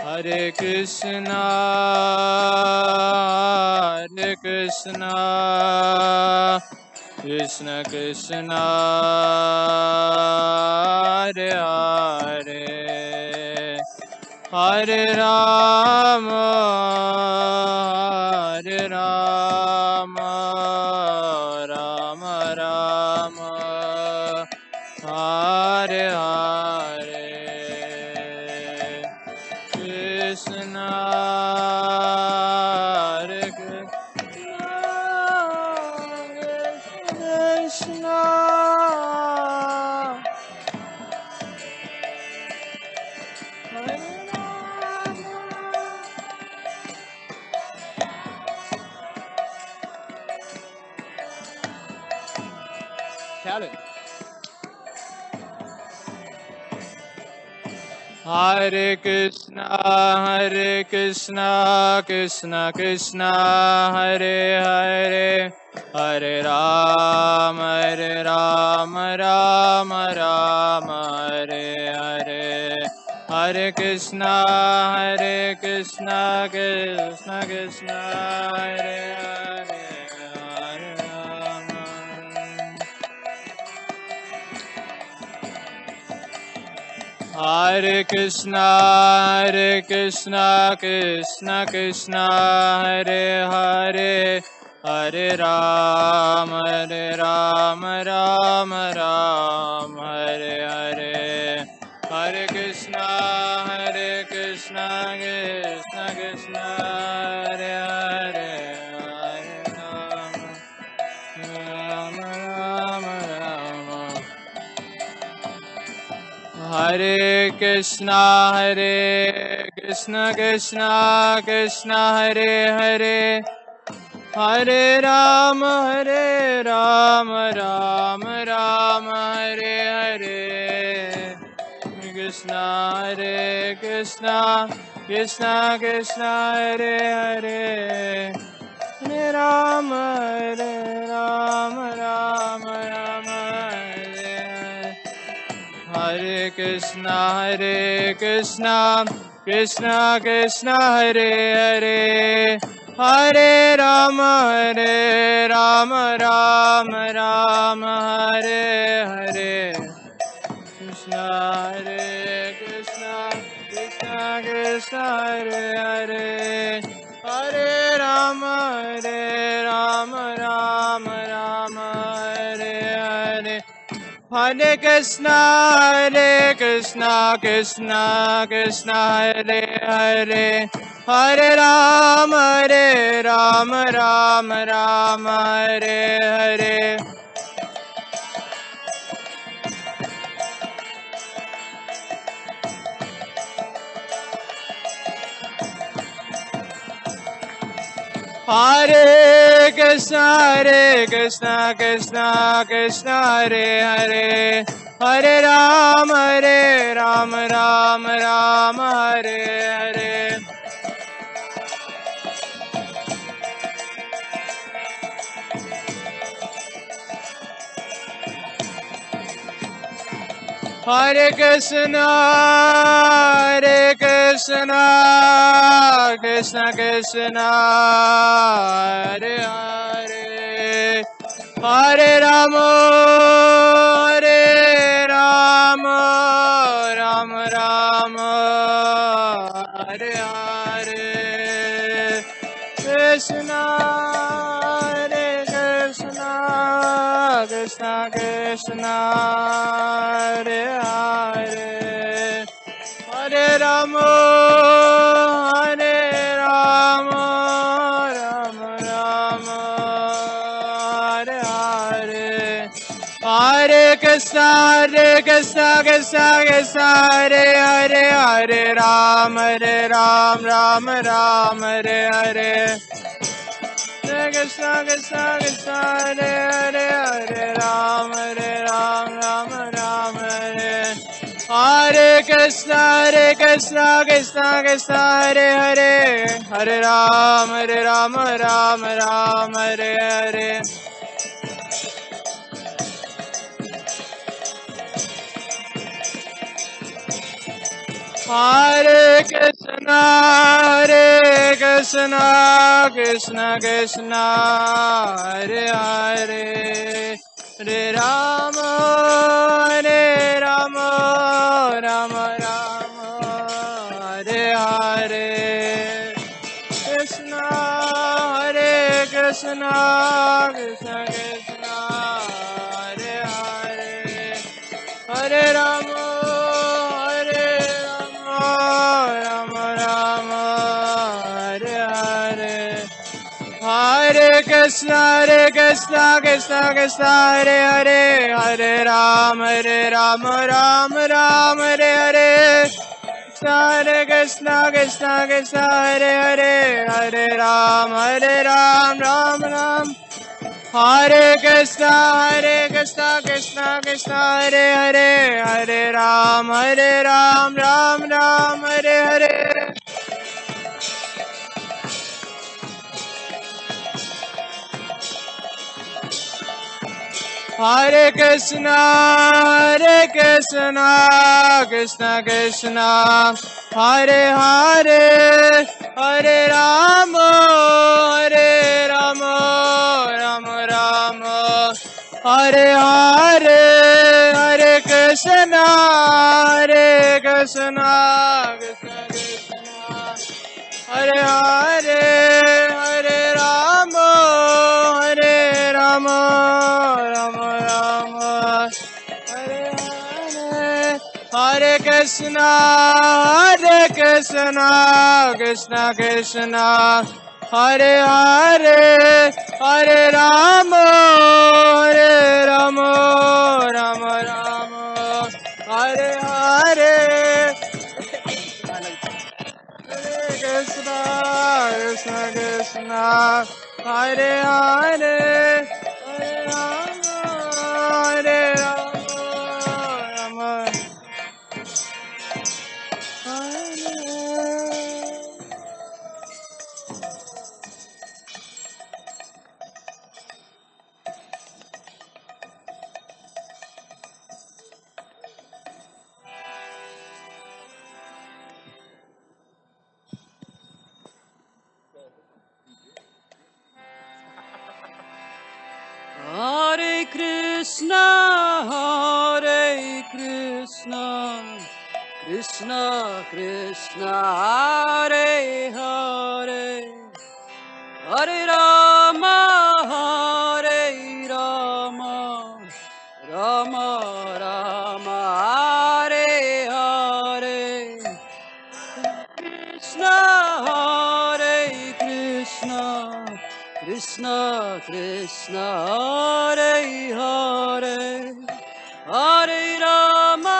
B: Hare Krishna, Krishna Krishna, Hare Hare, Hare Rama, Hare Rama, Rama Rama, Hare Hare. Krishna, Hare Krishna, Hare Rama. Talent. Hare Krishna, Krishna Krishna, Hare Hare, Hare Rama, Rama Rama, Hare Hare. Hare Krishna, Krishna Krishna, Hare Hare, Hare Rama. Hare Krishna, Krishna Krishna, Hare Hare, Hare Rama, Rama Rama, Hare Hare. Hare Krishna, Krishna Krishna, Hare Hare, Hare Rama, Rama Rama. Hare Krishna, Krishna Krishna, Hare Hare, Hare Rama, Rama Rama, Hare Hare. Krishna, Krishna Krishna, Hare Hare, Hare Rama, Rama Rama, Hare Hare. Hare Krishna, Krishna Krishna, Hare Hare, Hare Rama, Rama Rama, Hare Hare. Krishna, Krishna Krishna, Hare Hare, Hare Rama, Rama Rama, Hare Hare. Hare Krishna, Krishna Krishna, Hare Hare, Hare Rama, Rama Hare Hare. Hare Krishna, Krishna Hare Hare, Hare Rama, Rama Hare Hare. Hare Krishna, Krishna Krishna, Hare Hare, Hare Rama, Rama, Hare Hare. Krishna, Krishna Krishna, Hare Hare, Hare Rama, Rama Rama, Hare Hare. Hare Krishna, Krishna Hare Hare, Hare Rama, Rama Hare Hare. Krishna, Hare Hare, Hare Rama, Rama Hare. Hare Krishna, Krishna Hare Hare, Hare Rama, Rama Hare Hare. Hare Krishna, Krishna Hare Hare, Hare Rama, Rama Hare Hare. Krishna, Krishna Hare Hare, Hare Rama, Rama Hare Hare. Hare Krishna, Krishna Hare Hare, Hare Rama, Rama Hare Hare. Hare Krishna, Krishna Hare Hare, Hare Rama, Rama Hare Krishna, Krishna Krishna, Hare Hare, Hare Ram, Ram Ram, Hare Hare. Hare Krishna, Krishna Krishna, Hare Hare, Hare Rama, Rama Rama, Hare Hare, Hare Krishna, Krishna Krishna, Hare Hare, Hare Rama, Rama Rama, Hare Hare, Hare Krishna, Krishna Krishna, Hare Hare, Hare Rama, Rama Rama, Hare Hare. Hare Krishna, Hare Hare, Hare Rama, Rama, Hare.
E: Hare Krishna, Krishna Krishna, Hare Hare, Hare Rama, Rama Rama, Hare Hare, Krishna, Hare Krishna, Krishna Krishna, Hare Hare, Hare Rama,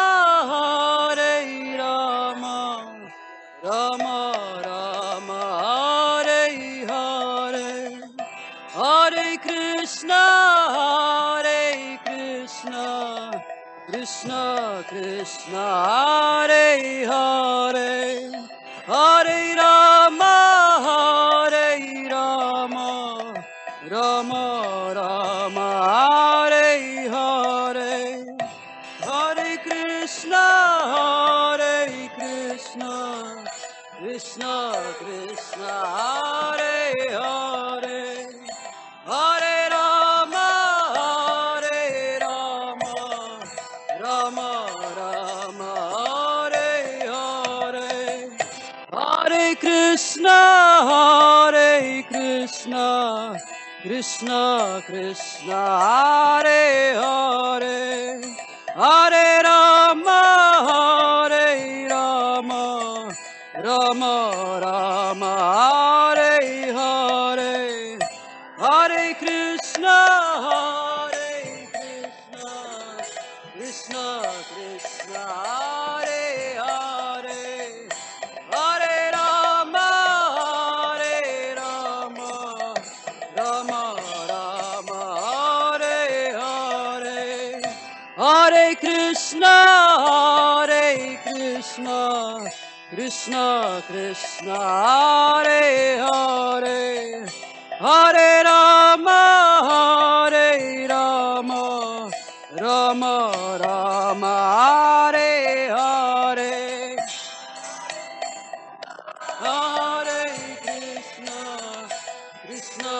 E: Rama Rama, Hare Hare, Hare Krishna, Krishna Krishna, Hare Hare, Hare Rama, Rama Rama, Hare Hare, Hare Krishna, Krishna Krishna, Hare Hare, Hare Rama, Rama Rama, Hare Hare, Hare Krishna, Krishna Krishna, Hare Hare, Hare Rama, Rama Rama, Hare Hare, Hare Krishna, Krishna Krishna, Hare Hare, Hare Rama, Rama Rama, Hare Hare, Hare Krishna, Krishna Krishna, Hare Hare, Hare Rama, Rama Rama, Hare Hare, Hare Krishna, Krishna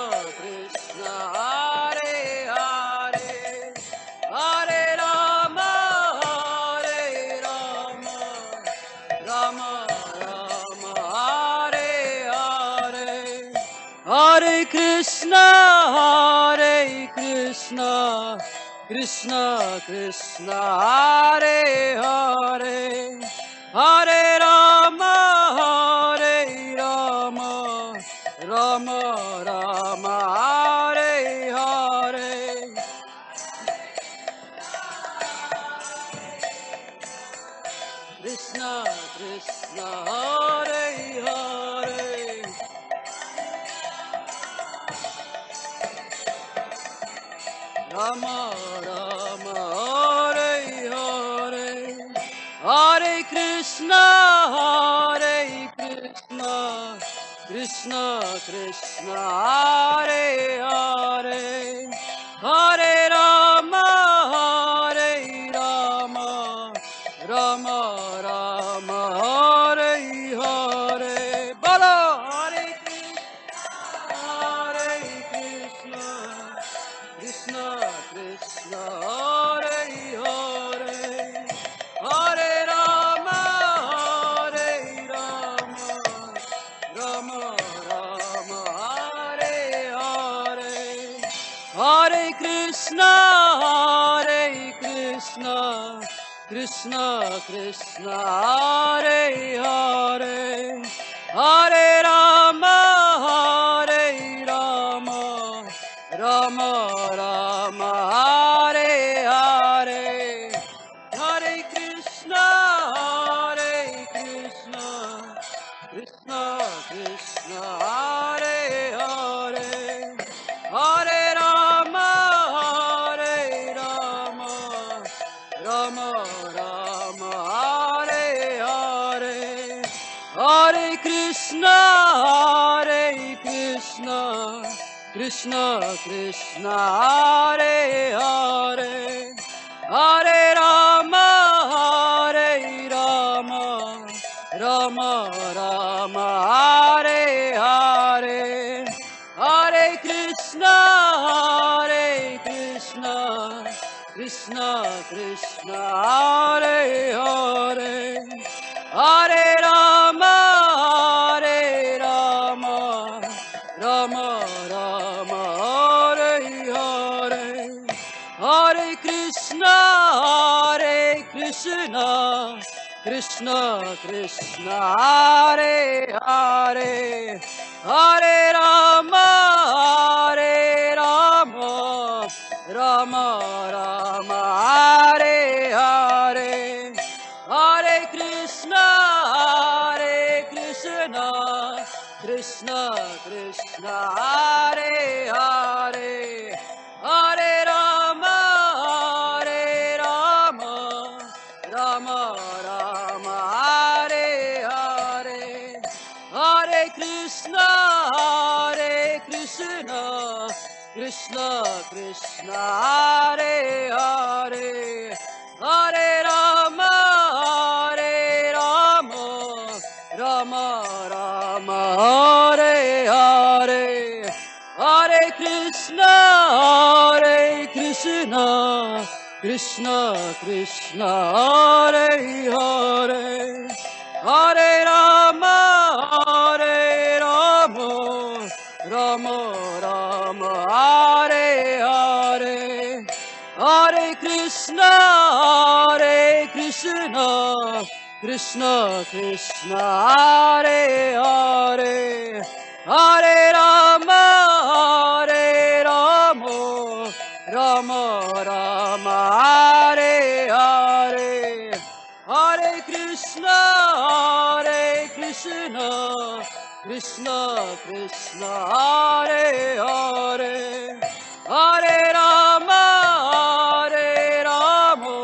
E: Hare Hare, Hare Rama, Rama Rama, Hare Hare, Hare Krishna, Krishna Krishna, Hare Hare, Hare Rama, Rama Rama, Hare Hare, Krishna Krishna, Hare Hare, Rama Rama Hare Hare Hare Krishna Krishna Krishna Hare Hare Hare Rama Rama Rama Hare Hare Bolo Hare Krishna Krishna Krishna Hare Hare Hare Rama Rama Rama Hare Hare Hare Krishna Krishna Krishna Hare Hare Hare Rama Rama Rama Hare Hare Hare Krishna Krishna Krishna Hare Hare Hare Rama Rama Rama Hare Hare Hare Krishna Krishna Krishna Hare Hare Hare Rama Rama Rama Hare Hare Hare Krishna Krishna Krishna Hare Hare Hare Rama Rama Rama Hare Hare Hare Krishna Krishna Krishna Hare Hare Hare Rama Rama Rama Hare Hare Hare Krishna Krishna Krishna Hare Hare Hare Rama Rama Rama Hare Hare Hare Krishna Krishna Krishna Hare Hare Hare Rama Rama Rama Hare Hare Hare Krishna Krishna Krishna Hare Hare Hare Rama Rama Rama Hare Hare Hare Krishna Krishna Krishna Hare Hare Hare Rama Rama Rama Hare Hare Hare Krishna Krishna Krishna Hare Hare Hare Rama Rama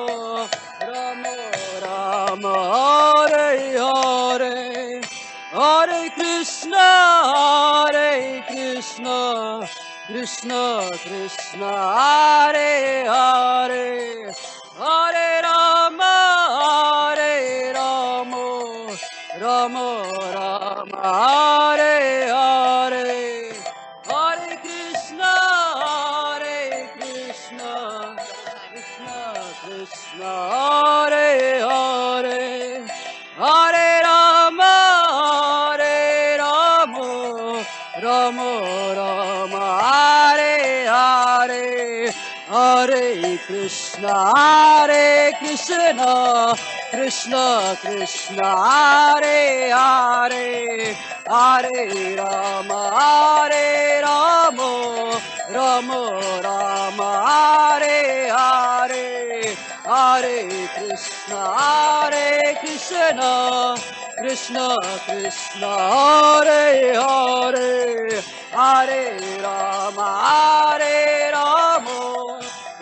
E: Rama Hare Hare Hare Krishna Krishna Krishna Hare Hare Hare Rama Rama Rama Hare Hare Hare Krishna Krishna Krishna Hare Hare Hare Rama Rama Rama Hare Hare Hare Krishna Krishna Krishna Hare Hare Hare Rama Rama Rama Hare Hare Hare Krishna Krishna Krishna Hare Hare Hare Rama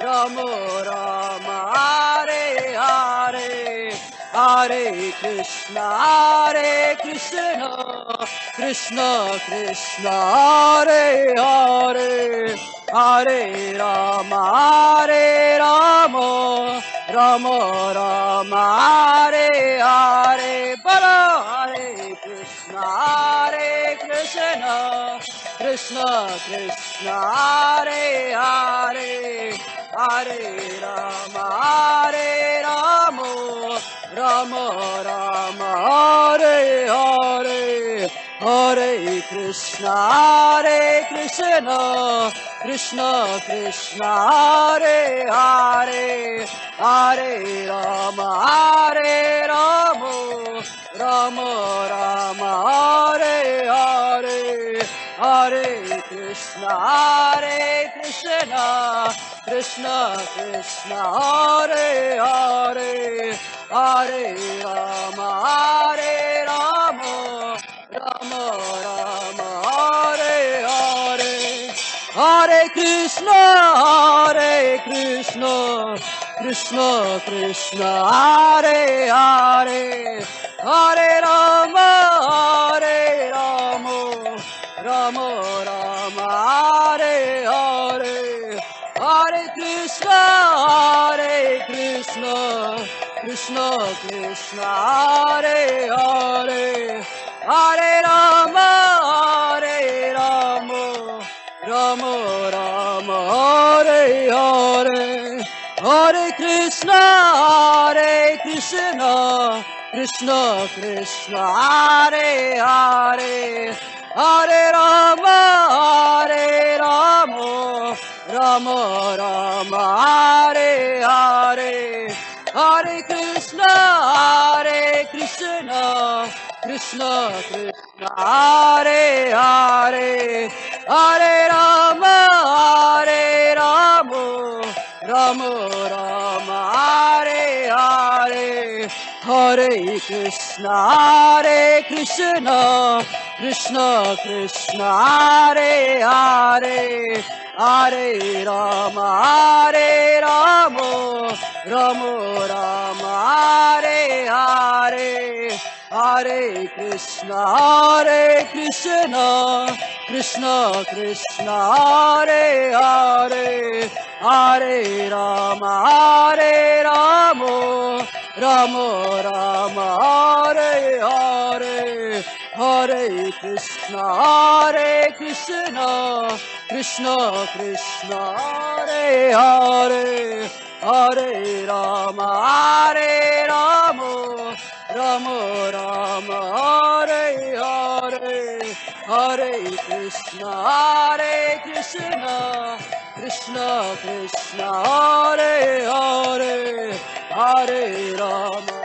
E: Rama Rama Hare Hare Hare Krishna Krishna Krishna Hare Hare Hare Rama Rama Rama Hare Hare Bala Hare Krishna Krishna Krishna Hare Hare Hare Rama Rama Rama Hare Hare Hare Krishna Krishna Krishna Hare Hare Hare Rama Rama Rama Hare Hare Hare Krishna Krishna Krishna Hare Hare Hare Rama Rama Rama Hare Hare Hare Krishna Krishna Krishna Hare Hare Hare Rama Rama Rama Hare Hare Hare Krishna Krishna Krishna Hare Hare Hare Rama Rama Rama Hare Hare Hare Krishna Krishna Krishna Hare Hare Hare Rama Rama Rama Hare Hare Hare Krishna Krishna Krishna Hare Hare Hare Rama Rama Rama Hare Hare Hare Krishna Krishna Krishna Hare Hare Hare Rama Rama Rama Hare Hare Hare Krishna Krishna Krishna Hare Hare Hare Rama Rama Rama Hare Hare Hare Krishna Krishna Krishna Hare Hare Hare Rama Rama Rama Hare Hare Hare Krishna Krishna Krishna Hare Hare Hare Rama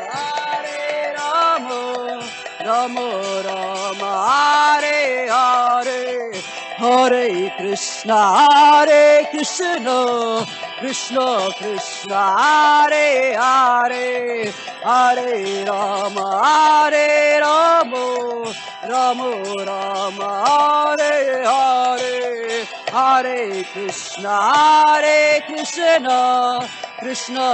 E: Rama Rama Hare Hare Hare Krishna Krishna Krishna Hare Hare Hare Rama Rama Rama Hare Hare Hare Krishna Krishna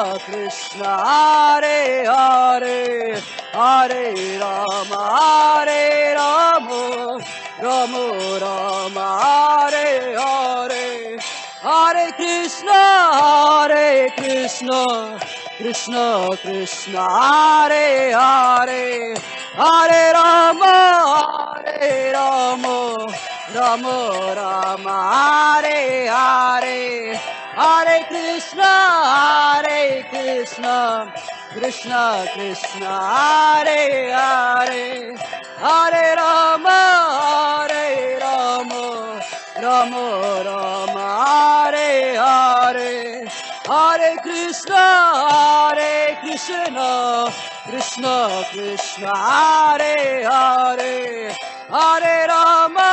E: Hare Hare Hare Rama Rama Rama Hare Hare Hare Krishna Krishna Hare Hare Hare Rama Rama Rama Hare Hare Hare Krishna Krishna Hare Hare Hare Rama Rama Rama Hare Hare Hare Krishna Krishna Hare Hare Hare Rama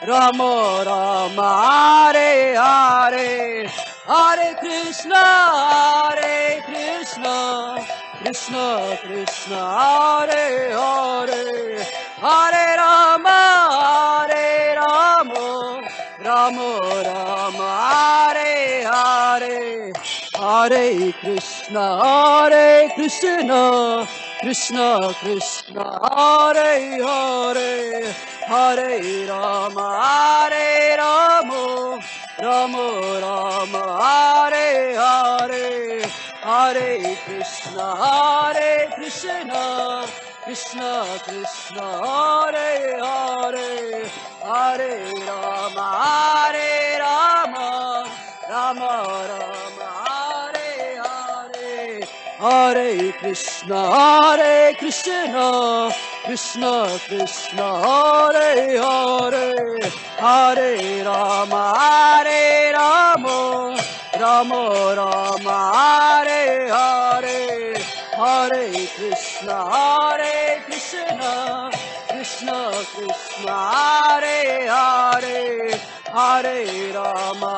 E: Rama Rama Hare Hare Hare Krishna Krishna Hare Hare Hare Rama Rama Rama Hare Krishna, Krishna Krishna, Hare Hare, Hare Rama, Rama Rama, Hare Hare, Hare Krishna, Krishna Krishna, Hare Hare, Hare Rama, Rama Rama, Hare Hare, Hare Krishna, Krishna Krishna, Hare Hare, Hare Rama, Rama Rama, Hare Hare, Hare Krishna, Krishna Krishna, Hare Hare, Hare Rama,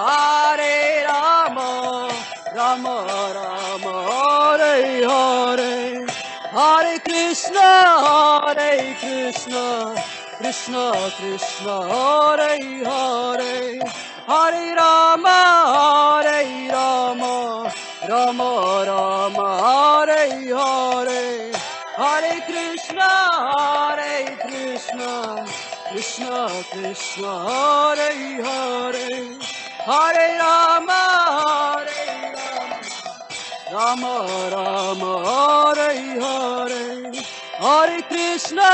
E: Rama Rama, Hare Hare, Hare Krishna, Krishna Krishna, Hare Hare, Hare Rama, Rama Rama, Hare Hare, Hare Krishna, Krishna Krishna, Hare Hare, Hare Rama, Rama Rama, Hare Hare, Hare Krishna,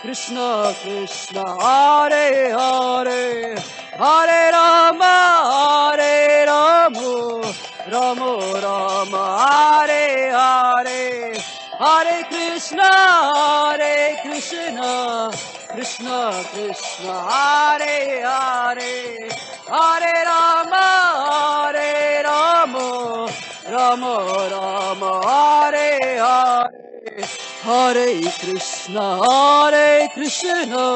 E: Krishna Krishna, Hare Hare, Hare Rama, Rama Rama, Hare Hare, Hare Krishna, Krishna Krishna, Hare Hare, Hare Rama, Rama Rama, Hare Hare, Hare Krishna,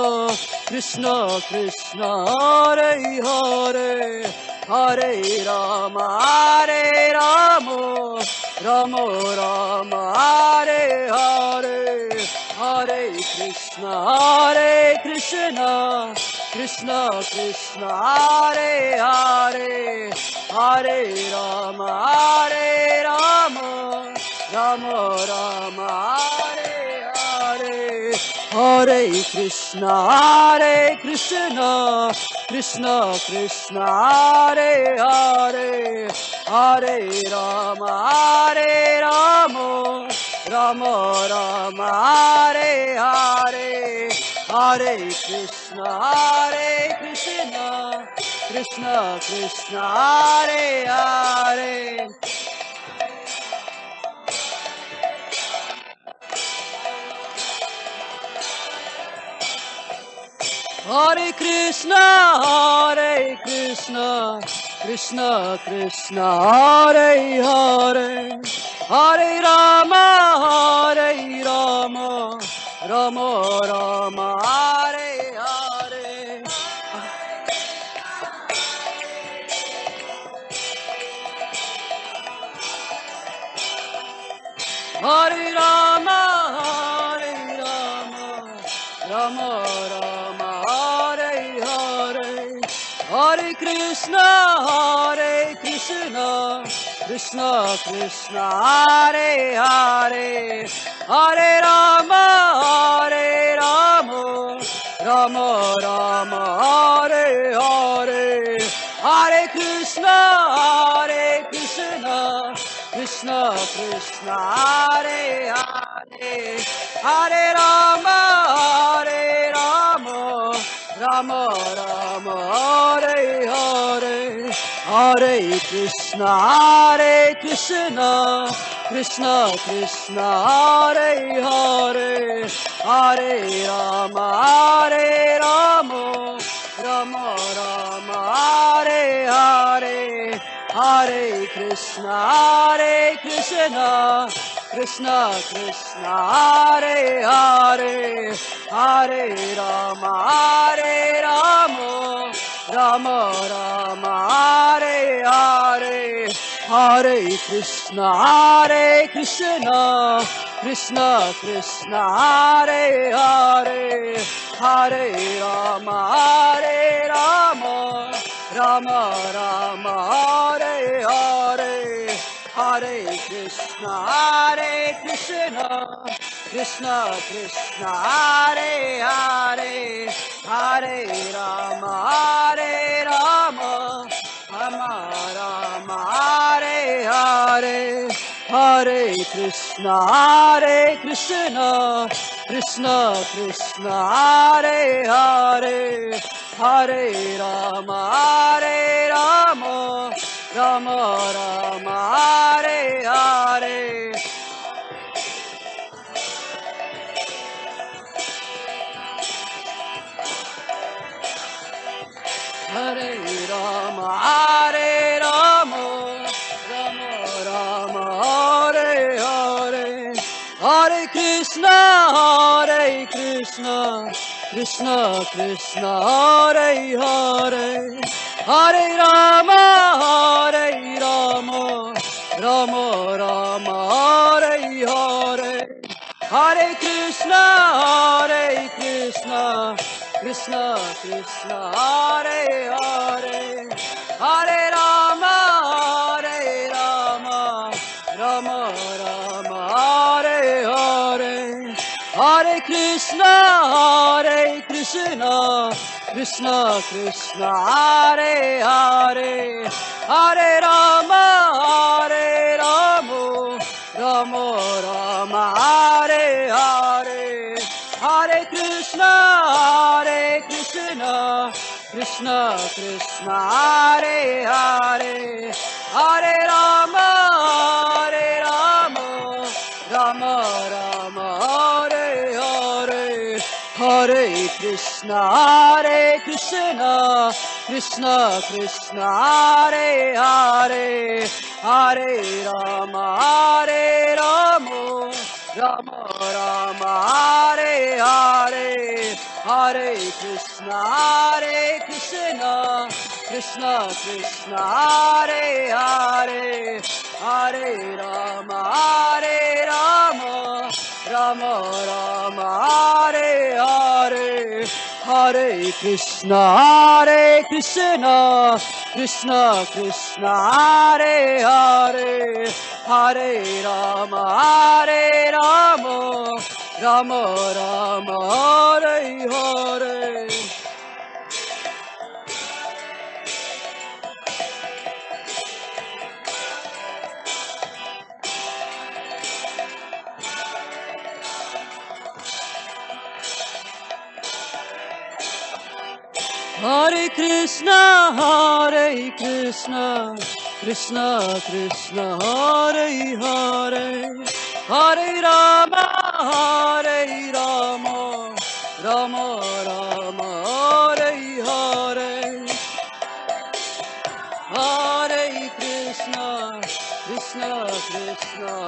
E: Krishna Krishna, Hare Hare, Hare Rama, Rama Rama, Hare Hare, Hare Krishna, Krishna Krishna, Hare Hare, Hare Rama, Rama Rama, Hare Hare, Hare Krishna, Krishna Krishna, Hare Hare, Hare Rama, Rama Rama, Hare Hare, Hare Krishna, Krishna Krishna, Hare Hare. Hare Krishna, Krishna Krishna, Hare Hare, Hare Rama, Rama Rama, Hare Hare, Hare Rama, Rama Rama, Hare Hare, Hare Krishna, Krishna Krishna, Hare Hare, Hare Rama, Rama Rama, Hare Hare, Hare Krishna, Krishna Krishna, Hare Hare, Hare Rama, Rama Rama, Hare Hare, Hare Krishna, Krishna Krishna, Hare Hare, Hare Rama, Rama Rama, Hare Hare, Hare Krishna, Krishna Krishna, Hare Hare, Hare Rama, Rama Rama, Hare Hare, Hare Krishna, Krishna Krishna, Hare Hare, Hare Rama, Rama Rama Hare Hare Hare Krishna Krishna Krishna Hare Hare Hare Rama Rama Rama Hare Hare Hare Krishna Krishna Krishna Hare Hare Hare Rama Rama Rama Hare Hare Hare Rama Rama Rama Hare Hare Hare Krishna Krishna Krishna Hare Hare Hare Rama Rama Rama Hare Hare Hare Krishna Krishna Krishna Hare Hare Hare Rama Rama Rama Hare Hare Hare Krishna Krishna Krishna Hare Hare Hare Rama Rama Rama Hare Hare Hare Krishna Krishna Krishna Hare Hare Hare Rama Rama Rama Hare Hare Hare Krishna Krishna Krishna Hare Hare Hare Rama Rama Rama Hare Hare Hare Krishna Krishna Krishna Hare Hare Hare Rama Rama Rama Hare Hare Hare Krishna Krishna Krishna Hare Hare Hare Rama Rama Rama Hare Hare Hare Krishna Krishna Krishna Hare Hare Hare Rama Rama Rama Hare Hare Hare Krishna Krishna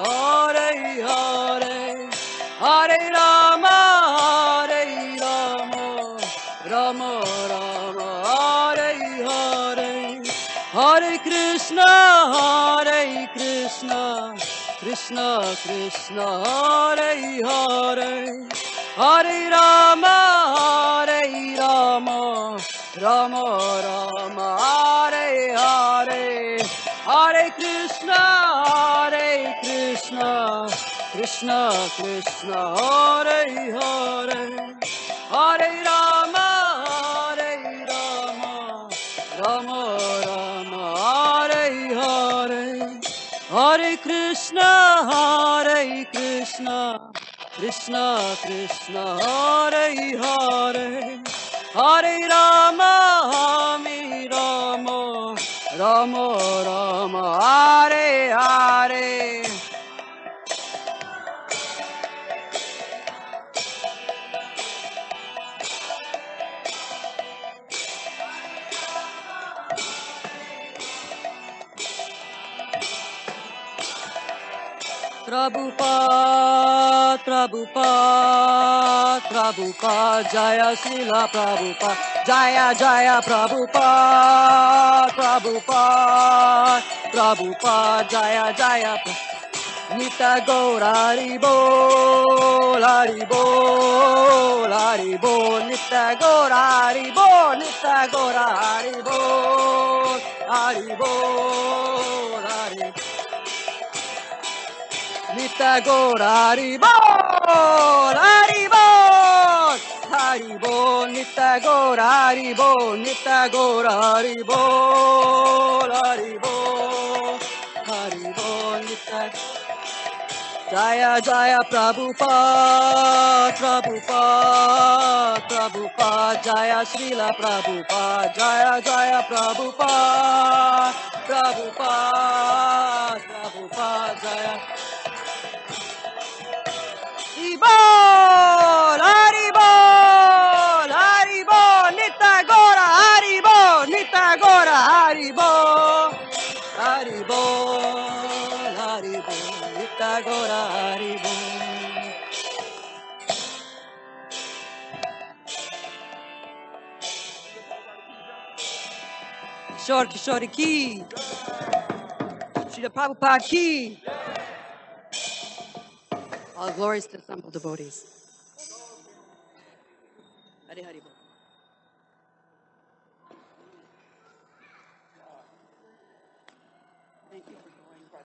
E: Hare Hare Hare Rama Rama Rama Hare Hare Hare Krishna Krishna Krishna Hare Hare Hare Rama Rama Rama Hare Hare Hare Krishna Krishna Krishna Hare Hare Hare Rama Rama Rama Hare Hare Hare Krishna Krishna Krishna Hare Hare Hare Rama Rama Rama Hare Hare Prabhupada, Jaya Srila Prabhupada, Jaya Prabhupada, Jaya Nita Gaurari Bo, Hari Bol, Hari Bol, Nitya Gora, Hari Bol, Nitya Gora, Hari Bol, Hari Bol, Hari Nitya Gora, Hari Bol, Hari Bol, Hari Bol, Nitya Gora, Hari Bol, Nitya Gora, Hari Bol, Hari Bol, Hari Bol, Nitya Jaya Jaya Prabhupada, Prabhupada, Prabhupada, Jaya Srila Prabhupada, Jaya Jaya Prabhupada, Prabhupada, Prabhupada, Jaya Haribol, Haribol, Haribol, Nitya Gora, Haribol, Nitya Gora, Haribol, Haribol, Haribol, Nitya Gora, Haribol. Kishore Kishore ki, Srila Prabhupada ki. All glories to the Sample devotees. Hare Hare Bol.